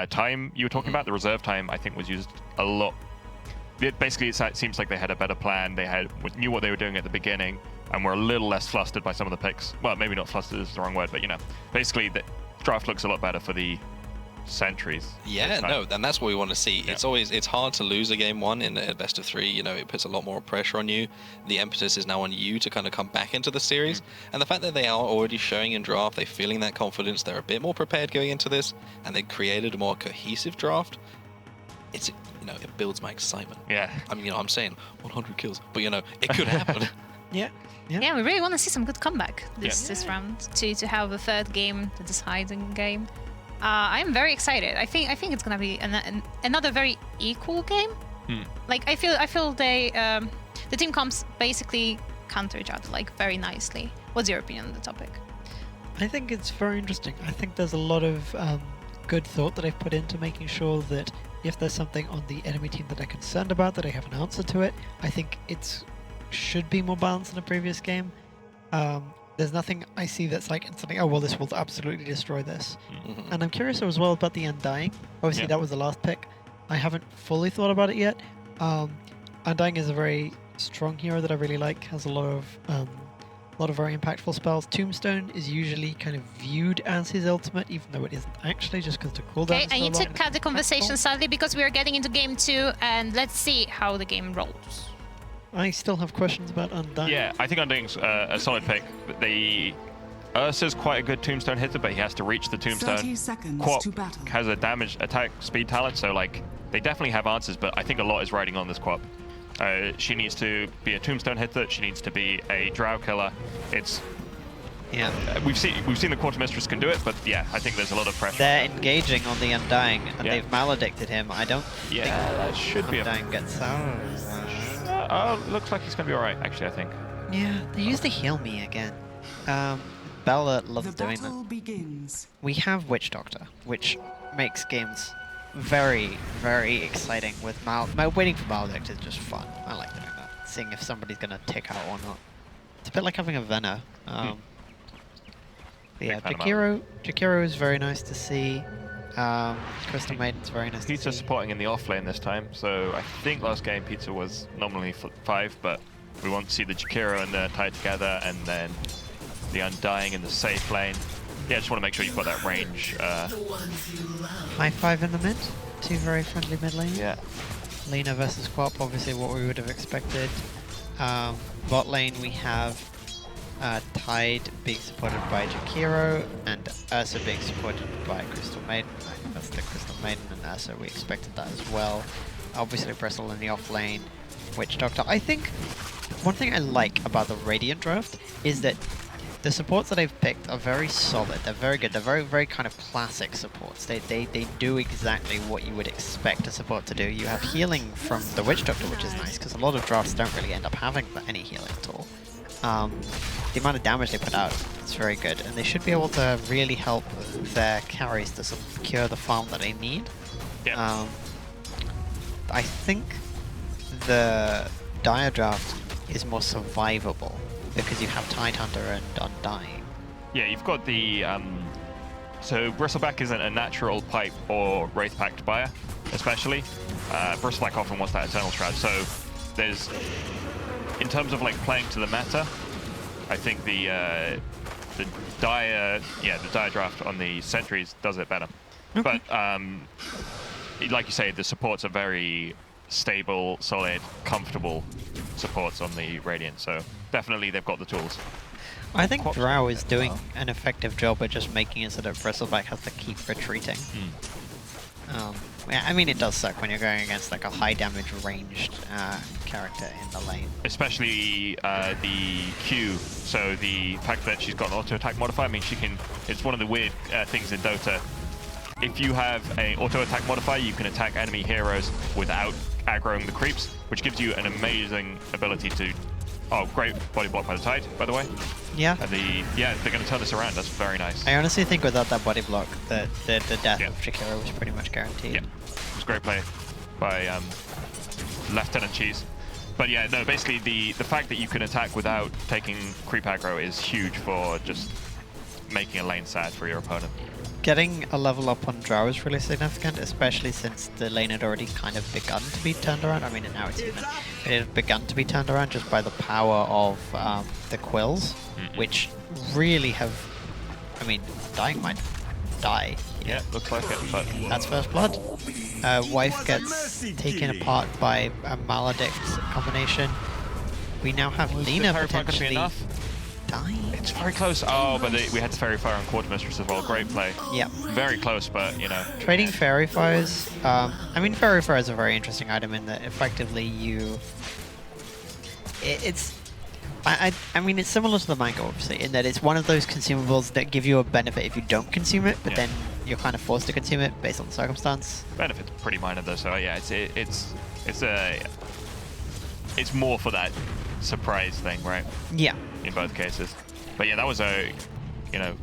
time you were talking about. The reserve time, I think, was used a lot. Basically, it seems like they had a better plan. They knew what they were doing at the beginning, and were a little less flustered by some of the picks. Well, maybe not flustered is the wrong word, but basically the draft looks a lot better for the Sentries. Yeah, no, and that's what we want to see. Yeah. It's hard to lose a game one in a best of 3. It puts a lot more pressure on you. The impetus is now on you to kind of come back into the series. And the fact that they are already showing in draft, they're feeling that confidence, they're a bit more prepared going into this, and they created a more cohesive draft. It builds my excitement. Yeah. I mean, I'm saying 100 kills, but it could happen. Yeah, we really want to see some good comeback this round to have a third game, the deciding game. I'm very excited. I think it's gonna be another very equal game. Like I feel they the team comps basically counter each other very nicely. What's your opinion on the topic? I think it's very interesting. I think there's a lot of good thought that I've put into making sure that if there's something on the enemy team that they're concerned about, that I have an answer to it. I think it should be more balanced than a previous game. There's nothing I see that's instantly, oh, well, this will absolutely destroy this. And I'm curious as well about the Undying. Obviously, that was the last pick. I haven't fully thought about it yet. Undying is a very strong hero that I really like. Has a lot of very impactful spells. Tombstone is usually kind of viewed as his ultimate, even though it isn't actually, just because the cooldown is I need to cut the conversation sadly because we are getting into game 2, and let's see how the game rolls. I still have questions about Undying. Yeah, I think Undying's a solid pick. Ursa's quite a good Tombstone hitter, but he has to reach the Tombstone. 30 seconds Quap to battle. has a damage attack speed talent, so they definitely have answers, but I think a lot is riding on this Quap. She needs to be a Tombstone hitter. She needs to be a Drow killer. We've seen the Quartermistress can do it, but I think there's a lot of pressure. They're engaging on the Undying, and they've maledicted him. I don't think that should be Undying gets out. Looks like he's gonna be alright, actually, I think. Yeah, they used to heal me again. Bella loves doing that. Begins. We have Witch Doctor, which makes games very, very exciting with waiting for Maledict is just fun. I like doing that. Seeing if somebody's gonna tick out or not. It's a bit like having a Venner. Yeah, Jakiro is very nice to see. Crystal Maiden's very nice to see. Pizza supporting in the off lane this time, so I think last game Pizza was nominally 5, but we want to see the Jakiro and the tied together, and then the Undying in the safe lane. Yeah, just want to make sure you've got that range. High 5 in the mid. 2 very friendly mid lane. Yeah. Lina versus Quap, obviously what we would have expected. Bot lane we have Tide being supported by Jakiro and Ursa being supported by Crystal Maiden. I think that's the Crystal Maiden and Ursa, we expected that as well. Obviously Bristle in the off lane, Witch Doctor. I think one thing I like about the Radiant draft is that the supports that I've picked are very solid, they're very good, they're very, very kind of classic supports. They do exactly what you would expect a support to do. You have healing from the Witch Doctor, which is nice, because a lot of drafts don't really end up having any healing at all. The amount of damage they put out is very good, and they should be able to really help their carries to secure the farm that they need. Yeah. I think the Dire draft is more survivable because you have Tidehunter and Undying. Yeah, you've got the so Bristleback isn't a natural pipe or Wraith Pact buyer, especially. Bristleback often wants that Eternal Shroud, so there's, in terms of playing to the meta, I think the Dire draft on the Sentries does it better. Okay. But like you say, the supports are very stable, solid, comfortable supports on the Radiant, so definitely they've got the tools. I think Drow is doing an effective job at just making it so that Bristleback has to keep retreating. I mean, it does suck when you're going against like a high damage ranged character in the lane. Especially the Q, so the fact that she's got an auto attack modifier, I mean, she can, it's one of the weird things in Dota. If you have an auto attack modifier, you can attack enemy heroes without aggroing the creeps, which gives you an amazing ability to, oh, great body block by the Tide, by the way. Yeah. And they're going to turn this around, that's very nice. I honestly think without that body block, the death of Jakiro was pretty much guaranteed. Yeah, it was a great play by Lieutenant Cheese. But yeah, no, basically the fact that you can attack without taking creep aggro is huge for just making a lane sad for your opponent. Getting a level up on Drow is really significant, especially since the lane had already kind of begun to be turned around. I mean, now it's even. It had begun to be turned around just by the power of the quills, which really have. I mean, dying might die. Yeah, looks like it, but that's first blood. Wife gets taken apart by a maledict combination. We now have Lena potentially dying. It's very close. Oh, but we had Fairy Fire and Quartermistress as well. Great play. Yeah. Very close, but you know. Trading Fairy Fires. I mean, Fairy Fire is a very interesting item in that effectively you. I mean, it's similar to the mango, obviously, in that it's one of those consumables that give you a benefit if you don't consume it, but then you're kind of forced to consume it based on the circumstance. Benefit's pretty minor though, so yeah, it's more for that surprise thing, right? Yeah. In both cases. But yeah, that was a, you know,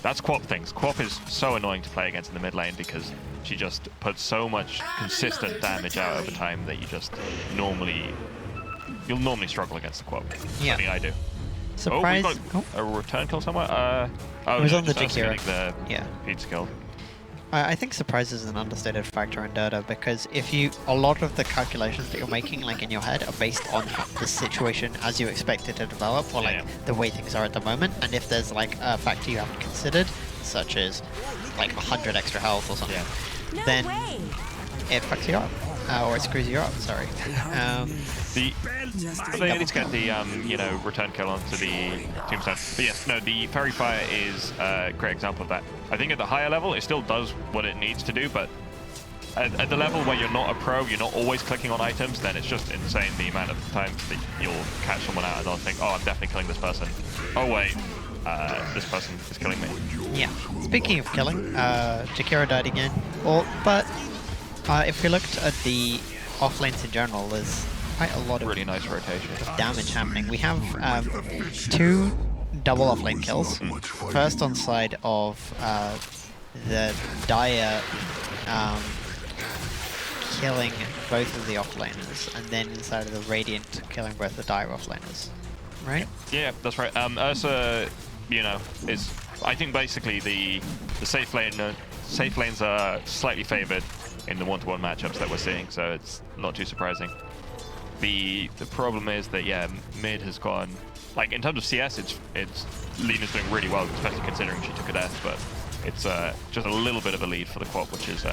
that's Quap things. Quap is so annoying to play against in the mid lane because she just puts so much consistent damage out over time that you just you'll normally struggle against the Quap. Yeah. I mean, I do. Surprise. Oh, we've got a return kill somewhere? It was on the Jakiro. Yeah. Pizza kill. I think surprise is an understated factor in Dota because a lot of the calculations that you're making, like in your head, are based on the situation as you expect it to develop, or like the way things are at the moment. And if there's like a factor you haven't considered, such as like 100 extra health or something, then it fucks you up, or it screws you up. Sorry. They need to get the return kill onto the tombstone. But yes, no, the Fairy Fire is a great example of that. I think at the higher level, it still does what it needs to do, but at the level where you're not a pro, you're not always clicking on items, then it's just insane the amount of times that you'll catch someone out and they'll think, oh, I'm definitely killing this person. Oh wait, this person is killing me. Yeah. Speaking of killing, Jakiro died again. But if we looked at the off lanes in general, there's quite a lot of really nice rotation damage happening. We have 2 double off lane kills. First on side of the Dire killing both of the offlaners, and then inside of the Radiant killing both the Dire offlaners. Right? Yeah, that's right. Ursa, is, I think basically the safe lanes are slightly favored in the one-to-one matchups that we're seeing, so it's not too surprising. The problem is that mid has gone, like in terms of CS, it's Lena's doing really well, especially considering she took a death, but it's just a little bit of a lead for the Quap, which is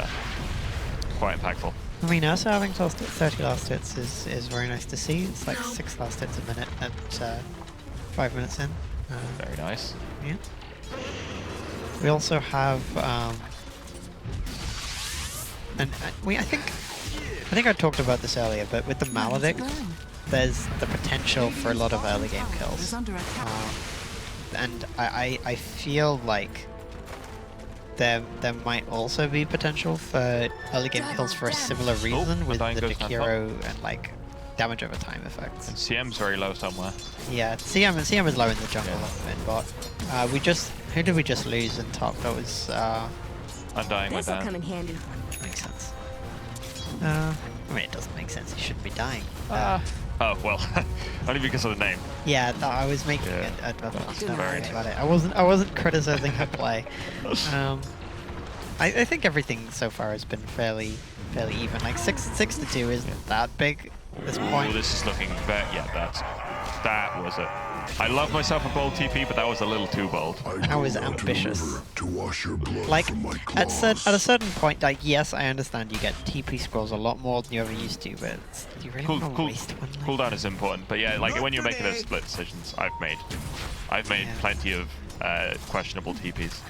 quite impactful. I mean, also having 30 last hits is very nice to see. It's like 6 last hits a minute at 5 minutes in. Very nice. Yeah. We also have, I think I talked about this earlier, but with the Maledict, there's the potential for a lot of early game kills. And I feel like there might also be potential for early game kills for a similar reason with the Jakiro and like damage over time effects. And CM's very low somewhere. Yeah, CM is low in the jungle and bot. Who did we just lose in top? That was Undying went down. Come in handy. Which makes sense. I mean, it doesn't make sense. He shouldn't be dying. Oh well, only because of the name. Yeah, I was making a very about it. I wasn't criticizing her play. I think everything so far has been fairly even. Like 6-2 isn't that big at this point. Oh, this is looking bad. Yeah, that was it. I love myself a bold TP, but that was a little too bold. I was ambitious. Like, at a certain point, like, yes, I understand you get TP scrolls a lot more than you ever used to, but you really want to waste one. Cooldown is important, but yeah, like when you're making those split decisions, I've made plenty of questionable TPs,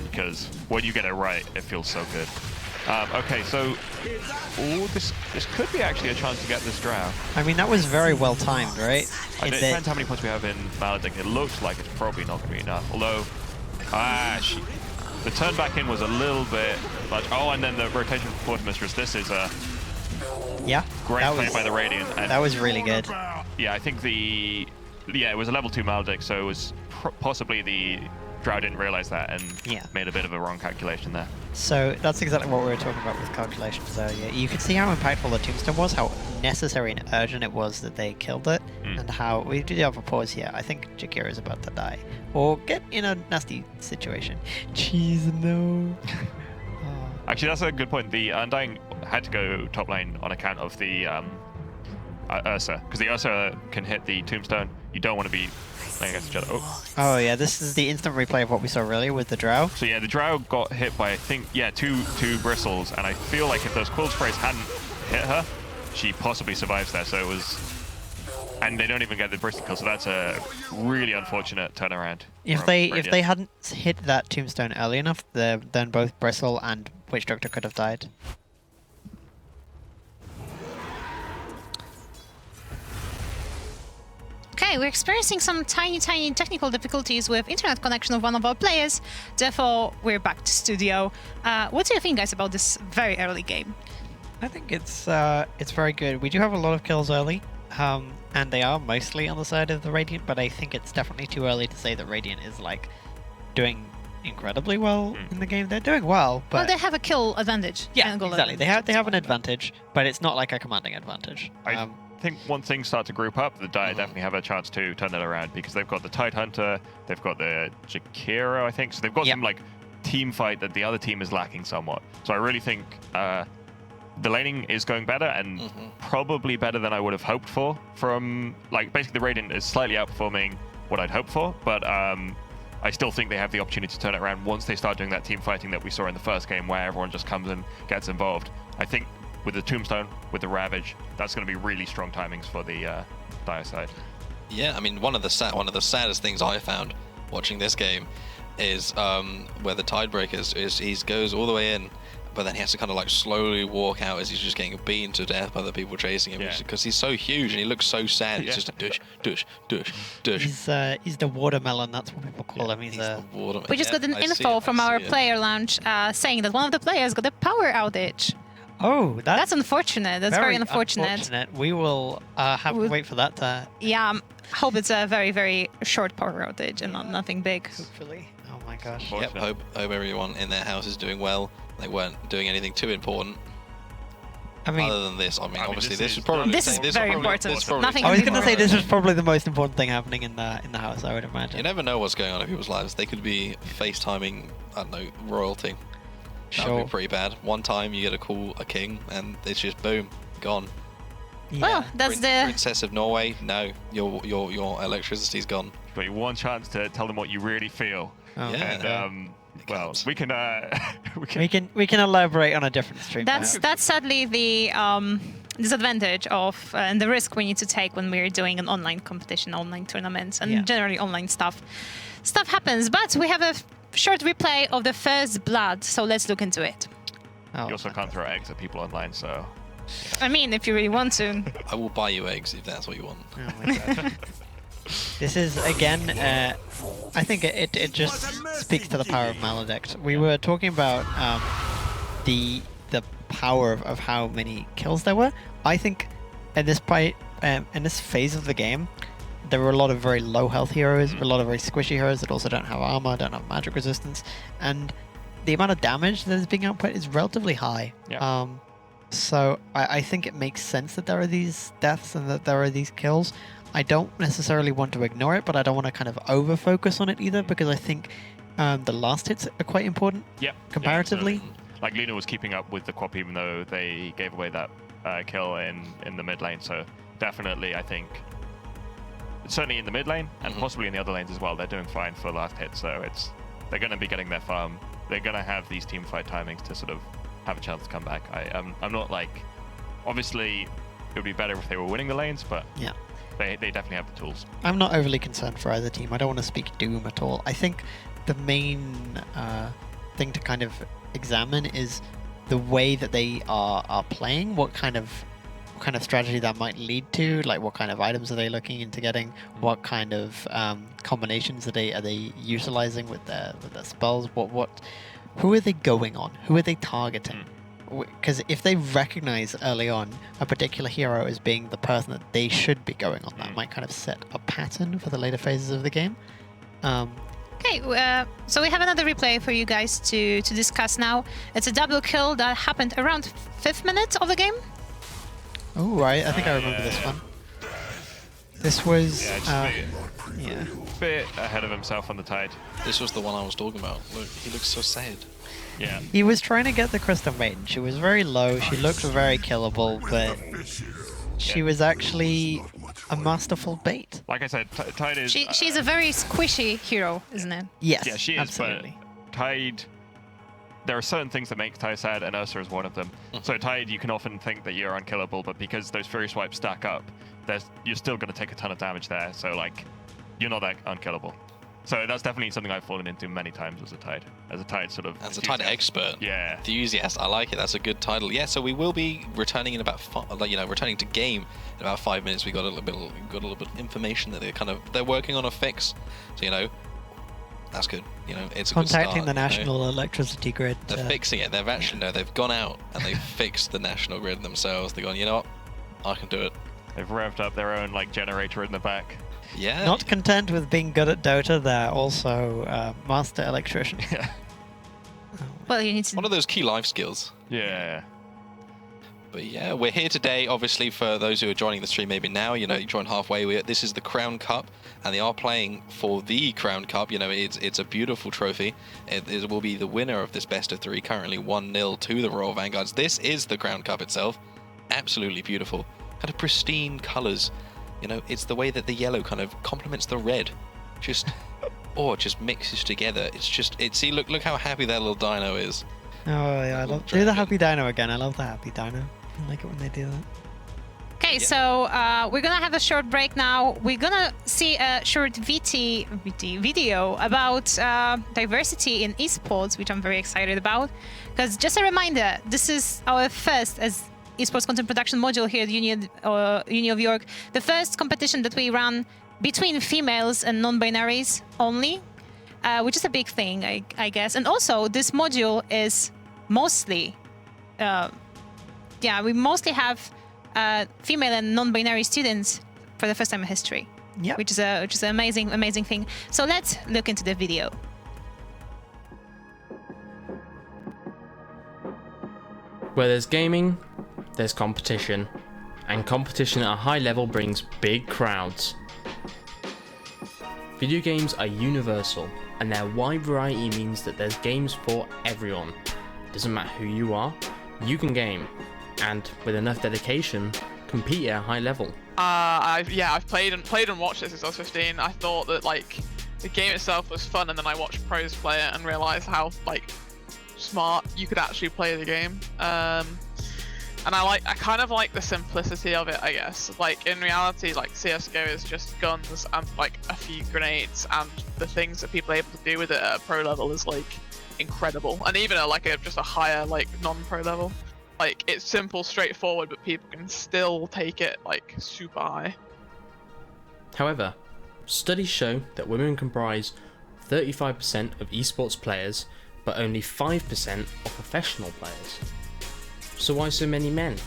because when you get it right, it feels so good. Okay, so this could be actually a chance to get this drow. I mean, that was very well timed, right? It depends how many points we have in Maledict. It looks like it's probably not going to be enough. Although, the turn back in was a little bit much. Oh, and then the rotation for Quartermistress. This is a great play by the Radiant. And that was really good. Yeah, I think it was a level 2 Maledict, so it was possibly the Drow didn't realize that and made a bit of a wrong calculation there. So that's exactly what we were talking about with calculations earlier. You could see how impactful the tombstone was, how necessary and urgent it was that they killed it, and how we did have a pause here. I think Georghiou is about to die or get in a nasty situation. Jeez, no. Actually, that's a good point. The Undying had to go top lane on account of the Ursa, because the Ursa can hit the tombstone. You don't want to be playing against each other. Oh yeah, this is the instant replay of what we saw earlier with the Drow. So yeah, the Drow got hit by, I think, two bristles, and I feel like if those quill sprays hadn't hit her, she possibly survives there. So it was, and they don't even get the bristle kill, so that's a really unfortunate turnaround. If they hadn't hit that tombstone early enough, then both Bristle and Witch Doctor could have died. Okay, we're experiencing some tiny technical difficulties with internet connection of one of our players. Therefore, we're back to studio. What do you think, guys, about this very early game? I think it's very good. We do have a lot of kills early, and they are mostly on the side of the Radiant, but I think it's definitely too early to say that Radiant is like doing incredibly well in the game. They're doing well, but they have a kill advantage. Yeah, exactly. They have an advantage, but it's not like a commanding advantage. I think once things start to group up, the Dire definitely have a chance to turn that around, because they've got the Tidehunter, they've got the Jakiro, I think, so they've got some like team fight that the other team is lacking somewhat. So I really think the laning is going better, and probably better than I would have hoped for. From like basically the Radiant is slightly outperforming what I'd hoped for, but I still think they have the opportunity to turn it around once they start doing that team fighting that we saw in the first game, where everyone just comes and gets involved. I think with the Tombstone, with the Ravage, that's going to be really strong timings for the Dire side. Yeah, I mean, one of the saddest things I found watching this game is where the Tidebreakers is he goes all the way in, but then he has to kind of like slowly walk out as he's just getting beaten to death by the people chasing him, because he's so huge and he looks so sad. He's just dush, dush, dush, dush. He's the watermelon. That's what people call him. He's the watermelon. We just got an info from our player lounge saying that one of the players got a power outage. Oh, that's unfortunate. That's very unfortunate. We will have to wait for that to... Yeah, hope it's a very, very short power outage and nothing big. Hopefully. Oh my gosh. Yep, hope everyone in their house is doing well. They weren't doing anything too important. I mean, other than this, obviously this is probably... This is very important. Nothing. I was going to say this is probably the most important thing happening in the house, I would imagine. You never know what's going on in people's lives. They could be FaceTiming, I don't know, royalty. That would be pretty bad. One time you get to call a king and it's just boom, gone. Yeah. Well, that's the Princess of Norway. No, your electricity's gone. But one chance to tell them what you really feel. Oh. Yeah. And well, we can elaborate on a different stream. That's sadly the disadvantage of and the risk we need to take when we're doing an online competition, online tournaments, and generally online stuff. Stuff happens, but we have a short replay of the first blood, so let's look into it. You also can't throw eggs at people online, so... I mean, if you really want to. I will buy you eggs if that's what you want. Oh my god. This is, again, I think it just speaks to the power of Maledict. We were talking about the power of how many kills there were. I think in this phase of the game, there were a lot of very low health heroes, a lot of very squishy heroes that also don't have armor, don't have magic resistance, and the amount of damage that is being output is relatively high. Yeah. So I think it makes sense that there are these deaths and that there are these kills. I don't necessarily want to ignore it, but I don't want to kind of over-focus on it either, because I think the last hits are quite important comparatively. Yeah, like Luna was keeping up with the Quap even though they gave away that kill in the mid lane, so definitely I think certainly in the mid lane and possibly in the other lanes as well, they're doing fine for last hit, so they're going to be getting their farm. They're going to have these team fight timings to sort of have a chance to come back. I'm not like, obviously it would be better if they were winning the lanes, but they definitely have the tools. I'm not overly concerned for either team. I don't want to speak doom at all. I think the main thing to kind of examine is the way that they are playing, what kind of strategy that might lead to, like what kind of items are they looking into getting, what kind of combinations are they utilizing with their spells, who are they going on, who are they targeting? Because if they recognize early on a particular hero as being the person that they should be going on, that might kind of set a pattern for the later phases of the game. Okay, so we have another replay for you guys to discuss now. It's a double kill that happened around 5th minute of the game. Oh, right, I think I remember this one. This was... a bit ahead of himself on the Tide. This was the one I was talking about. Look, he looks so sad. Yeah. He was trying to get the Crystal Maiden. She was very low, she looked very killable, but she was actually a masterful bait. Like I said, Tide is... She's a very squishy hero, isn't it? Yes, yeah, she is, absolutely. But Tide... There are certain things that make Tide sad, and Ursa is one of them. So Tide, you can often think that you're unkillable, but because those Fury Swipes stack up, you're still going to take a ton of damage there, so like, you're not that unkillable. So that's definitely something I've fallen into many times as a Tide sort of... As a Tide expert. Yeah. Enthusiast, I like it, that's a good title. Yeah, so we will be returning in about, returning to game in about 5 minutes. We got a little bit of information that they're working on a fix. So, that's good. It's a contacting good start, the national electricity grid. They're fixing it. They've actually they've gone out and they've fixed the national grid themselves. They've gone, you know what? I can do it. They've revved up their own generator in the back. Yeah. Not content with being good at Dota, they're also master electrician. Yeah. Well, you need to... One of those key life skills. Yeah. But yeah, we're here today, obviously, for those who are joining the stream maybe now, you join halfway. This is the Crown Cup, and they are playing for the Crown Cup. It's a beautiful trophy. It will be the winner of this best of 3, currently 1-0 to the Royal Vanguards. This is the Crown Cup itself. Absolutely beautiful. Kind of pristine colours. It's the way that the yellow kind of complements the red. Just mixes together. See, look how happy that little dino is. Oh yeah, do the happy dino again. I love the happy dino. I like it when they do that. Okay, so we're gonna have a short break now. We're gonna see a short video about diversity in esports, which I'm very excited about. Because just a reminder, this is our first as esports content production module here at Union of York. The first competition that we run between females and non-binaries only, which is a big thing, I guess. And also, this module is mostly, we mostly have female and non-binary students for the first time in history. Yeah. Which is an amazing thing. So let's look into the video. Where there's gaming, there's competition, and competition at a high level brings big crowds. Video games are universal, and their wide variety means that there's games for everyone. Doesn't matter who you are, you can game, and with enough dedication, compete at a high level. I've played and watched this since I was 15. I thought that the game itself was fun, and then I watched pros play it and realized how smart you could actually play the game. And I kind of like the simplicity of it, I guess. In reality, CSGO is just guns and a few grenades, and the things that people are able to do with it at a pro level is incredible. And even at just a higher non-pro level, it's simple, straightforward, but people can still take it super high. However, studies show that women comprise 35% of esports players, but only 5% of professional players. So why so many men?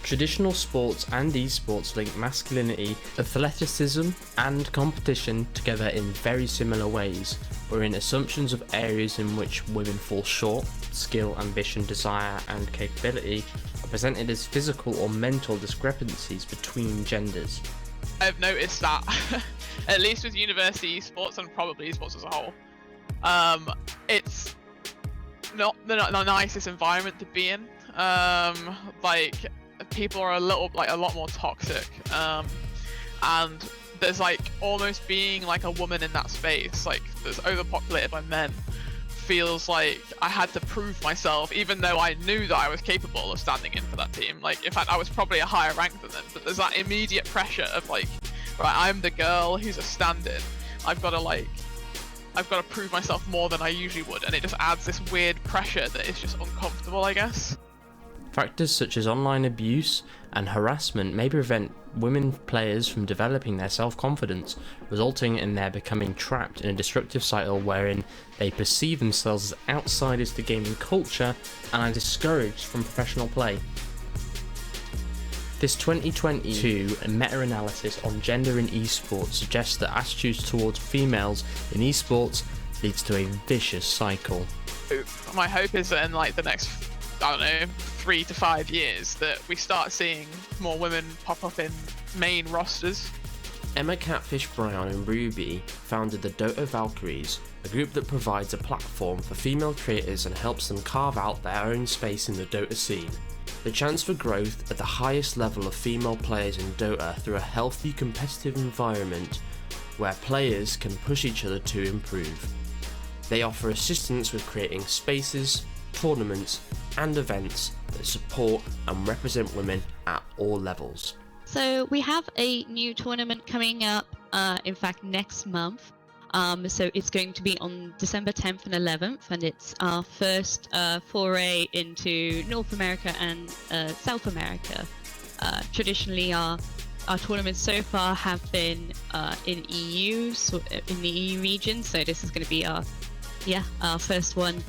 Traditional sports and esports link masculinity, athleticism and competition together in very similar ways, wherein assumptions of areas in which women fall short, skill, ambition, desire and capability, are presented as physical or mental discrepancies between genders. I've noticed that, at least with university esports and probably esports as a whole, it's not the nicest environment to be in. People are a lot more toxic, and there's almost being a woman in that space, that's overpopulated by men, feels like I had to prove myself, even though I knew that I was capable of standing in for that team. In fact, I was probably a higher rank than them, but there's that immediate pressure of right, I'm the girl who's a stand-in. I've got to I've got to prove myself more than I usually would, and it just adds this weird pressure that is just uncomfortable, I guess. Factors such as online abuse and harassment may prevent women players from developing their self-confidence, resulting in their becoming trapped in a destructive cycle wherein they perceive themselves as outsiders to gaming culture and are discouraged from professional play. This 2022 meta-analysis on gender in esports suggests that attitudes towards females in esports leads to a vicious cycle. My hope is that in like the next, I don't know, 3 to 5 years that we start seeing more women pop up in main rosters. Emma Catfish Brown and Ruby founded the Dota Valkyries, a group that provides a platform for female creators and helps them carve out their own space in the Dota scene. The chance for growth at the highest level of female players in Dota through a healthy competitive environment where players can push each other to improve. They offer assistance with creating spaces, tournaments and events that support and represent women at all levels. So we have a new tournament coming up, in fact next month. So it's going to be on December 10th and 11th, and it's our first foray into North America and South America. Traditionally, our tournaments so far have been in EU, so in the EU region. So this is going to be our first one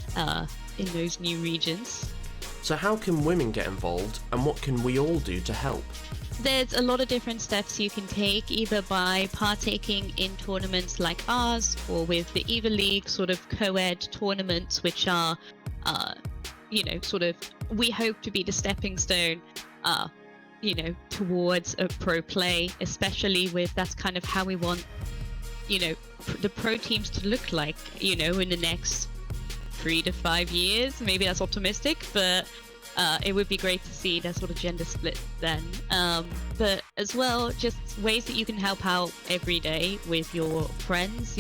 in those new regions. So how can women get involved, and what can we all do to help? There's a lot of different steps you can take, either by partaking in tournaments like ours, or with the Eva League sort of co-ed tournaments, which are, sort of, we hope to be the stepping stone, towards a pro play, especially with, that's kind of how we want, the pro teams to look like, in the next 3 to 5 years. Maybe that's optimistic, but it would be great to see that sort of gender split then. But as well, just ways that you can help out every day with your friends,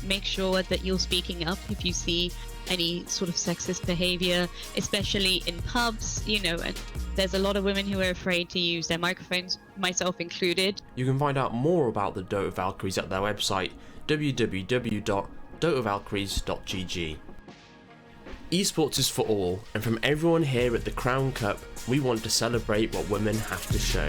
make sure that you're speaking up if you see any sort of sexist behavior, especially in pubs, and there's a lot of women who are afraid to use their microphones, myself included. You can find out more about the Dota Valkyries at their website, www.dotavalkyries.gg. Esports is for all, and from everyone here at the Crown Cup, we want to celebrate what women have to show.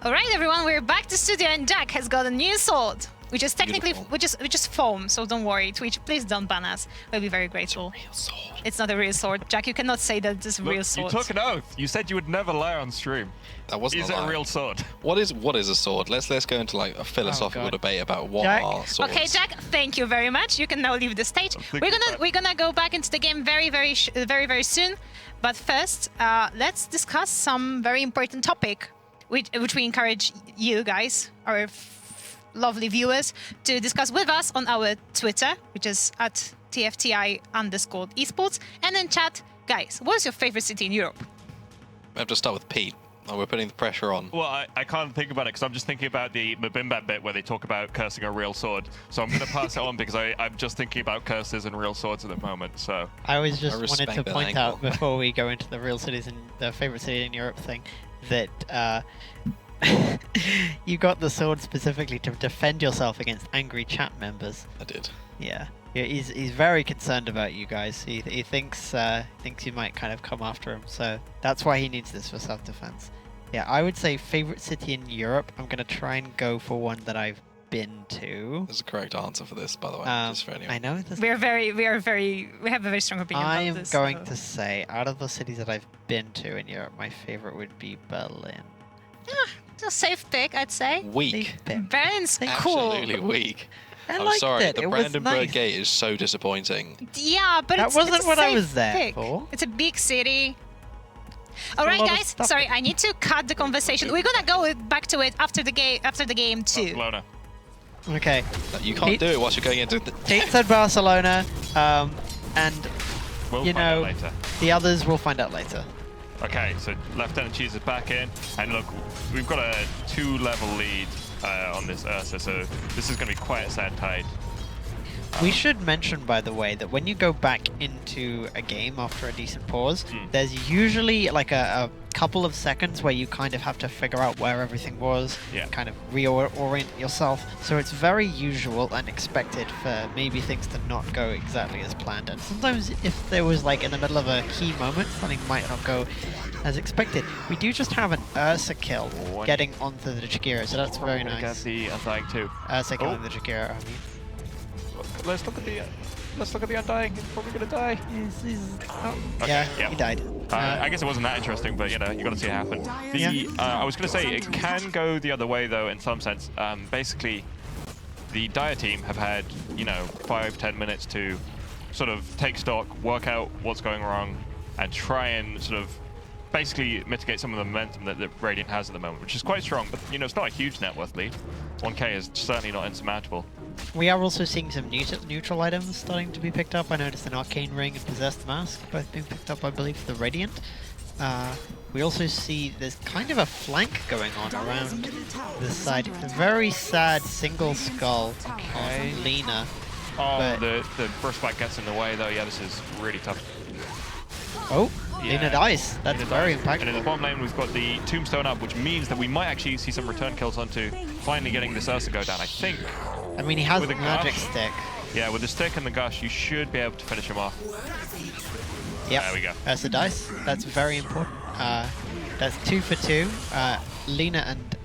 All right, everyone, we're back to studio, and Jack has got a new sword, which is technically which is foam. So don't worry, Twitch, please don't ban us. We'll be very grateful. It's a real sword. It's not a real sword, Jack. You cannot say that it's a real sword. You took an oath. You said you would never lie on stream. That wasn't Is a it lie. a real sword? What is a sword? Let's go into like a philosophical debate about what Jack? are swords. Okay, Jack, thank you very much. You can now leave the stage. We're gonna go back into the game very soon. But first, let's discuss some very important topic, which we encourage you guys, our lovely viewers, to discuss with us on our Twitter, which is at TFTI_esports, and in chat. Guys, what is your favorite city in Europe? We have to start with Pete. Oh, we're putting the pressure on. Well, I can't think about it because I'm just thinking about the Mabimbat bit where they talk about cursing a real sword. So I'm going to pass it on because I'm just thinking about curses and real swords at the moment. So I always just wanted respect to that point angle. out before we go into the real cities and the favorite city in Europe thing that you got the sword specifically to defend yourself against angry chat members. I did. Yeah, he's very concerned about you guys. He thinks you might kind of come after him, so that's why he needs this for self-defense. Yeah, I would say favorite city in Europe. I'm gonna try and go for one that I've been to. There's a correct answer for this, by the way, just for anyone. I know. We have a very strong opinion I about am this. going to say, out of the cities that I've been to in Europe, my favorite would be Berlin. It's a safe pick, I'd say. Weak. Berlin's cool. Absolutely weak. I I'm liked sorry, it. the It was Brandenburg nice. Gate is so disappointing. Yeah, but That it's wasn't it's a what I safe was there pick. for. It's a big city. All right, lot of guys. stuff. Sorry, I need to cut the conversation. We're gonna go back to it after the game too. Barcelona. Okay. You can't do it whilst you're going into the... Pete said Barcelona, and We'll you find out know later. the others we'll find out later. Okay, so Lieutenant Cheese is back in, and look, we've got a 2-level lead on this Ursa, so this is going to be quite a sad tide. We should mention, by the way, that when you go back into a game after a decent pause, there's usually like a couple of seconds where you kind of have to figure out where everything was, kind of reorient yourself. So it's very usual and expected for maybe things to not go exactly as planned. And sometimes if there was like in the middle of a key moment, something might not go as expected. We do just have an Ursa kill getting onto the Jagira, so that's very nice. Get the Undying too. Ursa killing the Jagira, I mean. Let's look at the Undying. He's probably gonna die. Okay, yeah, he died. I guess it wasn't that interesting, but you know, you got to see it happen. I was gonna say it can go the other way though, in some sense. Basically, the Dire team have had 5-10 minutes to sort of take stock, work out what's going wrong, and try and sort of basically mitigate some of the momentum that Radiant has at the moment, which is quite strong. But it's not a huge net worth lead. 1k is certainly not insurmountable. We are also seeing some neutral items starting to be picked up. I noticed an Arcane Ring and Possessed Mask both being picked up, I believe, for the Radiant. We also see there's kind of a flank going on around this side. A very sad single skull of Lina. Oh, the burst spike gets in the way though. Yeah, this is really tough. Oh, Lina dies. That's very impactful. And in the bottom lane, we've got the Tombstone up, which means that we might actually see some return kills onto finally getting this Ursa go down, I think. I mean, he has a magic stick. Yeah, with the stick and the gush, you should be able to finish him off. Yep. There we go. Ursa dice. That's very important. That's 2 for 2. Lina and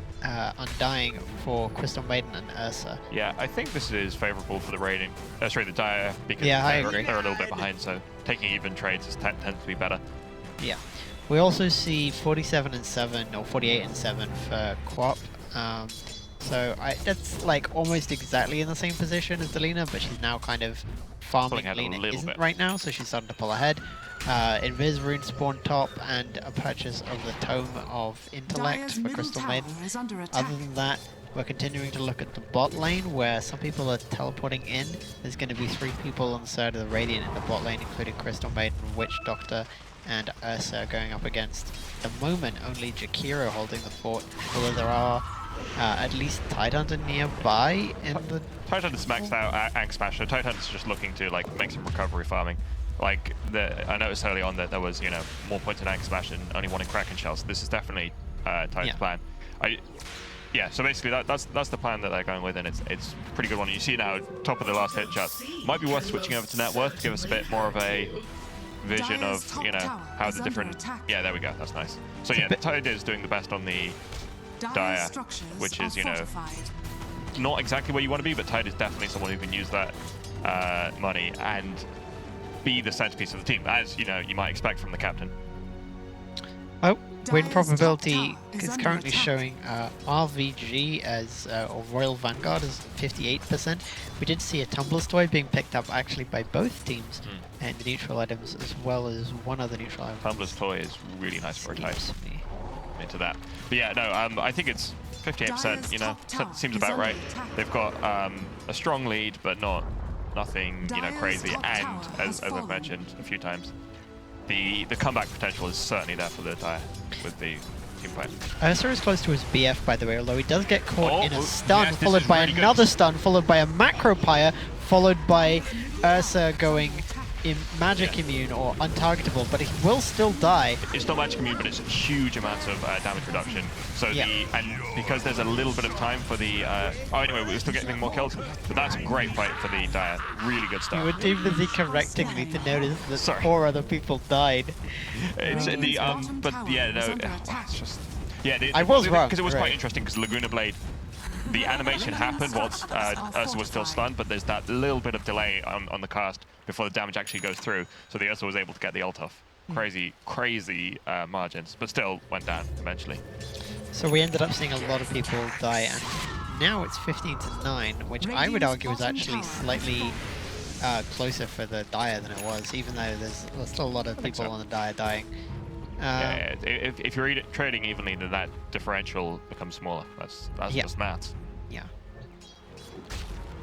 Undying for Crystal Maiden and Ursa. Yeah, I think this is favorable for the Radiant. Sorry, the Dire, because I agree. They're a little bit behind, so taking even trades tends to be better. Yeah. We also see 47 and 7 or 48 and 7 for Quap. So that's like almost exactly in the same position as the Lina, but she's now kind of farming. Lina isn't right now, so she's starting to pull ahead. Invis Rune spawn top and a purchase of the Tome of Intellect for Crystal Maiden. Other than that, we're continuing to look at the bot lane where some people are teleporting in. There's going to be 3 people on the side of the Radiant in the bot lane, including Crystal Maiden, Witch Doctor, and Ursa going up against, at the moment, only Jakiro holding the fort, although there are at least Tidehunter nearby in the... Tidehunter's maxed out Axe Smasher. Tidehunter's just looking to make some recovery farming. Like, I noticed early on that there was, more points in Axe Smash and only one in Kraken Shells. This is definitely Tide's plan. Yeah, so basically that's the plan that they're going with, and it's a pretty good one. You see now, top of the last hit shot. Might be worth switching over to net worth to give us a bit more of a vision of, how the different... Yeah, there we go. That's nice. So yeah, Tide is doing the best on the Dire, which is, not exactly where you want to be, but Tide is definitely someone who can use that money and be the centerpiece of the team, as you might expect from the captain. Oh, win probability is currently showing RVG as or Royal Vanguard as 58%. We did see a Tumbler's Toy being picked up actually by both teams and the neutral items, as well as one other neutral item. Tumbler's Toy is really nice for a Tide. Into that. But yeah, no, I think it's 58%, seems about right. They've got a strong lead, but nothing, crazy. And as I've mentioned a few times, the comeback potential is certainly there for the Dire with the team fight. Ursa is close to his BF, by the way, although he does get caught in a stun, followed by another stun, followed by a macro pyre, followed by Ursa going magic immune or untargetable, but he will still die. It's not magic immune, but it's huge amounts of damage reduction. So and because there's a little bit of time for the anyway, we're still getting more kills, but that's a great fight for the Dire. Really good stuff. You were too busy correcting me to notice that 4 other people died. It's but yeah, no, it's just I was wrong because it was quite interesting because Laguna Blade. The animation happened whilst Ursa was still stunned, but there's that little bit of delay on the cast before the damage actually goes through, so the Ursa was able to get the ult off. Crazy margins, but still went down eventually. So we ended up seeing a lot of people die, and now it's 15-9, which I would argue is actually slightly closer for the Dire than it was, even though there's still a lot of people on the Dire dying. If you're trading evenly, then that differential becomes smaller. That's just maths. Yeah.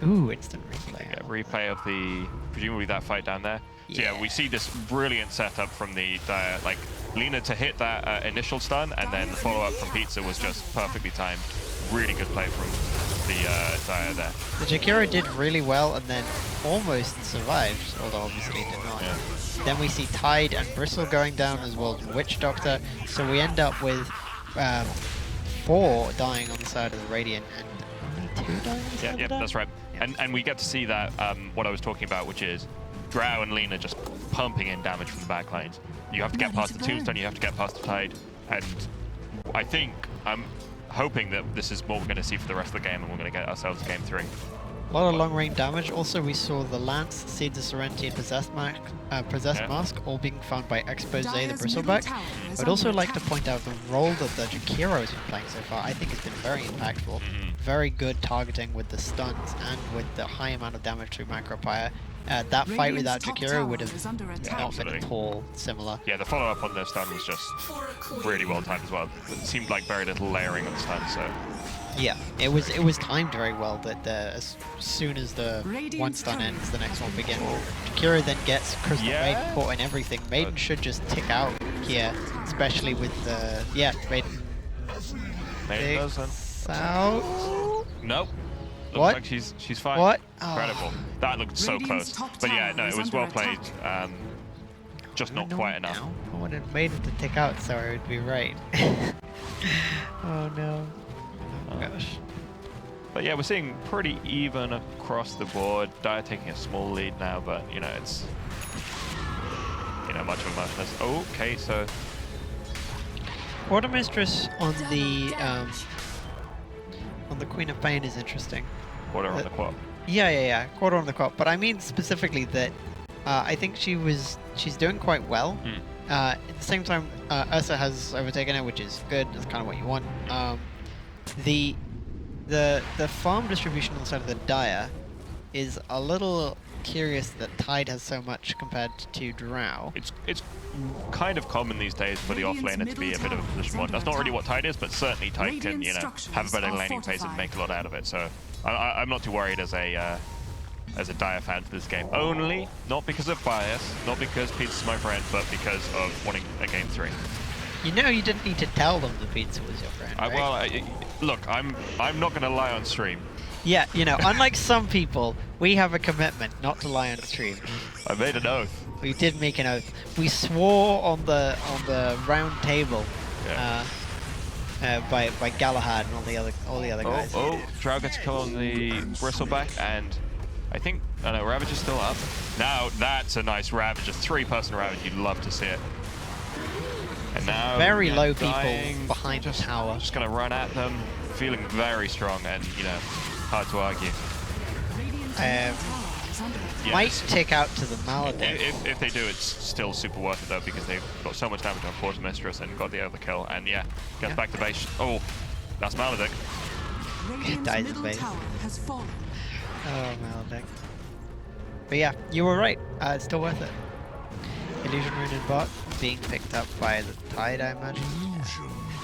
Ooh, instant replay. Yeah, replay of presumably that fight down there. So yeah, we see this brilliant setup from the Dire, like Lina to hit that initial stun, and then the follow-up from Pizza was just perfectly timed. really good play from the Dire there. The Jakiro did really well and then almost survived, although obviously did not. Yeah. Then we see Tide and Bristle going down as well as Witch Doctor, so we end up with 4 dying on the side of the Radiant and only 2 dying on the side of the That's right. And we get to see that, what I was talking about, which is Drow and Lena just pumping in damage from the back lines. You have to get past the Tombstone, you have to get past the Tide, and I think, I'm hoping that this is what we're going to see for the rest of the game and we're going to get ourselves game 3. A lot of long range damage. Also, we saw the Lance, Seeds of Serenity, and Possessed Mask all being found by Expose the Bristleback. I'd also like to point out the role that the Jakiro has been playing so far. I think has been very impactful. Very good targeting with the stuns and with the high amount of damage through Macropire. That fight without Jakiro would have not been at all similar. Yeah, the follow-up on the stun was just really well timed as well. It seemed like very little layering on the stun, so... Yeah, it was timed very well that as soon as the one stun ends, the next one begins. Jakiro then gets Crystal Maiden caught in everything. Maiden should just tick out here, especially with the... Yeah, Maiden doesn't. Out. Nope. Looks What? like she's fine. What? Incredible. That looked so close. But yeah, no, it was well played. Just not quite enough. I wanted Maiden to tick out so I would be right. Oh no. Oh gosh. But yeah, we're seeing pretty even across the board. Dire taking a small lead now, but you know, it's much of a muchness. Oh, okay, so Order Mistress on the Queen of Pain is interesting. Quarter on the quad. Yeah. Quarter on the quad. But I mean specifically that I think she's doing quite well. At the same time, Ursa has overtaken her, which is good. That's kind of what you want. The farm distribution on the side of the Dire is a little curious that Tide has so much compared to Drow. It's kind of common these days for the offlaner to be a bit of a position one. That's not really what Tide is, but certainly Tide can, have a better laning phase and make a lot out of it. So I'm not too worried as a Dire fan for this game. Only not because of bias, not because Pizza's my friend, but because of wanting a game 3. You know you didn't need to tell them the Pizza was your friend, right? Look, I'm not going to lie on stream. Yeah, unlike some people, we have a commitment not to lie on stream. I made an oath. We did make an oath. We swore on the round table by Galahad and all the other guys. Oh, Drow gets a kill on the Bristleback, and I think Ravage is still up. Now that's a nice Ravage, a 3-person Ravage. You'd love to see it. And now very low people dying, behind the tower. Just gonna run at them, feeling very strong, and hard to argue. Might tick out to the Maladin. If they do, it's still super worth it though, because they've got so much damage on Quarter Mistress and got the overkill, and gets back to base. Oh, that's Maledic. Dies in base. Oh, Maledic. But yeah, you were right. It's still worth it. Illusion Rune and bot being picked up by the Tide, I imagine.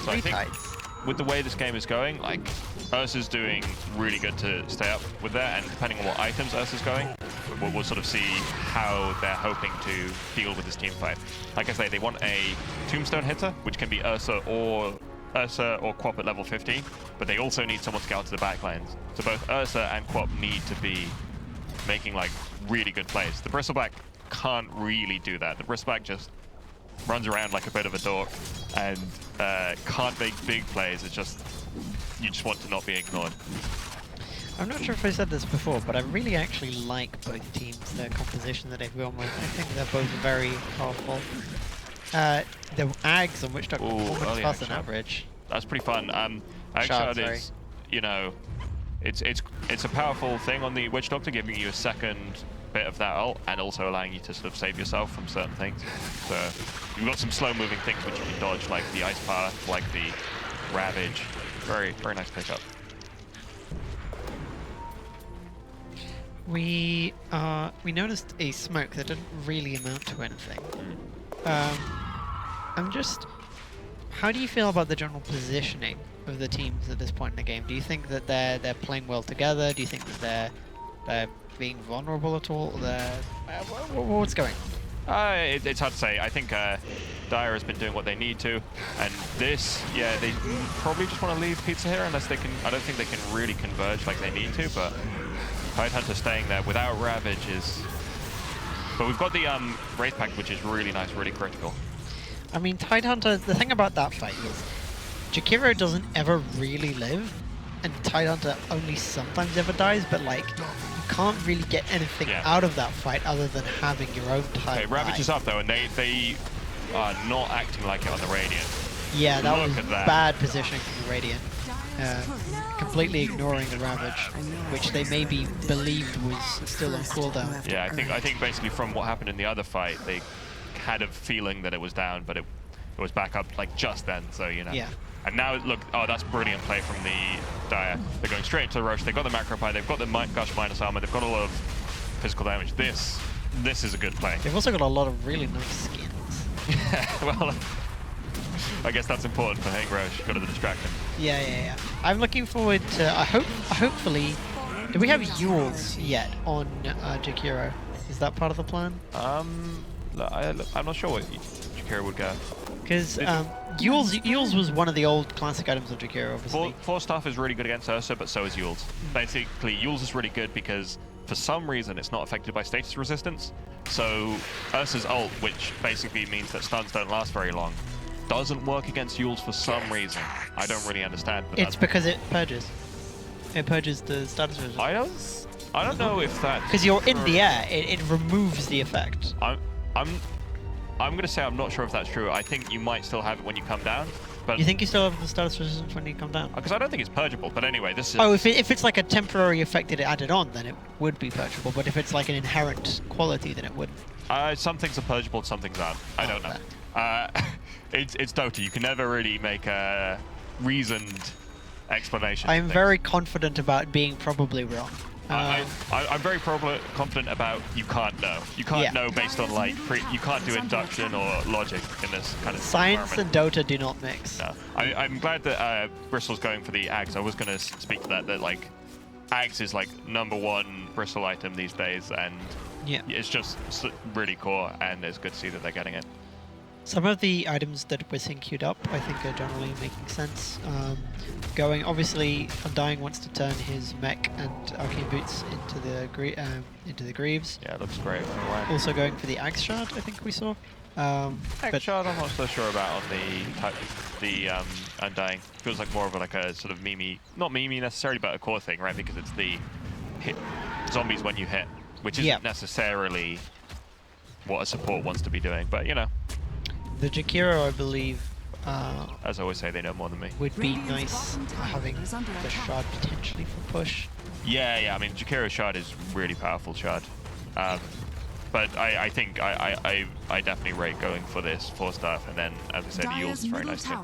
So I think with the way this game is going, like, Ursa's doing really good to stay up with that, and depending on what items Ursa's going, we'll sort of see how they're hoping to deal with this team fight. Like I say, they want a Tombstone hitter, which can be Ursa or Quap at level 15, but they also need someone to get out to the backlines. So both Ursa and Quap need to be making like really good plays. The Bristleback can't really do that. The Bristleback just runs around like a bit of a dork and can't make big plays. It's just, you just want to not be ignored. I'm not sure if I said this before, but I really actually like both teams, their composition that they've gone with. I think they're both very powerful. The Ags on Witch Doctor performance faster than average. That's pretty fun. Agshard is, it's a powerful thing on the Witch Doctor, giving you a second bit of that ult and also allowing you to sort of save yourself from certain things. So you've got some slow moving things which you can dodge, like the Ice Path, like the Ravage. Very, very nice pickup. We noticed a smoke that didn't really amount to anything. How do you feel about the general positioning of the teams at this point in the game? Do you think that they're playing well together? Do you think that they're being vulnerable at all? What's going on? It's hard to say. I think Dire has been doing what they need to, and this, yeah, they probably just want to leave Pizza here unless they can. I don't think they can really converge like they need to, but Tidehunter staying there without Ravage is. But we've got the Wraith Pact, which is really nice, really critical. I mean, Tidehunter, the thing about that fight is Jakiro doesn't ever really live, and Tidehunter only sometimes ever dies, but like, you can't really get anything out of that fight other than having your own Tide. Okay, Ravage is up though, and they are not acting like it on the Radiant. Yeah, that Look was at that. bad positioning from the Radiant. Completely ignoring the Ravage, which they maybe believed was still on cooldown. Yeah, I think basically from what happened in the other fight, they had a feeling that it was down, but it was back up like just then, so you know. Yeah. And now look, oh, that's brilliant play from the Dire. They're going straight into the Roche. They've got the Macro Pie, they've got the Gush minus armor, they've got a lot of physical damage. This is a good play. They've also got a lot of really nice skins. Well, I guess that's important for Hank Roche. Got to distract him. Yeah. I'm looking forward to. Hopefully, do we have Yules yet on Jakiro? Is that part of the plan? I'm not sure what Jakiro would go. Because Yules was one of the old classic items of Jakiro, obviously. Force Staff is really good against Ursa, but so is Yules. Basically, Yules is really good because for some reason it's not affected by status resistance. So Ursa's ult, which basically means that stuns don't last very long, doesn't work against Yules for some reason. I don't really understand. But It's because it purges. It purges the status resistance. I don't know if that's... Because you're in the air, it removes the effect. I'm going to say I'm not sure if that's true. I think you might still have it when you come down. But You think you still have the status resistance when you come down? Because I don't think it's purgeable, but anyway, this is... Oh, if it's like a temporary effect that it added on, then it would be purgeable, but if it's like an inherent quality, then it wouldn't. Some things are purgeable, some things aren't. I don't know. It's Dota. You can never really make a reasoned explanation. I'm very confident about being probably wrong. I'm very confident about you can't know. You can't know based on like you can't do induction or logic in this kind of Science and Dota do not mix. No, I'm glad that Bristol's going for the Ags. I was going to speak to that like Ags is like #1 Bristol item these days, and it's just really core, and it's good to see that they're getting it. Some of the items that we're seeing queued up, I think, are generally making sense. Obviously, Undying wants to turn his mech and arcane boots into the greaves. Yeah, it looks great. Also going for the axe shard, I think we saw. Axe shard, I'm not so sure about on the Undying. Feels like more of like a sort of not meme necessarily, but a core thing, right? Because it's the hit zombies when you hit, which isn't necessarily what a support wants to be doing, but you know. The Jakiro, I believe, as I always say, they know more than me. Would be nice having the shard potentially for push. Yeah. I mean, Jakiro's shard is really powerful shard, but I think I definitely rate going for this 4-staff, and then as I said, the Yules is very nice too.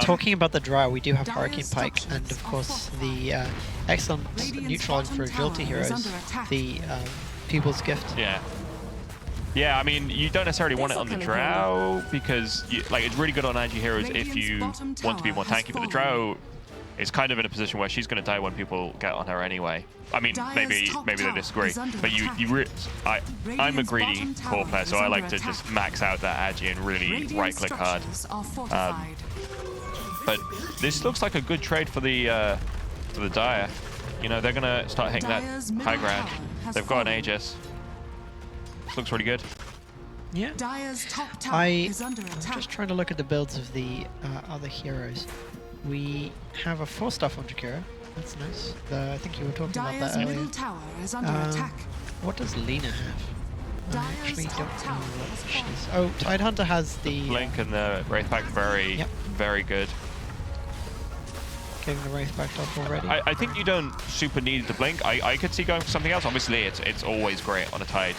Talking about the Drow, we do have Hurricane Pike, and of course the excellent neutralizing for agility heroes, the People's Gift. Yeah, I mean, you don't necessarily want it on the Drow because, it's really good on anti-heroes if you want to be more tanky, but the Drow is kind of in a position where she's going to die when people get on her anyway. I mean, maybe they disagree, but I'm a greedy core player, so I like to just max out that agi and really right-click hard. But this looks like a good trade for the Dire. You know, they're going to start hitting that high ground. They've got an Aegis. Looks really good. Yeah. I'm just trying to look at the builds of the other heroes. We have a 4-staff on Jakiro. That's nice. I think you were talking about that earlier. What does Lena have? I actually don't know what she is. Oh, Tidehunter has the Blink and the Wraith Pact, very good. Getting the Wraith Pact up already. I think you don't super need the Blink. I could see going for something else. Obviously, it's always great on a Tide.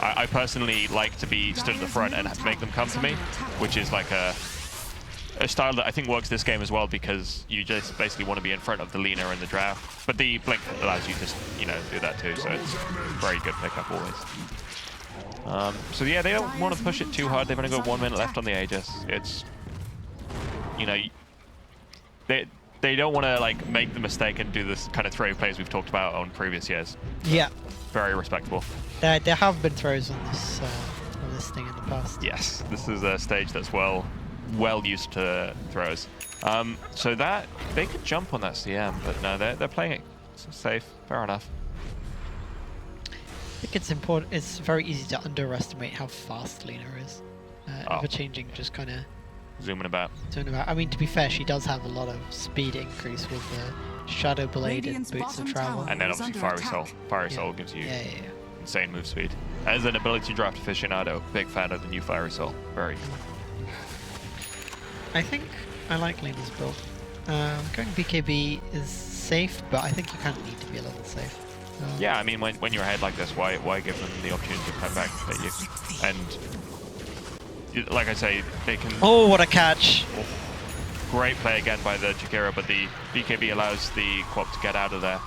I personally like to be stood at the front and make them come to me, which is like a style that I think works this game as well, because you just basically want to be in front of the Lena and the Drow. But the Blink allows you to, do that too, so it's very good pickup always. So yeah, they don't want to push it too hard. They've only got 1 minute left on the Aegis. It's, they don't want to make the mistake and do this kind of throw plays we've talked about on previous years. Yeah. Very respectable. There have been throws on this testing in the past. Yes, this is a stage that's well used to throws. So that they could jump on that CM, but no, they're playing it safe. Fair enough. I think it's important. It's very easy to underestimate how fast Lena is. Ever changing, just kind of zooming about. I mean, to be fair, she does have a lot of speed increase with the Shadow Blade and Boots of Travel. And then obviously Fiery Soul. Fiery Soul gives you insane move speed. As an ability draft aficionado, big fan of the new Fiery Soul. Very. I think I like Lena's build. Going BKB is safe, but I think you kind of need to be a little safe. Yeah, I mean, when you're ahead like this, why give them the opportunity to come back at you? And like I say, they can. Oh, what a catch! Oh, great play again by the Georghiou, but the BKB allows the Quap to get out of there.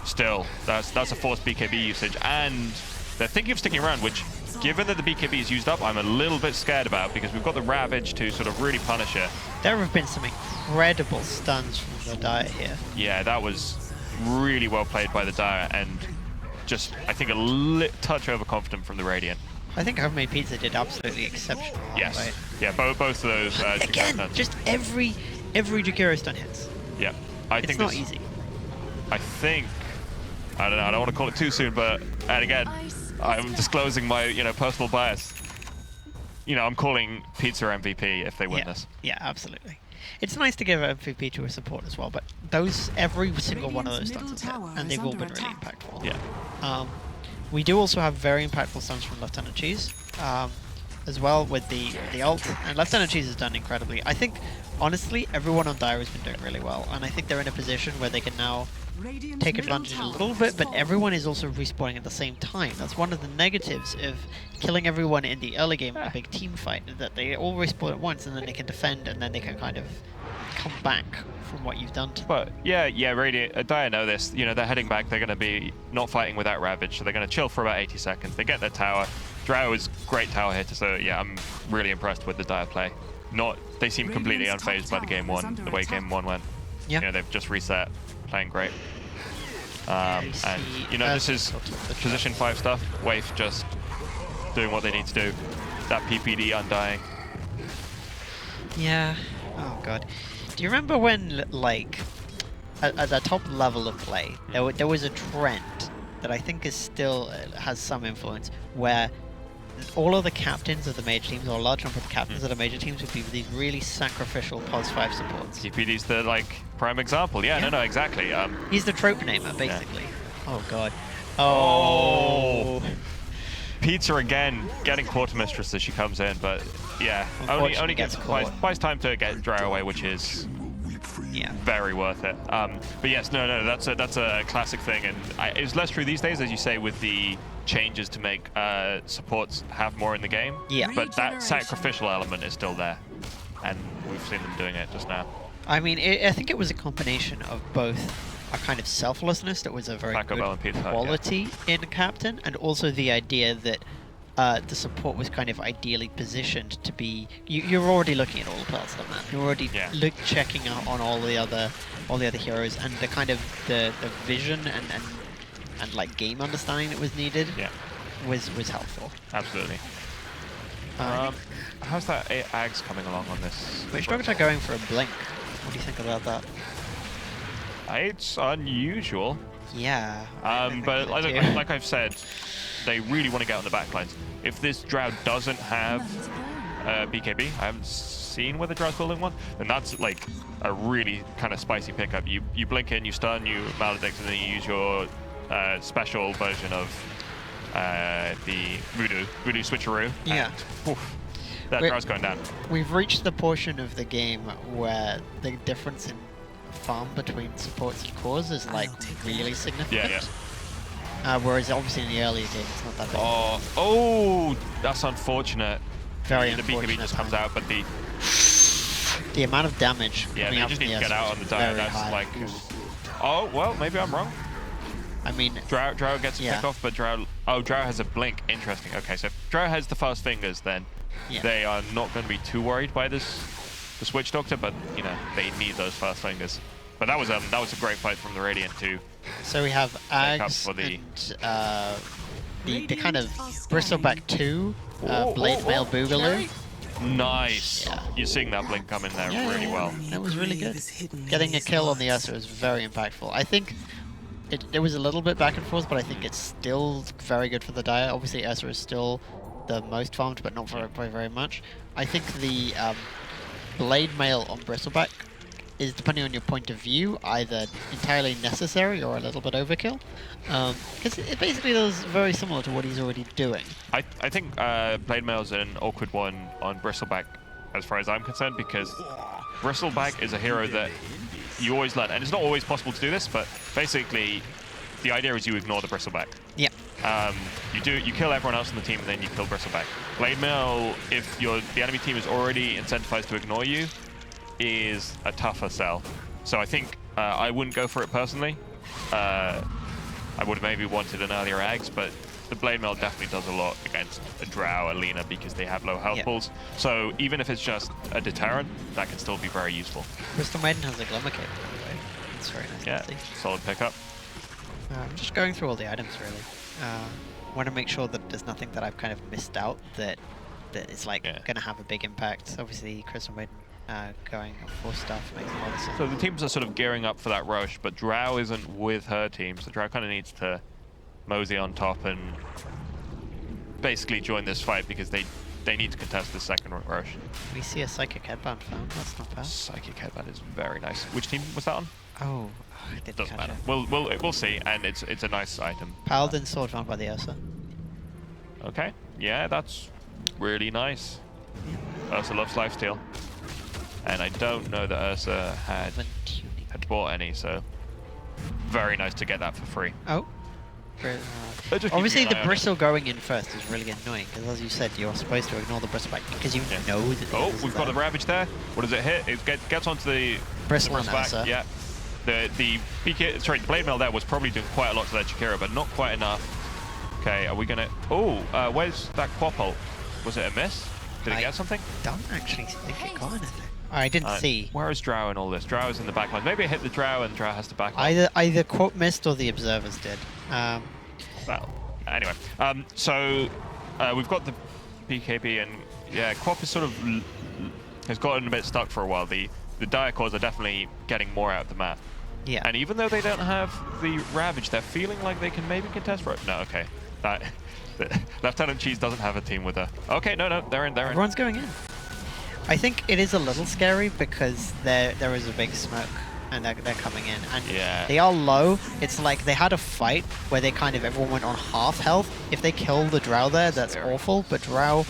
Still, that's a forced BKB usage, and they're thinking of sticking around, which, given that the BKB is used up, I'm a little bit scared about, because we've got the Ravage to sort of really punish it. There have been some incredible stuns from the Dire here. Yeah, that was really well played by the Dire, and just, I think, a touch overconfident from the Radiant. I think Homemade Pizza did absolutely exceptional. Yes. Right? Yeah, both of those. Again, just every Georghiou stun hits. Yeah, It's not easy. I think, I don't know, I don't want to call it too soon, but, and again, I'm disclosing my, personal bias. I'm calling Pizza MVP if they win this. Yeah, absolutely. It's nice to give MVP to a support as well, but every single one of those stuns is hit, and they've all been really impactful. Yeah. We do also have very impactful stuns from Lieutenant Cheese, as well with the ult, and Lieutenant Cheese has done incredibly. I think, honestly, everyone on Dire has been doing really well, and I think they're in a position where they can now take advantage a little bit, but everyone is also respawning at the same time. That's one of the negatives of killing everyone in the early game in a big team fight, that they all respawn at once, and then they can defend, and then they can kind of come back from what you've done to them. But yeah, Radiant, Dire know this. They're heading back. They're going to be not fighting without Ravage, so they're going to chill for about 80 seconds. They get their tower. Drow is great tower hitter, so yeah, I'm really impressed with the Dire play. They seem completely unfazed by the game one, the way game one went. Yeah. They've just reset, playing great. And this is position 5 stuff. Waif just doing what they need to do. That PPD undying. Yeah. Oh god. Do you remember when, like, at the top level of play, there was a trend that I think is still has some influence, where all of the captains of the major teams, or a large number of the captains of the major teams, would be these really sacrificial pos 5 supports. PPD's the prime example. Yeah. No, exactly. He's the trope namer, basically. Yeah. Oh god. Oh. Pizza again, getting Quartermistress as she comes in, but yeah, only buys time to get Drow away, which is very worth it. But yes, no, that's a classic thing, and it's less true these days, as you say, with the changes to make supports have more in the game. Yeah. But that sacrificial element is still there, and we've seen them doing it just now. I mean, I think it was a combination of both a kind of selflessness that was a very good quality in Captain, and also the idea that the support was kind of ideally positioned to be. You're already looking at all the parts of the map. You're already checking out on all the other heroes, and the kind of the vision and like game understanding that was needed. Was helpful. Absolutely. How's that Ags coming along on this? Which dogs are going for a blink? What do you think about that? It's unusual. Yeah. But like I've said, they really want to get on the backlines. If this Drow doesn't have BKB, I haven't seen whether Drow's building one, then that's like a really kind of spicy pickup. You blink in, you stun, you maledict, and then you use your special version of the Voodoo switcheroo. Yeah. That Drow's going down. We've reached the portion of the game where the difference in farm between supports and cores is like really significant. Yeah. Whereas obviously in the earlier game it's not that big. Oh, that's unfortunate. Very the unfortunate. The BKB just comes out, but the amount of damage. Yeah, they just need to get out on the Dire. That's high. like. Oh well, maybe I'm wrong. I mean, Drow gets a pick off, but Drow has a blink. Interesting. Okay, so if Drow has the fast fingers, then they are not going to be too worried by the Switch Doctor, but they need those fast fingers. But that was a great fight from the Radiant too. So we have Ags and the kind of Bristleback 2 Blade Mail Boogaloo. Nice. Yeah. You're seeing that blink come in there really well. That was really good. Getting a kill on the Ursa was very impactful. I think it was a little bit back and forth, but I think it's still very good for the Dire. Obviously, Ursa is still the most farmed, but not very much. I think the Blade Mail on Bristleback is, depending on your point of view, either entirely necessary or a little bit overkill. Because it basically does very similar to what he's already doing. I think Blade Mail's an awkward one on Bristleback, as far as I'm concerned, because Bristleback is a hero that you always learn, and it's not always possible to do this, but basically the idea is you ignore the Bristleback. Yeah. You kill everyone else on the team, and then you kill Bristleback. Blade Mail, if the enemy team is already incentivized to ignore you, is a tougher sell. So I think I wouldn't go for it personally. I would have maybe wanted an earlier Eggs, but the Blade Mail definitely does a lot against a Drow, a Lina, because they have low health pools. So even if it's just a deterrent, that can still be very useful. Crystal Maiden has a Glimmer Cape, by the way. It's very nice to see. Solid pickup. I'm just going through all the items, really. Want to make sure that there's nothing that I've kind of missed out that is like going to have a big impact. Obviously, Crystal Maiden going for stuff makes a lot of sense. So the teams are sort of gearing up for that rush, but Drow isn't with her team, so Drow kind of needs to mosey on top and basically join this fight because they need to contest the second rush. We see a Psychic Headband found. That's not bad. Psychic Headband is very nice. Which team was that on? Oh, I didn't Doesn't catch matter. it. We'll see, and it's a nice item. Paladin Sword found by the Ursa. Okay, yeah, that's really nice. Ursa loves lifesteal, and I don't know that Ursa had bought any, so very nice to get that for free. Oh. Obviously, the bristle going in first is really annoying because, as you said, you're supposed to ignore the bristleback because you know that. Oh, we've got the Ravage there. What does it hit? It gets onto the bristle and back. Ursa. Yeah. The Blade Mail there was probably doing quite a lot to that Jakiro, but not quite enough. Okay, are we gonna? Oh, where's that Quapple? Was it a miss? Did it get something? Don't actually think it got anything. I didn't see. Where is Drow in all this? Drow is in the back line. Maybe it hit the Drow and Drow has to back line. Either Quap missed or the observers did. Well, anyway. So we've got the BKB, and yeah, Quap is sort of has gotten a bit stuck for a while. The Dire Cores are definitely getting more out of the map. Yeah. And even though they don't have the Ravage, they're feeling like they can maybe contest for it. No, okay. Lieutenant Cheese doesn't have a team with her. Okay, no, they're in. Everyone's going in. I think it is a little scary because there is a big smoke and they're coming in, and they are low. It's like they had a fight where they everyone went on half health. If they kill the Drow there, that's awful, but Drow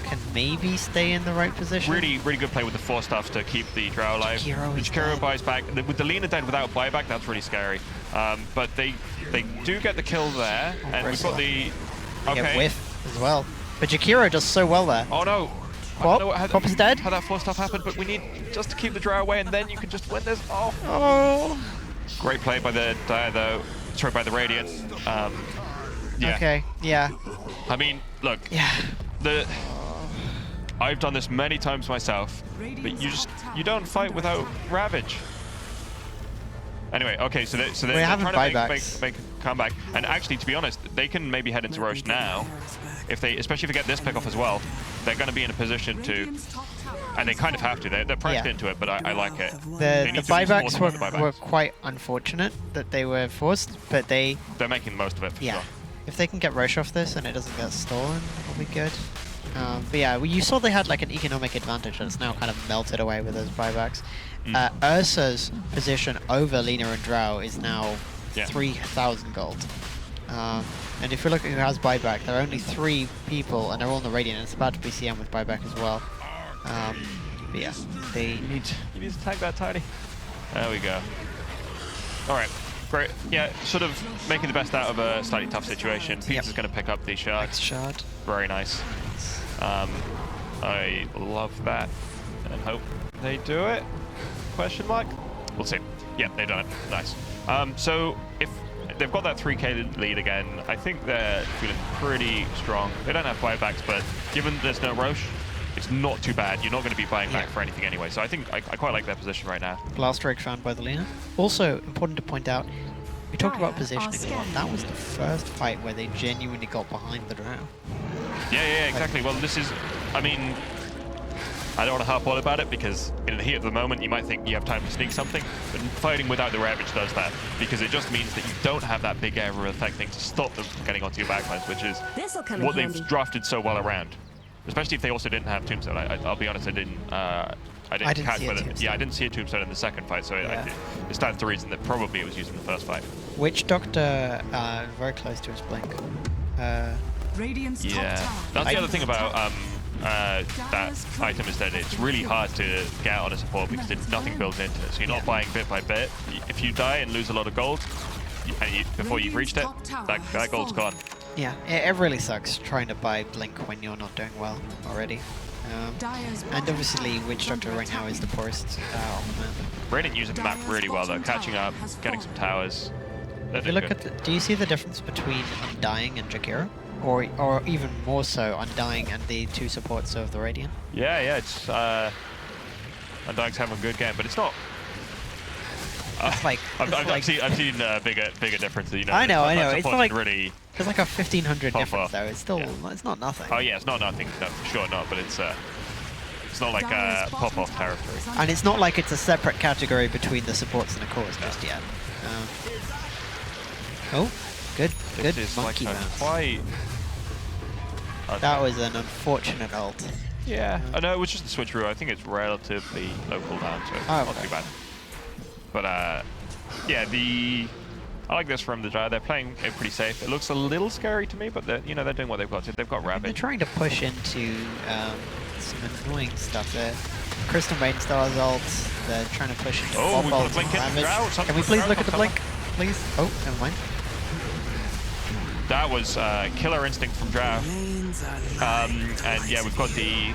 can maybe stay in the right position. Really good play with the Force Staff to keep the Drow alive. Jakiro buys back. With the Lina dead without buyback, that's really scary. But they do get the kill there, and we've got the... Okay. Get whiff as well. But Jakiro does so well there. Oh no! Quap is dead. How that Force Staff happened, but we need just to keep the Drow away, and then you can just win this. Oh! Great play by the Dire, though. Sorry, by the Radiant. Yeah. Okay, yeah. I mean, look. Yeah. I've done this many times myself, but you don't fight without Ravage. Anyway, okay, so they're trying to make a comeback, and actually, to be honest, they can maybe head into Roche now, especially if they get this pick off as well. They're going to be in a position to, and they kind of have to. They're pressed into it, but I like it. The buybacks were quite unfortunate that they were forced, but they're making the most of it for sure. If they can get Roche off this and it doesn't get stolen, it'll be good. But yeah, you saw they had like an economic advantage that's now kind of melted away with those buybacks. Ursa's position over Lina and Drow is now 3,000 gold. And if you look at who has buyback, there are only 3 people and they're all in the Radiant, and it's about to be CM with buyback as well. But yeah, you need to tag that Tiny. There we go. Alright. Great. Yeah, sort of making the best out of a slightly tough situation. Pete's is going to pick up the shard. Next shard. Very nice. I love that and hope they do it. Question mark? We'll see. Yeah, they've done it. Nice. So if they've got that 3k lead again, I think they're feeling pretty strong. They don't have buybacks, but given there's no Roche, it's not too bad. You're not going to be buying back for anything anyway. So I think I quite like their position right now. Blast Drake found by the Lina. Also, important to point out, we talked about positioning a lot. That was the first fight where they genuinely got behind the Drow. Yeah, exactly. Well, this is, I mean, I don't want to harp on about it because in the heat of the moment you might think you have time to sneak something, but fighting without the Ravage does that because it just means that you don't have that big area effect thing to stop them from getting onto your backlines, which is what they've drafted so well around. Especially if they also didn't have Tombstone. I'll be honest, I didn't catch whether. Yeah, I didn't see a Tombstone in the second fight, so it stands to reason that probably it was used in the first fight. Witch Doctor, very close to his blink. Yeah, that's the other thing about that item is that it's really hard to get on a support because nothing builds into it. So you're not buying bit by bit. If you die and lose a lot of gold, before you've reached it, that gold's gone. Yeah, it really sucks trying to buy blink when you're not doing well already. And obviously, Witch Doctor right now is the poorest on the map. Raiden using the map really well though, catching up, getting some towers. If you look at do you see the difference between Undying and Georghiou? Or even more so, Undying and the two supports of the Radiant? Yeah, it's Undying's having a good game, but it's not. I've seen bigger differences. You know, I know. It's like really. There's like a 1500 difference though. It's still it's not nothing. Oh yeah, it's not nothing. No, for sure not. But it's not like pop-off territory. And it's not like it's a separate category between the supports and the cores just yet. Oh, good monkey bounce. That was an unfortunate ult. Yeah, I know it was just a switcheroo. I think it's relatively low cooldown, so not too bad. But yeah, I like this from the Gyre. They're playing it pretty safe. It looks a little scary to me, but they're doing what they've got to. They've got Ravage. They're trying to push into some annoying stuff there. Crystal Maiden Star's ult. They're trying to push into we've got a blink in. Can we please look at the blink, please? Oh, never mind. That was Killer Instinct from Drow. And yeah, we've got the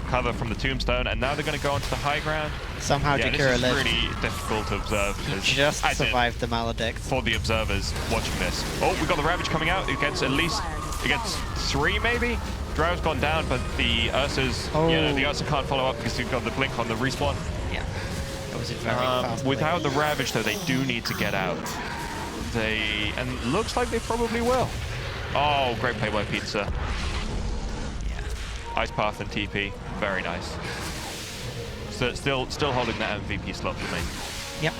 cover from the Tombstone, and now they're going to go onto the high ground. Somehow Jakiro lived. It's really difficult to observe. He just survived the Maledict. For the observers watching this. Oh, we've got the Ravage coming out. It gets 3 maybe. Drow's gone down, but the Ursa's, the Ursa can't follow up because you've got the blink on the respawn. Yeah, that was a very fast without the Ravage, though, they do need to get out. And looks like they probably will. Oh, great play by Pizza. Yeah. Ice Path and TP, very nice. So still holding that MVP slot for me. Yep.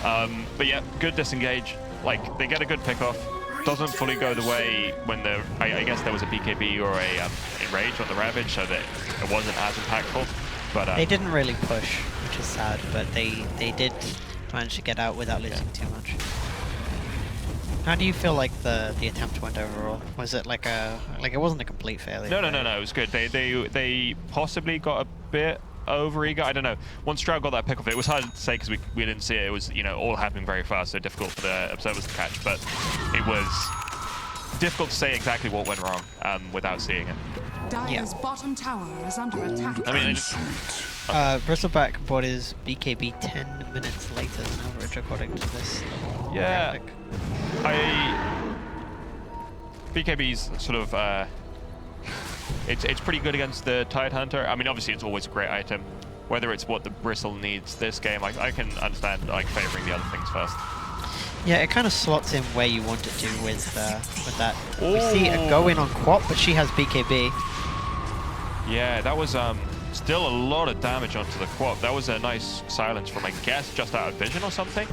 But yeah, good disengage. Like they get a good pick off. Doesn't fully go the way when I guess there was a BKB or a Enrage on the Ravage, so that it wasn't as impactful. But they didn't really push, which is sad. But they did manage to get out without losing too much. How do you feel like the attempt went overall? Was it like it wasn't a complete failure? No, it was good. They possibly got a bit over eager. I don't know. Once Stroud got that pick off, it was hard to say because we didn't see it. It was all happening very fast, so difficult for the observers to catch. But it was difficult to say exactly what went wrong without seeing it. Dire's bottom tower is under attack. I mean, Bristleback bought his BKB 10 minutes later than average according to this. Yeah. Graphic. BKB's sort of it's pretty good against the Tidehunter. I mean, obviously it's always a great item. Whether it's what the Bristle needs this game, I can understand favoring the other things first. Yeah, it kind of slots in where you want it to with that. Ooh. We see it go in on Quap, but she has BKB. Yeah, that was still a lot of damage onto the Quap. That was a nice silence from, I guess, just out of vision or something.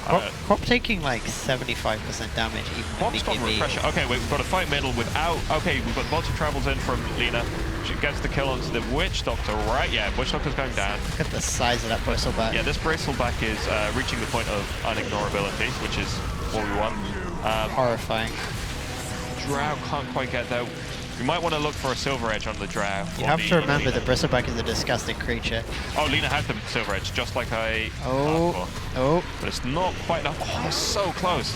Quap taking like 75% damage even Quap's got refresher. Okay, we've got a fight middle without... Okay, we've got lots of travels in from Lena. She gets the kill onto the Witch Doctor, right? Yeah, Witch Doctor's going down. Look at the size of that Bristleback. Yeah, this Bristleback is reaching the point of unignorability, which is what we want. Horrifying. Drow can't quite get there. You might want to look for a Silver Edge on the Drow. You have to remember that Bristleback is a disgusting creature. Oh, Lena had the Silver Edge, just like I Oh. But it's not quite enough. Oh, so close.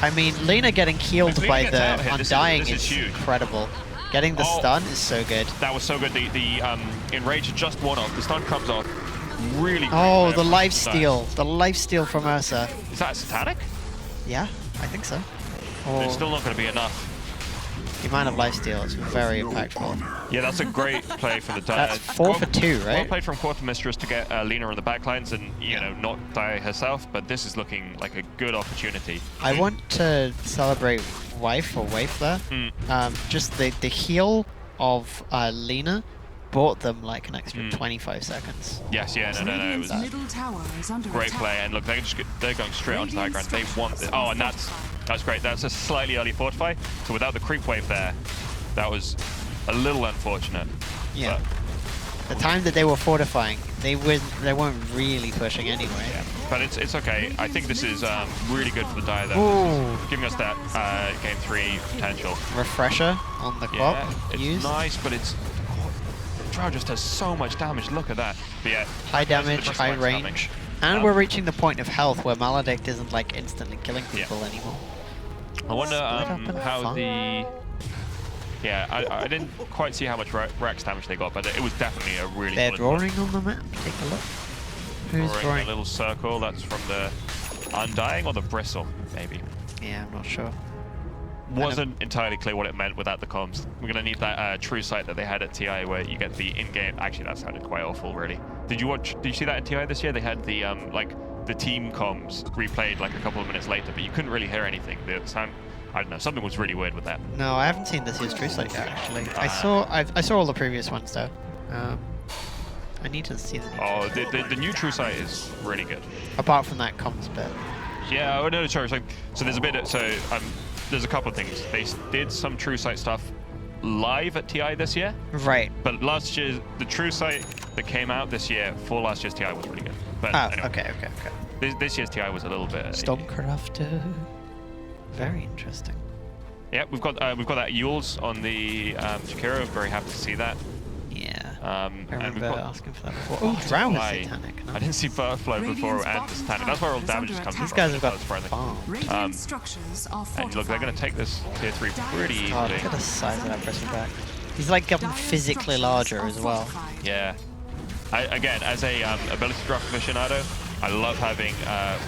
I mean, Lena getting healed by the Undying is incredible. Getting the stun is so good. That was so good. The Enrage just one off. The stun comes off. Really. Oh, the lifesteal. The lifesteal from Ursa. Is that satanic? Yeah, I think so. It's still not going to be enough. The amount of lifesteal is very impactful. Yeah, that's a great play for the That's 4 for 2, right? Well played from Quartermistress to get Lena on the backlines and not die herself, but this is looking like a good opportunity. I want to celebrate Wife or Waif there. Just the heal of Lena bought them like an extra 25 seconds. Yes, yeah, no. It was Middle tower is under great attack. play, and look, they're going straight onto the high ground. They want it. Oh, and that's great. That's a slightly early fortify. So without the creep wave there, that was a little unfortunate. Yeah. The time that they were fortifying, they weren't really pushing anyway. Yeah, but it's okay. I think this is really good for the Dire though. Ooh. Giving us that game 3 potential. Refresher on the clock. Yeah, it's used. nice, but it's Drow just does so much damage. Look at that. But yeah, high damage, high range, and we're reaching the point of health where Maledict isn't like instantly killing people anymore. I wonder how the. Yeah, I didn't quite see how much Rex damage they got, but it was definitely a really. They're solid drawing on the map. Take a look. Who's drawing? A little circle. That's from the Undying or the Bristle, maybe. Yeah, I'm not sure. Wasn't entirely clear what it meant without the comms. We're gonna need that true sight that they had at TI, where you get the in-game. Actually, that sounded quite awful, really. Did you see that at TI this year? They had the the team comms replayed like a couple of minutes later, but you couldn't really hear anything. The sound. I don't know, something was really weird with that. No, I haven't seen this year's True Sight yet, actually. I saw all the previous ones though. I need to see the new the new True Sight is really good. Apart from that comms bit. Yeah, oh no, sorry. So there's a bit. There's a couple of things. They did some True Sight stuff live at TI this year. Right. But last year, the True Sight that came out this year for last year's TI was really good. But anyway, okay. This year's TI was a little bit. Stormcrafter. Very interesting. Yeah, we've got that Yules on the Jakiro. Very happy to see that. Yeah. I remember asking for that before. Oh, Drow is Satanic. Nice. I didn't see Flow before and Satanic. That's where all damage is coming from. These guys have got Radiant structures are fortified. And look, they're going to take this tier 3 pretty easily. Oh, look at the size of that bristleback. He's like getting physically larger as well. Yeah. Again, as a ability drop aficionado, I love having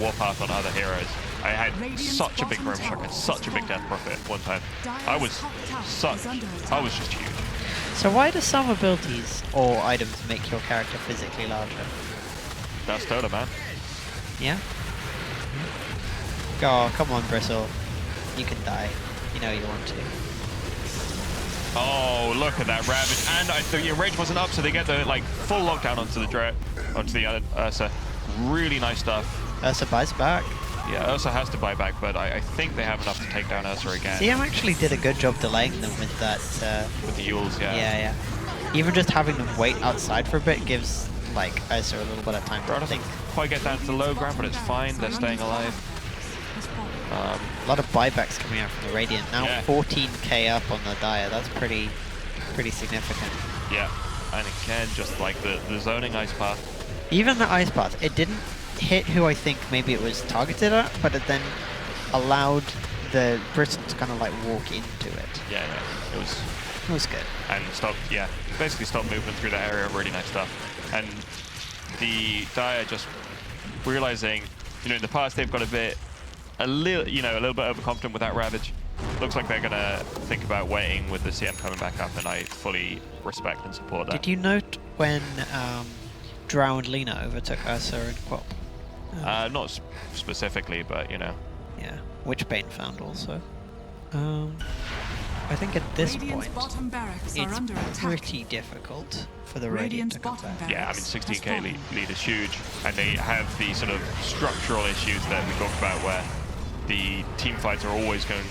Warpath on other heroes. I had such a big roam shock and such a big death profit one time. I was just huge. So why do some abilities or items make your character physically larger? That's Totem, man. Yeah? Oh, come on, Bristle. You can die. You know you want to. Oh, look at that Ravage. And the range wasn't up, so they get the full lockdown onto the Ursa. Really nice stuff. Ursa buys back. Yeah, Ursa has to buy back, but I think they have enough to take down Ursa again. CM actually did a good job delaying them with that. With the Yules, yeah. Yeah. Even just having them wait outside for a bit gives Ursa a little bit of time to think. Quite get down to the low ground, but it's fine. They're staying alive. A lot of buybacks coming out from the Radiant. Now 14k up on the Dire. That's pretty significant. Yeah, and again, just like the zoning ice path. Even the ice path, it didn't hit who I think maybe it was targeted at, but it then allowed the Britain to kind of walk into it. Yeah, it was good. And basically stop movement through that area. Really nice stuff. And the Dire just realizing, in the past they've got a little bit overconfident with that Ravage. Looks like they're gonna think about waiting with the CM coming back up, and I fully respect and support that. Did you note when Drow and Lena overtook Ursa and Quop? Not specifically, but Yeah, Witchbane found also. I think at this point, it's pretty difficult for the Radiant to come back. Yeah, I mean 16k lead is huge, and they have the sort of structural issues that we talked about where the team fights are always going,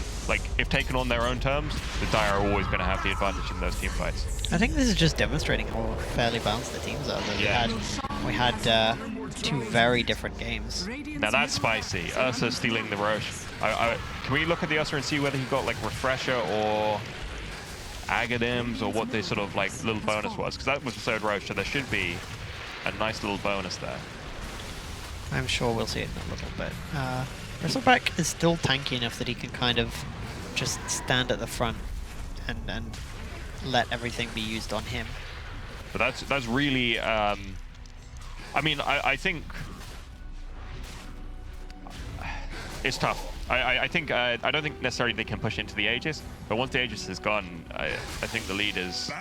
if taken on their own terms, the Dire are always going to have the advantage in those team fights. I think this is just demonstrating how fairly balanced the teams are. We had two very different games. Now that's spicy. Ursa stealing the Roche. Can we look at the Ursa and see whether he got Refresher or Agadims or what the sort of little bonus was? Because that was the third Roche, so there should be a nice little bonus there. I'm sure we'll see it in a little bit. Bristleback is still tanky enough that he can kind of just stand at the front and let everything be used on him. But that's really. I mean, I think it's tough. I think I don't think necessarily they can push into the Aegis, but once the Aegis is gone, I think the lead is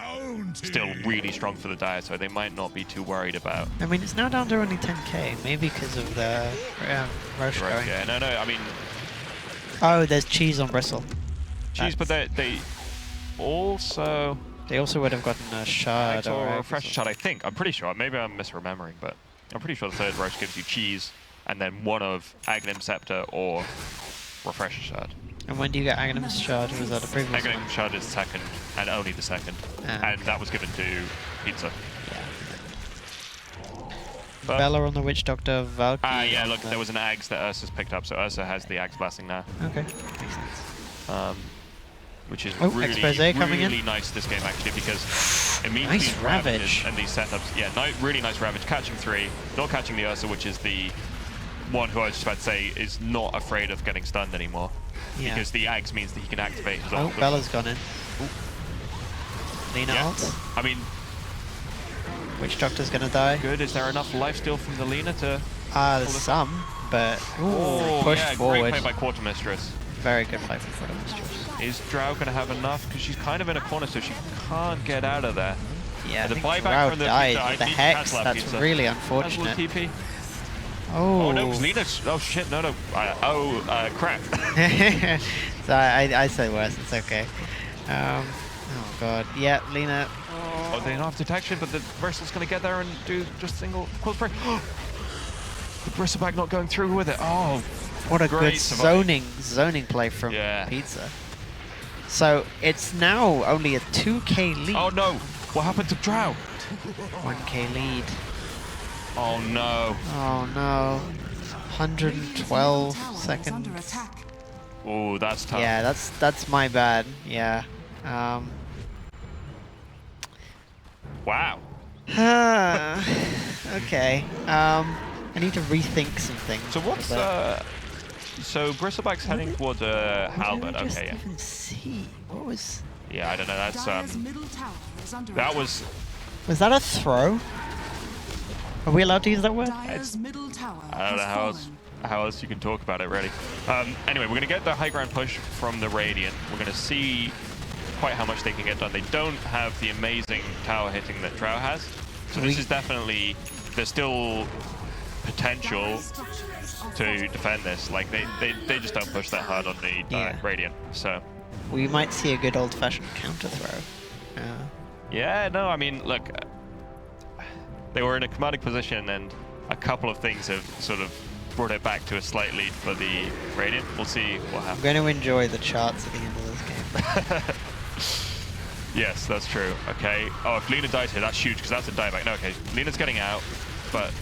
still really strong for the Dire, so they might not be too worried about. I mean, it's now down to only 10k, maybe because of the Roche going. Yeah, no, I mean. Oh, there's cheese on Bristle. Cheese, but they also. They also would have gotten a shard Eggs or a eggs refresher shard, I think. I'm pretty sure. Maybe I'm misremembering, but I'm pretty sure the third roach gives you cheese, and then one of Aghanim Scepter or refresher shard. And when do you get Aghanim's shard? Was that a previous Aghanim one? shard is second, and only the second. And that was given to Pizza. But Bella on the Witch Doctor, Valkyrie. yeah, look, there was an Ags that Ursa's picked up, so Ursa has the Ags Blessing now. Okay, makes sense. Which is Expose coming in. really nice this game, actually, because it means Nice these Ravage. ravages and these setups. Yeah, really nice Ravage, catching 3, not catching the Ursa, which is the one who I was just about to say is not afraid of getting stunned anymore. Yeah. Because the Ags means that he can activate his ult. Bella's gone in. Lena ult. I mean, Witch Doctor's gonna die. good. Is there enough lifesteal from the Lena to... There's some, but push yeah, forward. great play by Quartermistress. Very good play from Quartermistress. Is Drow going to have enough? Because she's kind of in a corner, so she can't get out of there. Yeah, the I think buyback Drow from the died pizza, with the I need to Hex. cancel that That's pizza. really Cancel the unfortunate. TP. Oh. Oh no, it was Lena. Oh shit, no. Crap. So I say worse, it's okay. Oh god, yeah, Lena. Oh, they don't have detection, but the Bristle's going to get there and do just single close break. The Bristleback not going through with it. Oh, What a great good survival. zoning play from Pizza. So it's now only a 2k lead. Oh no, what happened to Drow? 1k lead. Oh no. Oh no. 112 seconds. Oh, that's tough. Yeah, that's my bad. Yeah. Wow. Okay. I need to rethink some things. So what's so Bristleback's heading towards Halberd. Okay, yeah. Even see what was? Yeah, I don't know. That's that was. Was that a throw? Are we allowed to use that word? I don't know how else you can talk about it, really. Anyway, we're going to get the high ground push from the Radiant. We're going to see quite how much they can get done. They don't have the amazing tower hitting that Drow has. So this is definitely... There's still potential to defend this. Like, they just don't push that hard on the Radiant. So We might see a good old-fashioned counter throw. yeah, no, I mean, look... They were in a commanding position, and a couple of things have sort of brought it back to a slight lead for the Radiant. We'll see what happens. I'm going to enjoy the charts at the end of this game. Yes, that's true. Okay. Oh, if Lena dies here, that's huge, because that's a dieback. No, okay. Lena's getting out, but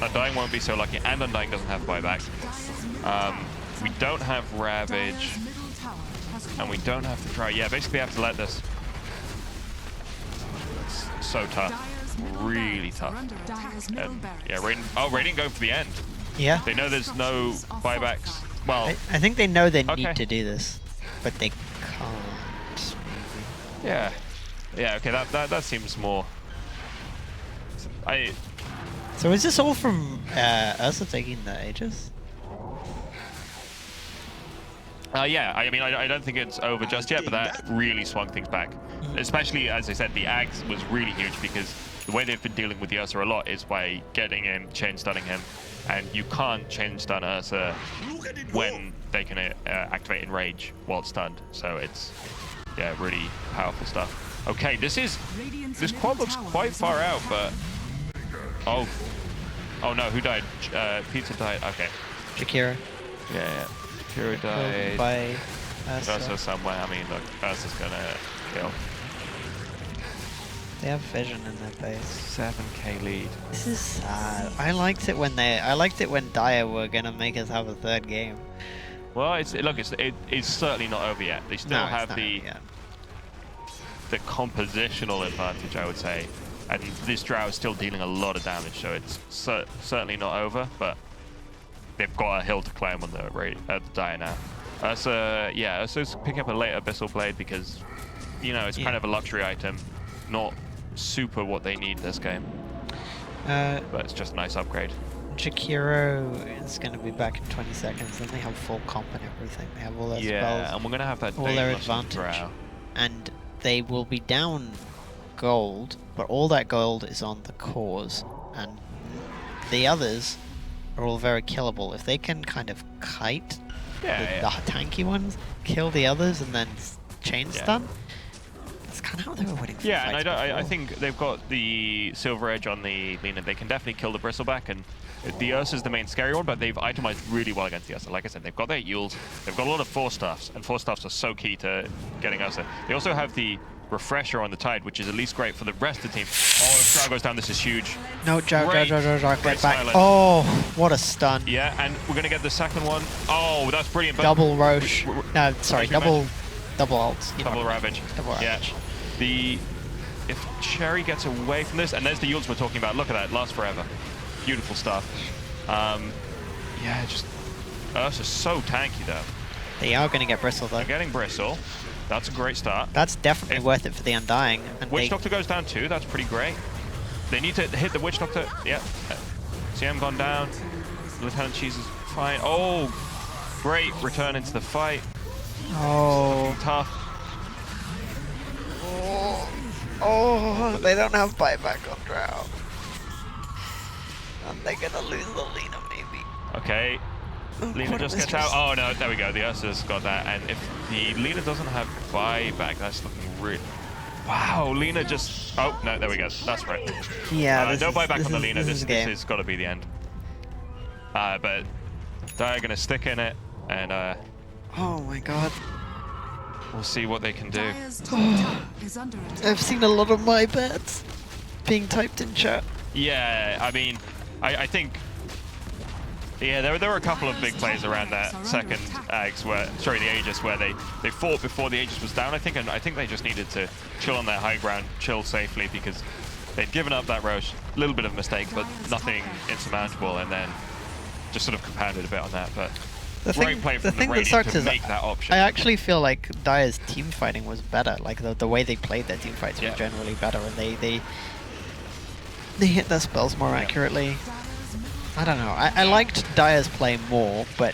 Undying won't be so lucky, and Undying doesn't have buyback. We don't have Ravage, and we don't have to try. Yeah, basically have to let this. It's so tough. Really tough. And, yeah, Radiant going for the end. Yeah. They know there's no buybacks. Well, I think they know they need to do this, but they can't. Yeah. Yeah, okay, that seems more... So is this all from Ursa taking the Aegis? Yeah, I mean, I don't think it's over just yet, but that really swung things back. Especially, as I said, the Ags was really huge, because the way they've been dealing with the Ursa a lot is by getting him, chain stunning him, and you can't chain stun Ursa when they can activate Enrage while it's stunned. So it's, yeah, really powerful stuff. Okay, this quad looks quite far out, but... Oh no, who died? Pizza died, okay. Jakiro. Yeah. Jakiro died. By Ursa somewhere, I mean, look, Ursa's gonna kill. They have vision in their base. 7k lead. This is sad. I liked it when Dire were gonna make us have a third game. Well, it's certainly not over yet. They still have the compositional advantage, I would say, and this Drow is still dealing a lot of damage, so it's certainly not over. But they've got a hill to climb on the Dire now. Ursa's picking up a later Abyssal Blade because, you know, it's kind of a luxury item, not super what they need this game. But it's just a nice upgrade. Jakiro is going to be back in 20 seconds, and they have full comp and everything. They have all their spells. Yeah, and we're going to have that all their advantage. And they will be down gold, but all that gold is on the cores, and the others are all very killable. If they can kind of kite the tanky ones, kill the others, and then chain stun, it's kind of how they were winning. Yeah, and I think they've got the silver edge on the Lina. They can definitely kill the Bristleback, and the Ursa's the main scary one, but they've itemized really well against the Ursa. Like I said, they've got their Yules, they've got a lot of 4-staffs, and 4-staffs are so key to getting Ursa. They also have the Refresher on the Tide, which is at least great for the rest of the team. Oh, if Drow goes down, this is huge. No, Drow, get back. Silence. Oh, what a stun. Yeah, and we're going to get the second one. Oh, that's brilliant. But Double Roche. No, sorry, double ult. Double Ravage. Double Ravage. Yeah. If Cherry gets away from this, and there's the Yules we're talking about. Look at that, lasts forever. Beautiful stuff. Yeah, just Ursa's so tanky though. They are going to get Bristle though. They're getting Bristle. That's a great start. That's definitely worth it for the Undying. And Witch Doctor goes down too. That's pretty great. They need to hit the Witch Doctor. Yeah. CM gone down. Lieutenant Cheese is fine. Oh, great return into the fight. Oh. Tough. Oh, they don't have buyback on Drow. And they're gonna lose the Lina maybe. Okay. Lina just gets out. Oh no, there we go. The Ursa's got that. And if the Lina doesn't have buyback, that's looking really... Wow, Lina just... Oh, no, there we go. That's right. Yeah, no buyback on the Lina. This game. has got to be the end. But they're going to stick in it, and oh my god. we'll see what they can do. I've seen a lot of my bets being typed in chat. Yeah, I mean, I think... Yeah, there were a couple of big plays around that second Aegis where, sorry, the Aegis, where they fought before the Aegis was down, I think, and I think they just needed to chill on their high ground, chill safely, because they'd given up that Roche, a little bit of mistakes, but nothing insurmountable, and then just sort of compounded a bit on that, but great play from the Radiant to make that option. I actually feel like Dire's team fighting was better, like the way they played their team fights was generally better, and they hit their spells more accurately. I don't know. I liked Dire's play more, but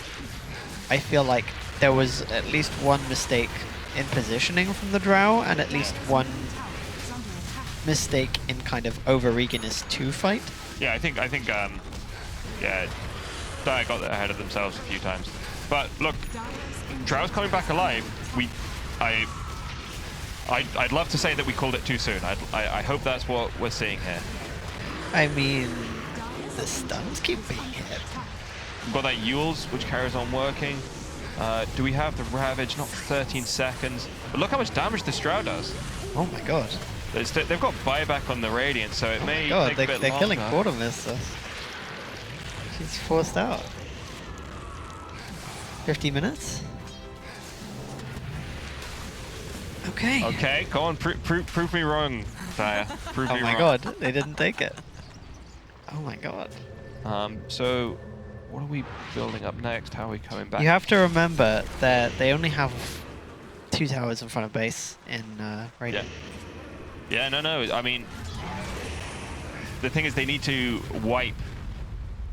I feel like there was at least one mistake in positioning from the Drow, and at least one mistake in kind of over-eagerness to fight. Yeah, I think yeah, Dire got ahead of themselves a few times. But look, Drow's coming back alive. I'd love to say that we called it too soon. I hope that's what we're seeing here. I mean, the stuns keep being hit. We've got that Yules, which carries on working. Do we have the Ravage? Not for 13 seconds. But look how much damage this Drow does. Oh my god. They've got buyback on the Radiant, so it may take a bit they're longer. killing Quartermaster. She's forced out. 50 minutes? Okay. Okay, go on, prove me wrong, Dire. Prove me wrong. Oh my god, they didn't take it. Oh my god. So, what are we building up next? How are we coming back? You have to remember that they only have 2 towers in front of base in Radiant. Yeah, no. I mean, the thing is, they need to wipe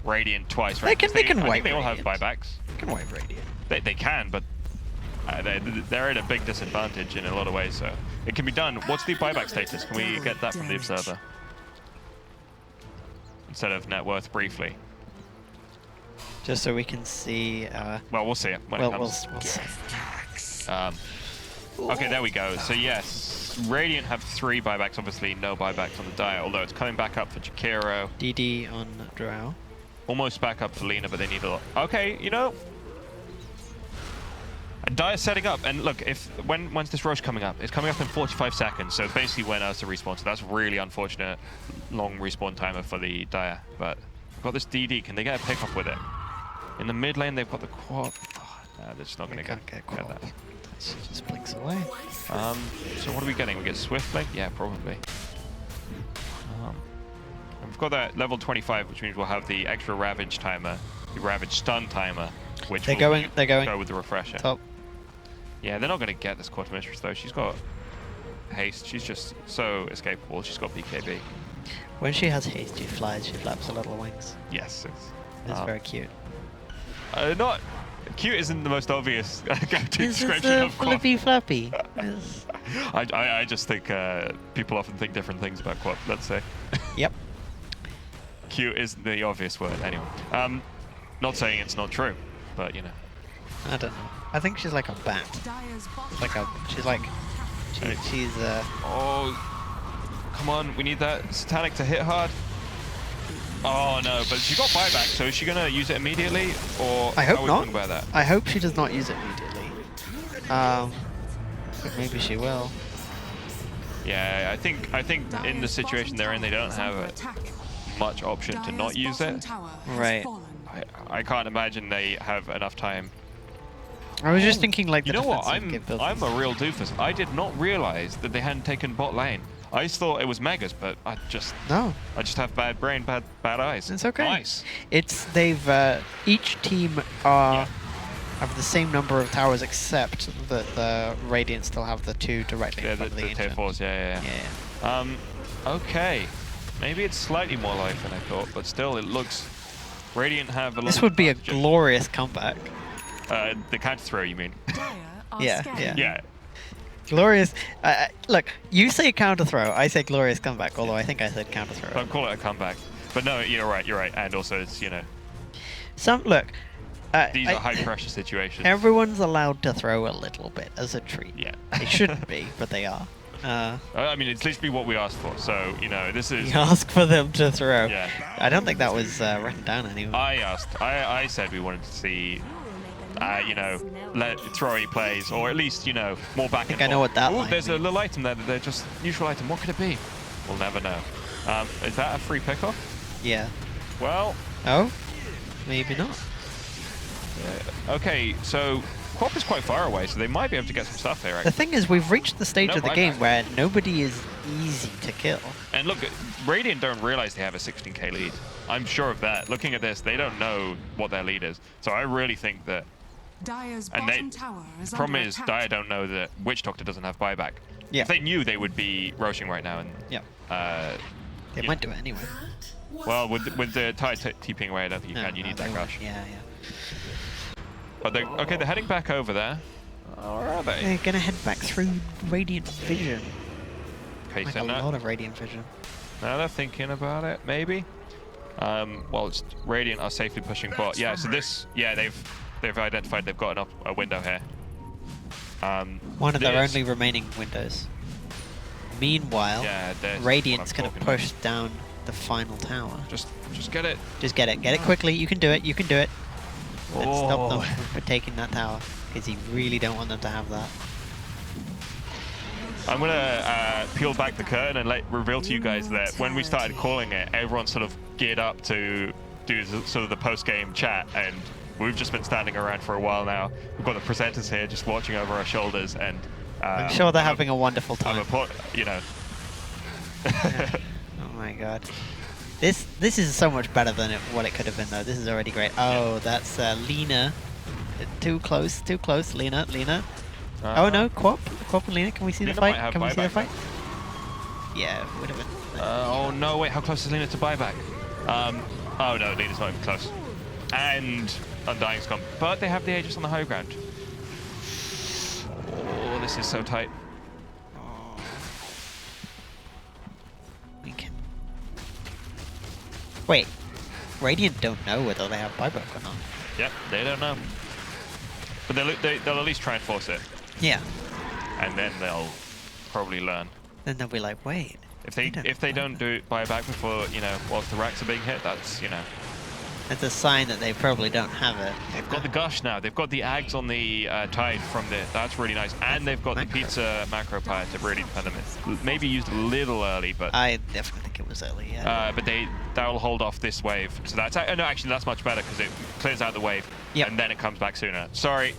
Radiant twice, right? They can wipe. They all have buybacks. They can wipe Radiant. They can, but they're at a big disadvantage in a lot of ways. So it can be done. What's the buyback status? Can we get that from the observer instead of net worth briefly? Just so we can see. Well, we'll see it when it comes. We'll see. Okay, there we go. So yes, Radiant have 3 buybacks. Obviously, no buybacks on the Dire, although it's coming back up for Jakiro. DD on Drow. Almost back up for Lina, but they need a lot. Okay, you know. Dire's setting up, and look, when's this Roche coming up? It's coming up in 45 seconds, so basically when Ursa respawns, so that's really unfortunate. Long respawn timer for the Dire, but we've got this DD. Can they get a pickup with it? In the mid lane, they've got the quad. Oh, no, they're just not going to get that. She just blinks away. So what are we getting? We get Swift Blink? Yeah, probably. And we've got that level 25, which means we'll have the extra Ravage timer, the Ravage stun timer, which they're going go with the Refresher. Top. Yeah, they're not going to get this Quarter Mistress though. She's got haste. She's just so escapable. She's got BKB. When she has haste, she flaps her little wings. Yes, it's very cute. Not cute isn't the most obvious description of Quap. Flappy. I just think people often think different things about Quap. Let's say. Yep. Cute isn't the obvious word anyway. Not saying it's not true, but you know. I don't know. I think she's like a bat. She's Oh, come on, we need that Satanic to hit hard. Oh no, but she got buyback, so is she gonna use it immediately, or I hope how are we not. feeling about that? I hope she does not use it immediately. But maybe she will. Yeah, I think in the situation they're in, they don't have much option to not use it. Right. I can't imagine they have enough time. I was just thinking like the You know what? defensive capabilities. I'm a real doofus. I did not realize that they hadn't taken bot lane. I just thought it was Megas, but I just have bad brain, bad eyes. It's okay. Nice. They've each team have the same number of towers, except that the Radiant still have the 2 directly in front of the tier Ancient. 4s, yeah. Okay. Maybe it's slightly more life than I thought, but still, it looks. Radiant have a lot. This would be a glorious comeback. The counter throw, you mean? Yeah. Glorious. Look, you say counter throw, I say glorious comeback. Although I think I said counter throw. Don't call it a comeback. But no, you're right. And also, it's Look. These are high pressure situations. Everyone's allowed to throw a little bit as a treat. Yeah. They shouldn't be, but they are. I mean, it's literally what we asked for. So this is. You ask for them to throw. Yeah. I don't think that was written down anywhere. I said we wanted to see. Let throwy plays, or at least more back and forth. I know what that Ooh, line there's a means. little item there. They're just neutral item. What could it be? We'll never know. Is that a free pickoff? Yeah. Well. Oh. Maybe not. Okay, so Quap is quite far away, so they might be able to get some stuff here. The thing is, we've reached the stage of the game buyback. where nobody is easy to kill. And look, Radiant don't realize they have a 16k lead. I'm sure of that. Looking at this, they don't know what their lead is. So I really think that. Dire's And bottom tower is the problem under is, attack. Dire don't know that Witch Doctor doesn't have buyback. Yeah. If they knew, they would be roaching right now. And They might do it anyway. Well, with the Tire TPing away, I don't think you can. You need that rush. Yeah. But they're heading back over there. Where are they? They're gonna head back through Radiant Vision. Okay, Like so a now, lot of Radiant Vision. now they're thinking about it, maybe. Well, it's Radiant are safely pushing bot. Yeah, so they've identified they've got a window here. One of their only remaining windows. Meanwhile, there's Radiant's what I'm gonna talking push down the final tower. Just get it. Just get it. Get it quickly. You can do it. You can do it. Let's stop them Oh. from taking that tower, because you really don't want them to have that. I'm gonna peel back the curtain and reveal to you guys that when we started calling it, everyone sort of geared up to do sort of the post-game chat, and we've just been standing around for a while now. We've got the presenters here just watching over our shoulders, and I'm sure they're having a wonderful time. Oh my god. This is so much better than what it could have been, though. This is already great. Oh, that's Lena. Too close, Lena. Oh no, Quap and Lena. Can we see the Lena fight? might have Can we see the buyback, fight? Yeah, it would have been. oh no, wait, how close is Lena to buyback? Oh no, Lena's not even close. And Undying's gone, but they have the Aegis on the high ground. Oh, this is so tight. We can. Wait, Radiant don't know whether they have buyback or not. Yep, they don't know. But they'll at least try and force it. Yeah. And then they'll probably learn. Then they'll be like, wait. If they don't do it buyback before, whilst the racks are being hit, that's, It's a sign that they probably don't have it. They've got the gush now. They've got the Ags on the tide from that's really nice. And they've got the pizza macro pie to really defend them. It's maybe used a little early, but I definitely think it was early, yeah. but that'll hold off this wave. So that's no, actually that's much better because it clears out the wave and then it comes back sooner. Sorry,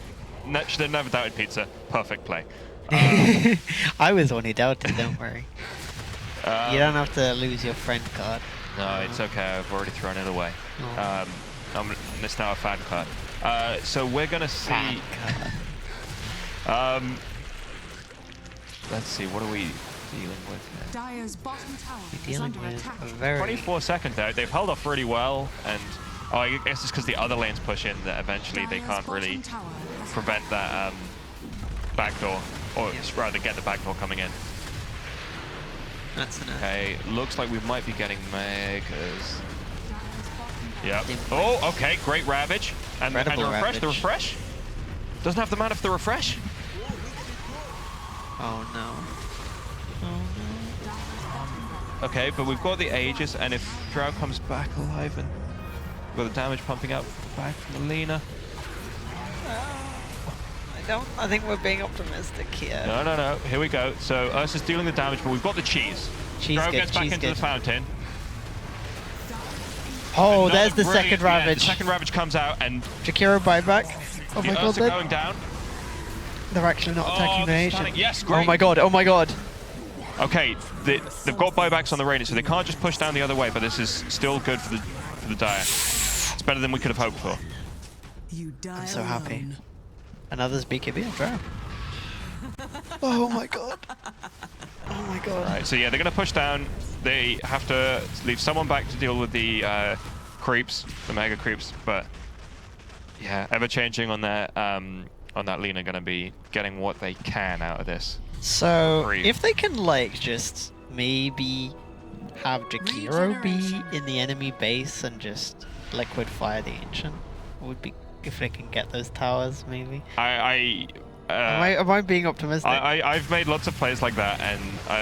should have never doubted pizza. Perfect play. I was the one who doubted. Don't worry. You don't have to lose your friend card. No, it's okay. I've already thrown it away. It's now a fan card. So we're gonna see. Let's see. What are we dealing with here? Dire's bottom tower is under attack. 24 seconds there. They've held off really well, and I guess it's because the other lanes push in that eventually they can't really prevent that backdoor, or rather get the backdoor coming in. That's enough. Okay, looks like we might be getting Megas. Yep. Oh, okay, great Ravage. And the refresh, Ravage. the refresh? Doesn't have the mana for the refresh? Oh no. Oh no. Okay, but we've got the Aegis, and if Drow comes back alive and we've got the damage pumping up back from Alina. I think we're being optimistic here. No. Here we go. So Ursa's dealing the damage, but we've got the cheese. Drow gets back into the fountain. Oh, Another there's the brilliant- second yeah, Ravage. the second Ravage comes out, and Jakiro buyback. Oh the my god, Ursa they're, going down. they're actually not attacking the they're Asian. stunning. Yes, Oh great. my god, oh my god. Okay, they've got buybacks on the Radiant, so they can't just push down the other way, but this is still good for the Dire. It's better than we could have hoped for. I'm so happy. Another's BKB and Drow. Oh my god. Oh my god. Alright, so yeah, they're going to push down. They have to leave someone back to deal with the creeps, the mega creeps, but yeah, ever-changing on that Lina going to be getting what they can out of this. So, if they can, like, just maybe have Jakiro be in the enemy base and just liquid fire the Ancient, would be, if they can get those towers, maybe. Am I being optimistic? I've made lots of plays like that, and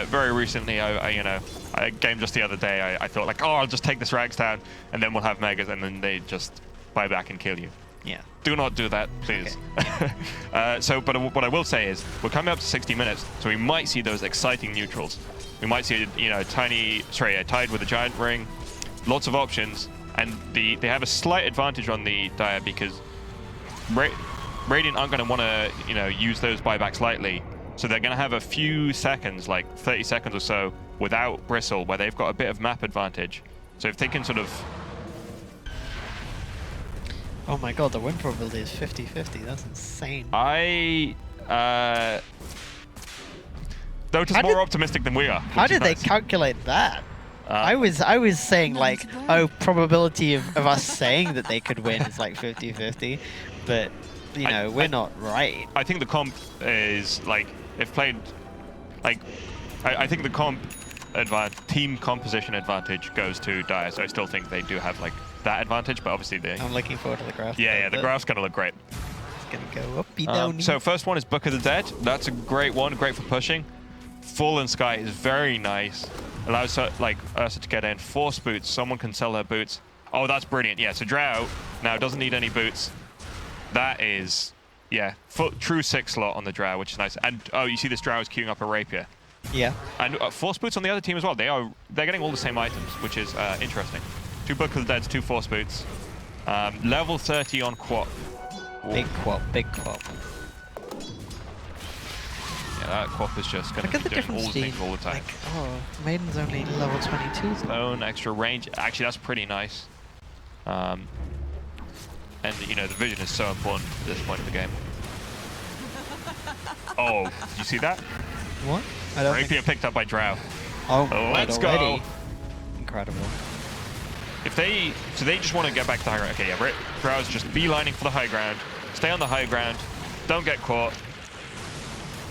very recently, I game just the other day, I thought like, oh, I'll just take this Rags down, and then we'll have Megas, and then they just buy back and kill you. Yeah. Do not do that, please. Okay. But what I will say is, we're coming up to 60 minutes, so we might see those exciting neutrals. We might see, a Tide with a Giant Ring, lots of options, and they have a slight advantage on the Dire because Radiant aren't going to want to, use those buybacks lightly, so they're going to have a few seconds, like 30 seconds or so, without Bristle, where they've got a bit of map advantage. So if they can sort of... Oh my god, the win probability is 50-50. That's insane. Dota's more optimistic than we are. How did they calculate that? I was saying like, oh, probability of us saying that they could win is like 50-50, but we're not right. I think the comp is like, if played, like, I think the comp team composition advantage goes to Dire, so I still think they do have like that advantage, but obviously I'm looking forward to the graph. Yeah, the graph's gonna look great. It's gonna go uppy down. So first one is Book of the Dead. That's a great one, great for pushing. Fallen Sky is very nice. Allows Ursa to get in. Force boots. Someone can sell her boots. Oh, that's brilliant. Yeah, so Drow now doesn't need any boots. That is, yeah, true 6 slot on the Drow, which is nice. And oh, you see this Drow is queuing up a rapier. Yeah. And Force boots on the other team as well. They're getting all the same items, which is interesting. 2 Book of the Deads, 2 Force boots. Level 30 on Quap. Big Quap, big Quap. Yeah, that Quap is just going to be doing all the things all the time. Like, oh, Maiden's only level 22. Own extra range. Actually, that's pretty nice. And the vision is so important at this point of the game. Oh, did you see that? What? I don't Rapier picked up by Drow. Oh, let's go. Incredible. So they just want to get back to the high ground. Okay, yeah, Drow's just beelining for the high ground. Stay on the high ground. Don't get caught.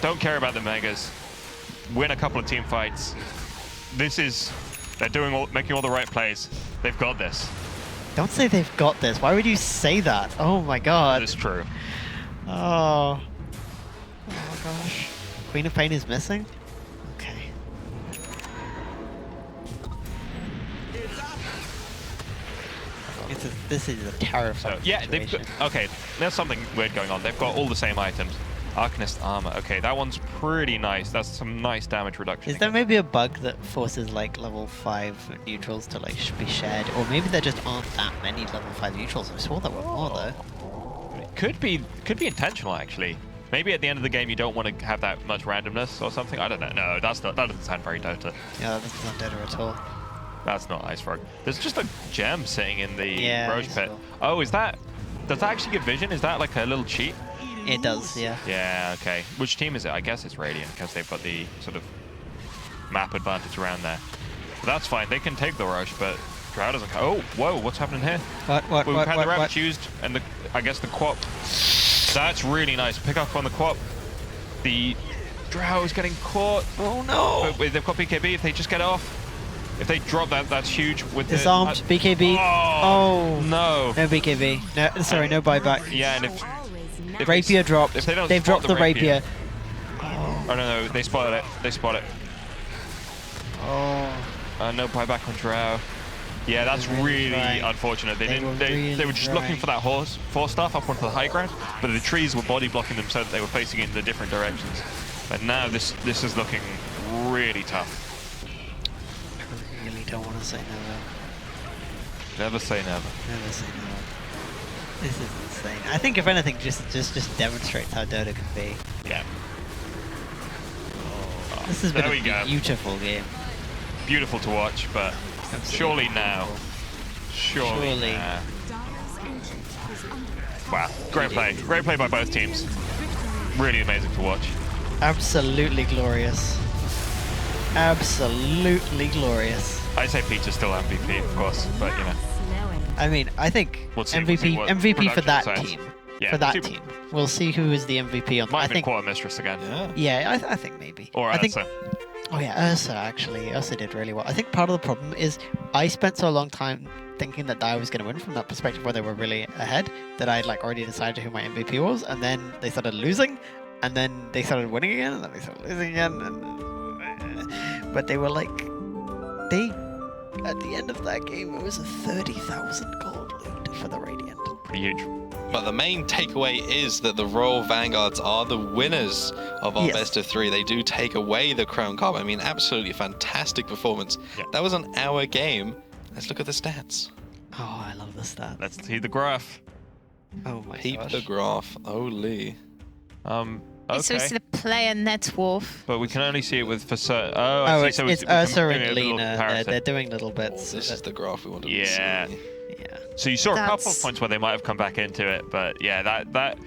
Don't care about the megas. Win a couple of team fights. They're making all the right plays. They've got this. Don't say they've got this. Why would you say that? Oh my god. It's true. Oh. Oh my gosh. Queen of Pain is missing? Okay. This is a terrifying situation. Okay, there's something weird going on. They've got all the same items. Arcanist armor. Okay, that one's pretty nice. That's some nice damage reduction. Is there maybe a bug that forces like level 5 neutrals to like be shared? Or maybe there just aren't that many level 5 neutrals. I saw there were more though. It could be intentional actually. Maybe at the end of the game you don't want to have that much randomness or something. I don't know. No, that doesn't sound very Dota. Yeah, that doesn't sound Dota at all. That's not Ice Frog. There's just a gem sitting in the Roche pit. Cool. Oh, does that actually give vision? Is that like a little cheat? It does, yeah. Yeah, okay. Which team is it? I guess it's Radiant because they've got the sort of map advantage around there. But that's fine. They can take the Roche, but Drow doesn't. Oh, whoa! What's happening here? We've had the Ravage used, and I guess the Quap. That's really nice. Pick up on the Quap. The Drow is getting caught. Oh no! But they've got BKB. If they just get off, if they drop that, that's huge. With Disarmed, BKB. Oh no! No BKB. No, sorry, no buyback. Yeah, and if Rapier dropped. If they don't They've dropped the rapier. Oh. Oh no, they spotted it. They spot it. Oh. No buyback on Drow. Yeah, that's really unfortunate. They were just looking for that force staff up onto the high ground, but the trees were body blocking them so that they were facing in the different directions. But now this is looking really tough. I really don't want to say never. Never say never. Never say never. This is insane. I think if anything, just demonstrates how Dota can be. Yeah. This has been a beautiful game. Beautiful to watch, but surely now. Surely now. Wow, great play. Great play by both teams. Really amazing to watch. Absolutely glorious. Absolutely glorious. I say Peach is still MVP, of course, but you know. I mean, I think MVP for that team. Yeah, for that team. We'll see who is the MVP on. Might I have been think. Quarter Mistress again. Yeah, I think maybe. Or I think, Ursa. Oh yeah, Ursa actually. Ursa did really well. I think part of the problem is I spent so long time thinking that Dia was going to win from that perspective where they were really ahead that I'd like already decided who my MVP was, and then they started losing, and then they started winning again, and then they started losing again. But they were like, at the end of that game, it was a 30,000 gold lead for the Radiant. Pretty huge. But the main takeaway is that the Royal Vanguards are the winners of our best of 3. They do take away the Crown Cup. I mean, absolutely fantastic performance. Yep. That was an hour game. Let's look at the stats. Oh, I love the stats. Let's see the graph. Oh my Peep gosh. the graph. Holy. Okay. So it's the player net worth. But we can only see it with for certain. It's Ursa and Lena. They're doing little bits. This is the graph we wanted to see. Yeah. So you saw a couple of points where they might have come back into it, but yeah, that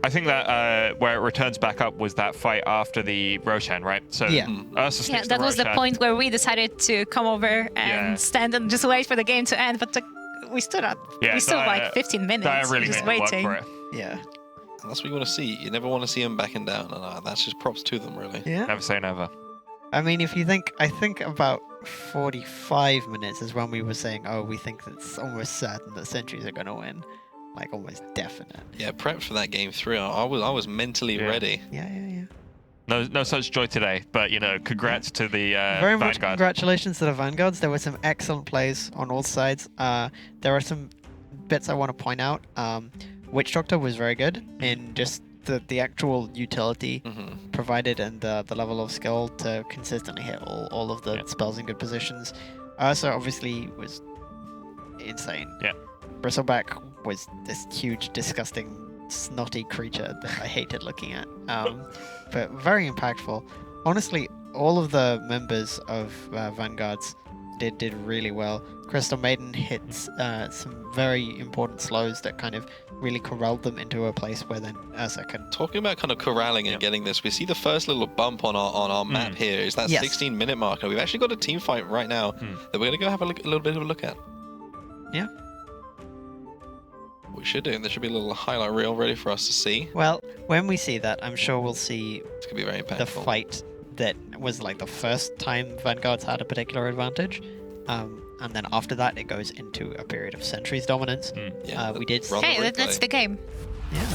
I think that where it returns back up was that fight after the Roshan, right? So Ursa sticks that to was the Roshan. point where we decided to come over and stand and just wait for the game to end, but we stood up. we stood like 15 minutes really just made it work waiting. for it. Yeah. And that's what you want to see. You never want to see them backing down, and that's just props to them, really. Yeah. Never say never. I mean, if you think, I think about 45 minutes is when we were saying, oh, we think it's almost certain that Sentries are going to win. Like, almost definite. Yeah, prepped for that game 3. I was mentally ready. Yeah. No such joy today, but you know, congrats to the Very much Vanguard. congratulations to the Vanguards. There were some excellent plays on all sides. There are some bits I want to point out. Witch Doctor was very good in just the actual utility provided and the level of skill to consistently hit all of the spells in good positions. Ursa obviously was insane. Yeah. Bristleback was this huge, disgusting, snotty creature that I hated looking at. But very impactful. Honestly, all of the members of Vanguards did really well. Crystal Maiden hits some very important slows that kind of really corralled them into a place where then Ursa can... Talking about kind of corralling and getting this, we see the first little bump on our map here. Is that 16-minute marker? We've actually got a team fight right now that we're going to go have a little bit of a look at. Yeah. We should do. There should be a little highlight reel ready for us to see. Well, when we see that, I'm sure we'll see it's gonna be very impactful. The fight that was like the first time Vanguards had a particular advantage. And then after that, it goes into a period of Sentries dominance. We did... Hey, that's the game. Yeah.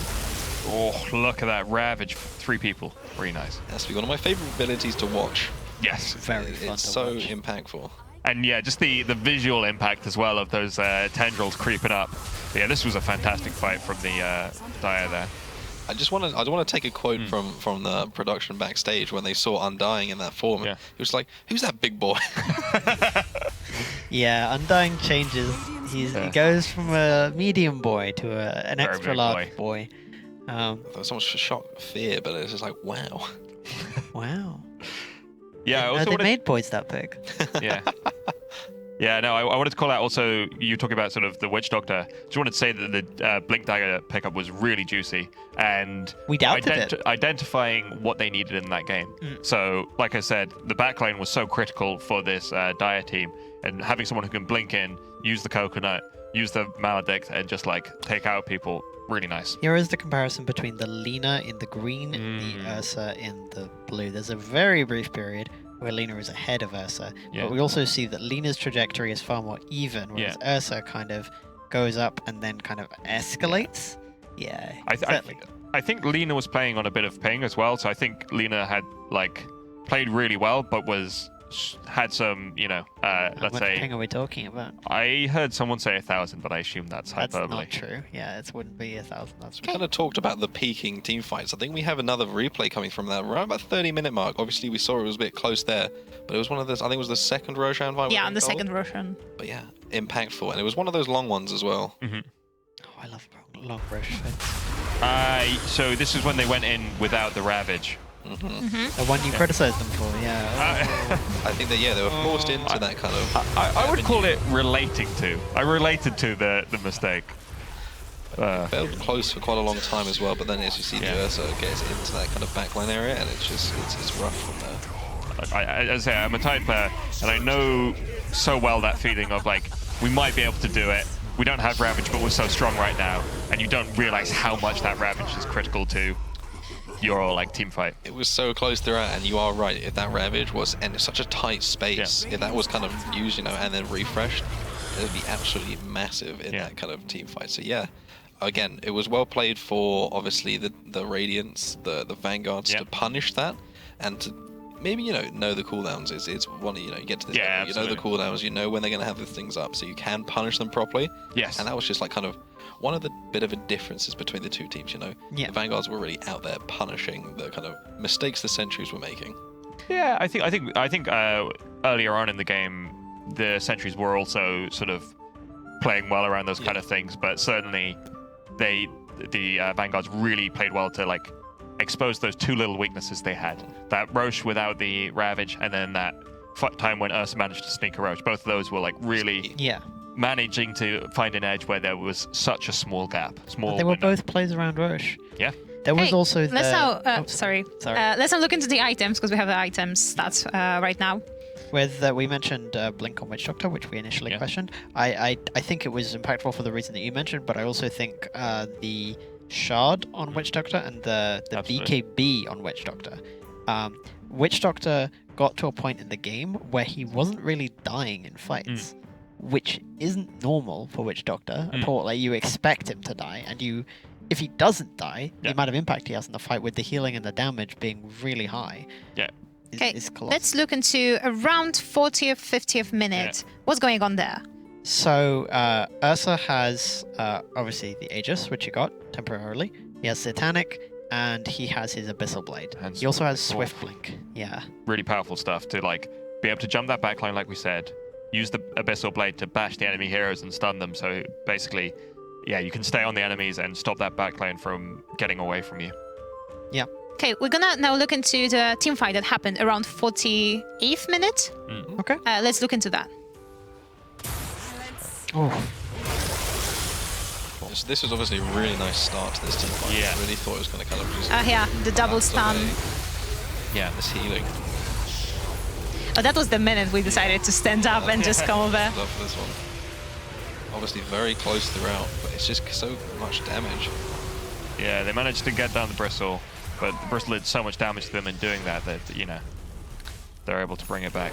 Oh, look at that Ravage. 3 people. Very nice. That's one of my favorite abilities to watch. Yes. Very fun It's to so watch. impactful. And yeah, just the visual impact as well of those tendrils creeping up. But yeah, this was a fantastic fight from the Dia there. I want to take a quote from the production backstage when they saw Undying in that form. It was like, who's that big boy? Yeah, Undying changes. He goes from a medium boy to an Very extra big large boy. There was so much shock, fear, but it's just like, wow. Wow. Yeah, I No, also they wanted... made boys that big. Yeah. Yeah, no, I wanted to call out also, you talking about sort of the Witch Doctor. Just wanted to say that the Blink Dagger pickup was really juicy. And we doubted it. Identifying what they needed in that game. So, like I said, the backline was so critical for this Dia team. And having someone who can blink in, use the coconut, use the maledict, and just like take out people, really nice. Here is the comparison between the Lena in the green and the Ursa in the blue. There's a very brief period where Lena is ahead of Ursa, but we also see that Lena's trajectory is far more even, whereas Ursa kind of goes up and then kind of escalates. Yeah, exactly. I think Lena was playing on a bit of ping as well, so I think Lena had like played really well, but had some, let's say. What ping are we talking about? I heard someone say 1,000, but I assume that's hyperbole. That's not true. Yeah, it wouldn't be 1,000. That's We kind of talked about the peaking team fights. I think we have another replay coming from that around about 30-minute mark. Obviously, we saw it was a bit close there, but it was one of those. I think it was the second Roshan fight. Yeah, on the second Roshan. But yeah, impactful, and it was one of those long ones as well. Oh, I love long Rosh fights. So this is when they went in without the Ravage. The one you criticized them for, yeah. I think that they were forced into that kind of. I would call it relating to. I related to the mistake. Felt close for quite a long time as well, but then as you see, the Ursa gets into that kind of backline area, and it's just it's rough from there. As I say, I'm a Tide player, and I know so well that feeling of like we might be able to do it. We don't have Ravage, but we're so strong right now, and you don't realize how much that Ravage is critical to your like team fight. It was so close throughout, and you are right. If that Ravage was in such a tight space, if that was kind of used, and then refreshed, it would be absolutely massive in that kind of team fight. So yeah, again, it was well played for obviously the Radiants, the Vanguards to punish that, and to maybe know the cooldowns. It's one of you get to this level, you know the cooldowns, you know when they're going to have the things up, so you can punish them properly. Yes. And that was just like kind of one of the bit of a differences between the two teams. The Vanguards were really out there punishing the kind of mistakes the Sentries were making. Yeah, I think earlier on in the game, the Sentries were also sort of playing well around those kind of things, but certainly the Vanguards really played well to like expose those two little weaknesses they had. That Roche without the Ravage, and then that time when Ursa managed to sneak a Roche. Both of those were like really managing to find an edge where there was such a small gap. They were both plays around Roche. Yeah. There was also the... Let's now, sorry. Let's now look into the items, because we have the items stats right now. With we mentioned Blink on Witch Doctor, which we initially questioned. I think it was impactful for the reason that you mentioned, but I also think the Shard on Witch Doctor and the BKB on Witch Doctor. Witch Doctor got to a point in the game where he wasn't really dying in fights, which isn't normal for Witch Doctor at all. Like, you expect him to die, and if he doesn't die, the amount of impact he has in the fight with the healing and the damage being really high. Is colossal. Let's look into around 40th, 50th minute. What's going on there? So Ursa has obviously the Aegis, which he got temporarily. He has Satanic, and he has his Abyssal Blade. And he also has Swift Blink. Yeah. Really powerful stuff to like be able to jump that backline, like we said. Use the Abyssal Blade to bash the enemy heroes and stun them. So basically, you can stay on the enemies and stop that backline from getting away from you. Yeah. Okay, we're gonna now look into the team fight that happened around 48th minute. Okay. Let's look into that. This was obviously a really nice start to this team fight. I really thought it was going to kind of just... the double stun. Yeah, this healing. Oh, that was the minute we decided to stand up and just come over. Love this one. Obviously very close throughout, but it's just so much damage. Yeah, they managed to get down the Bristle, but the Bristle did so much damage to them in doing that they're able to bring it back.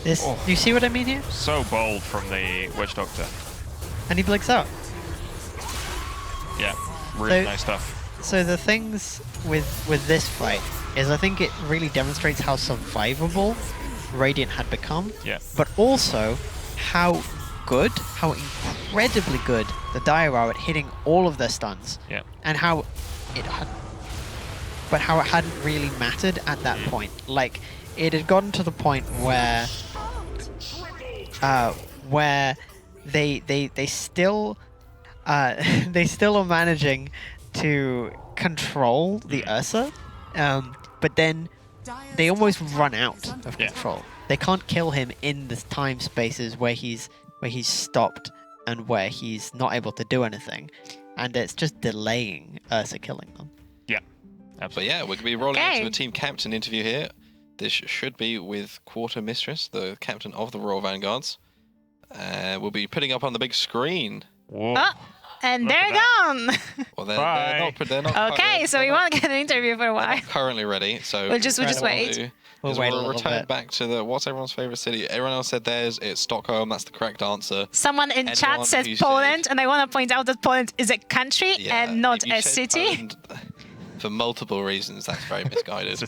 You see what I mean here? So bold from the Witch Doctor. And he blinks out. Yeah, really nice stuff. So the things with this fight is I think it really demonstrates how survivable Radiant had become. Yeah. But also how incredibly good the Dire are at hitting all of their stuns. Yeah. And how it hadn't really mattered at that point. Like, it had gotten to the point where they still are managing to control the Ursa, but then they almost run out of control. They can't kill him in the time spaces where he's stopped and where he's not able to do anything, and it's just delaying Ursa killing them. Yeah, absolutely. But yeah, we're going to be rolling into a team captain interview here. This should be with Quarter Mistress, the captain of the Royal Vanguards. We'll be putting up on the big screen. And Look they're at gone. Well, they're not Okay, so we won't get an interview for a while. currently ready. So We'll just wait. We'll wait a little return bit. back to what's everyone's favorite city. Everyone else said theirs. It's Stockholm. That's the correct answer. Someone in chat Anyone says who Poland, and I want to point out that Poland is a country Yeah, and not if you a said city. Poland, for multiple reasons, that's very misguided.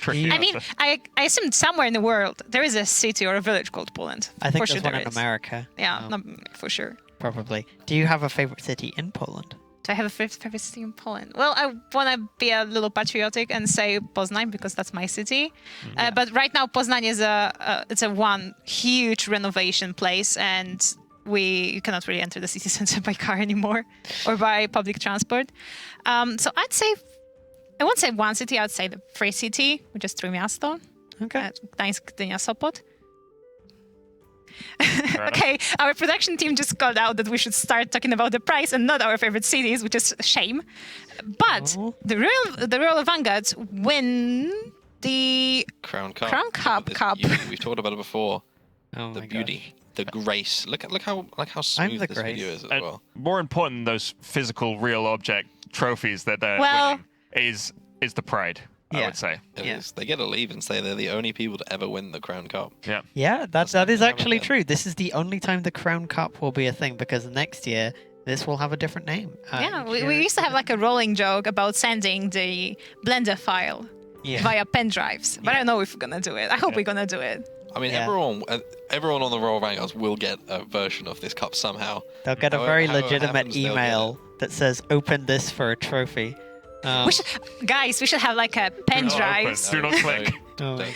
I mean, I assumed somewhere in the world there is a city or a village called Poland. I think for there's sure one there in is. America. Yeah, no, for sure. Probably. Do you have a favorite city in Poland? Do I have a favorite city in Poland? Well, I want to be a little patriotic and say Poznań because that's my city. But right now, Poznań is it's a one huge renovation place, and you cannot really enter the city center by car anymore or by public transport. So I'd say, I won't say one city. I'd say the free city, which is Trójmiasto. Okay. Gdańsk, Gdynia, Sopot. Okay, our production team just called out that we should start talking about the price and not our favorite cities, which is a shame. But the Royal Vanguards win the Crown Cup. Cup. We've talked about it before. Oh the my beauty, the grace. Look how smooth the this grace. video is as And well. more important than those physical, real object trophies that they're winning is the pride. I would say. It is. They get to leave and say they're the only people to ever win the Crown Cup. Yeah. Yeah, that is actually true. This is the only time the Crown Cup will be a thing because next year this will have a different name. Yeah, we used to have like a rolling joke about sending the Blender file via pen drives, but I don't know if we're gonna do it. I hope we're gonna do it. I mean, everyone on the Royal Vanguards will get a version of this cup somehow. They'll get a However- very however it legitimate happens, they'll get email that says, "Open this for a trophy." Guys, we should have like a pen drive. Do not click. Okay.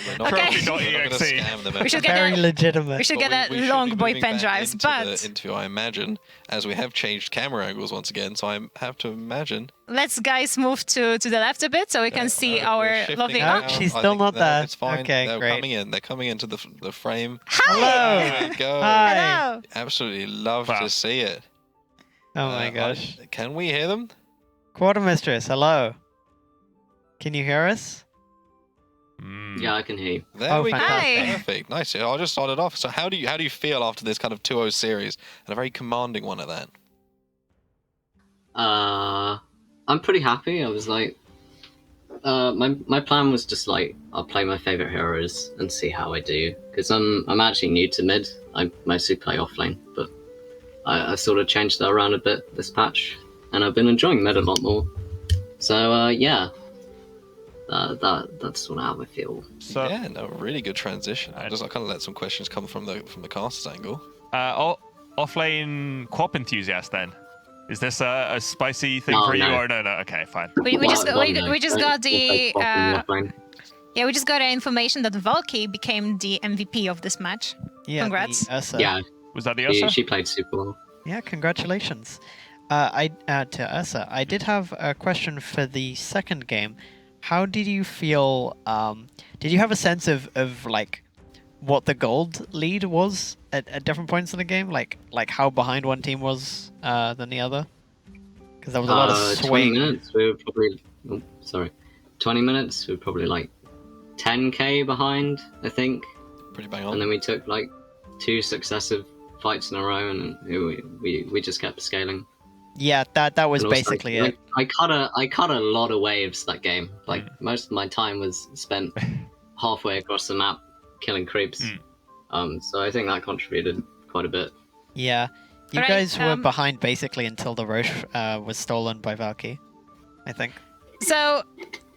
Trophy.exe. We should get Very a, legitimate. We should get But a we should long be boy moving pen back drives, into but the interview, I imagine, as we have changed camera angles once again, so I have to imagine. let's guys move to the left a bit so we can see We're our shifting lovely. now. she's I still think not there. It's fine. Okay, They're great. coming in. They're coming into the frame. Hi. There we go. Hi. Hello. Absolutely love to see it. Oh my gosh. Can we hear them? Quartermistress, hello. Can you hear us? Yeah, I can hear you. There we go. fantastic. Perfect. Nice. I'll just start it off. So how do you feel after this kind of 2-0 series and a very commanding one at that? I'm pretty happy. I was like, my plan was just like, I'll play my favorite heroes and see how I do. Because I'm actually new to mid. I mostly play offlane, but I sort of changed that around a bit this patch, and I've been enjoying mid a lot more. So yeah, that's sort of how I feel. So yeah, no, really good transition. I kind of let some questions come from the caster's angle. Offlane Quap enthusiast then. Is this a spicy thing No, for you no. or no? Okay, fine. We just got the offlane. yeah, we just got information that Valky became the MVP of this match. Yeah, Congrats. the Ursa. Yeah, Was that the Ursa? she played super well. Yeah, congratulations. To Ursa, I did have a question for the second game. How did you feel? Did you have a sense of like what the gold lead was at different points in the game? Like how behind one team was than the other? Because there was a lot of 20 swing. minutes, we were probably 20 minutes, we were probably like 10k behind, I think. Pretty bang on. And then we took like 2 successive fights in a row, and we just kept scaling. Yeah, that was And also, basically it. I cut a lot of waves that game. Like most of my time was spent halfway across the map killing creeps. So I think that contributed quite a bit. Yeah, you Right, guys were behind basically until the Roche was stolen by Valky, I think. So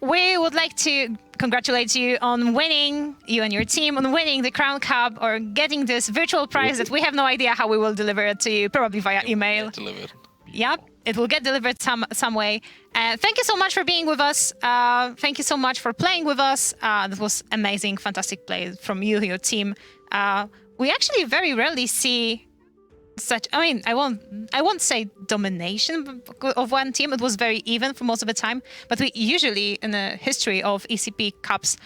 we would like to congratulate you on winning, you and your team, on winning the Crown Cup or getting this virtual prize that we have no idea how we will deliver it to you, probably via email. Delivered. Yep, it will get delivered some way. Thank you so much for being with us. Thank you so much for playing with us. That was amazing, fantastic play from you, your team. We actually very rarely see such. I mean, I won't say domination of one team. It was very even for most of the time. But we usually, in the history of ECP Cups,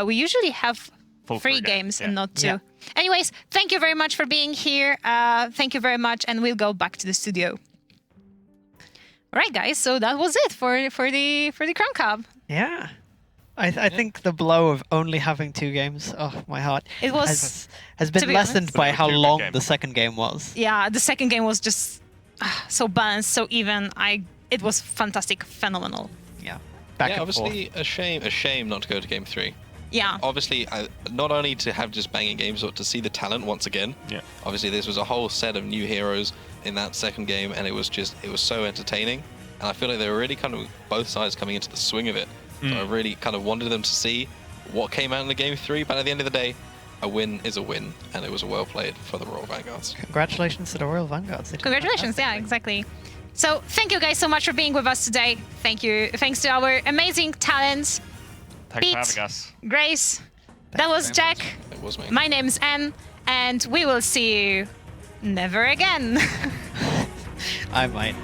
we usually have three games and not 2. Yeah. Anyways, thank you very much for being here. Thank you very much, and we'll go back to the studio. All right, guys. So that was it for the Crown Cup. Yeah. I think the blow of only having 2 games, oh my heart, It was has been to be lessened honest- by how Two good long games. the second game was. Yeah, the second game was just so balanced, so even. It was fantastic, phenomenal. Yeah. Back and obviously forth. a shame not to go to game 3. Yeah. Obviously, not only to have just banging games, but to see the talent once again. Yeah. Obviously, this was a whole set of new heroes in that second game, and it was so entertaining. And I feel like they were really kind of both sides coming into the swing of it. So I really kind of wanted them to see what came out in the game 3. But at the end of the day, a win is a win, and it was well played for the Royal Vanguards. Congratulations to the Royal Vanguards. Congratulations, yeah, exactly. So thank you guys so much for being with us today. Thank you. Thanks to our amazing talents. Thanks Pete, for having us. Grace, that was Jack. It was me. My name's Anne, and we will see you never again. I might.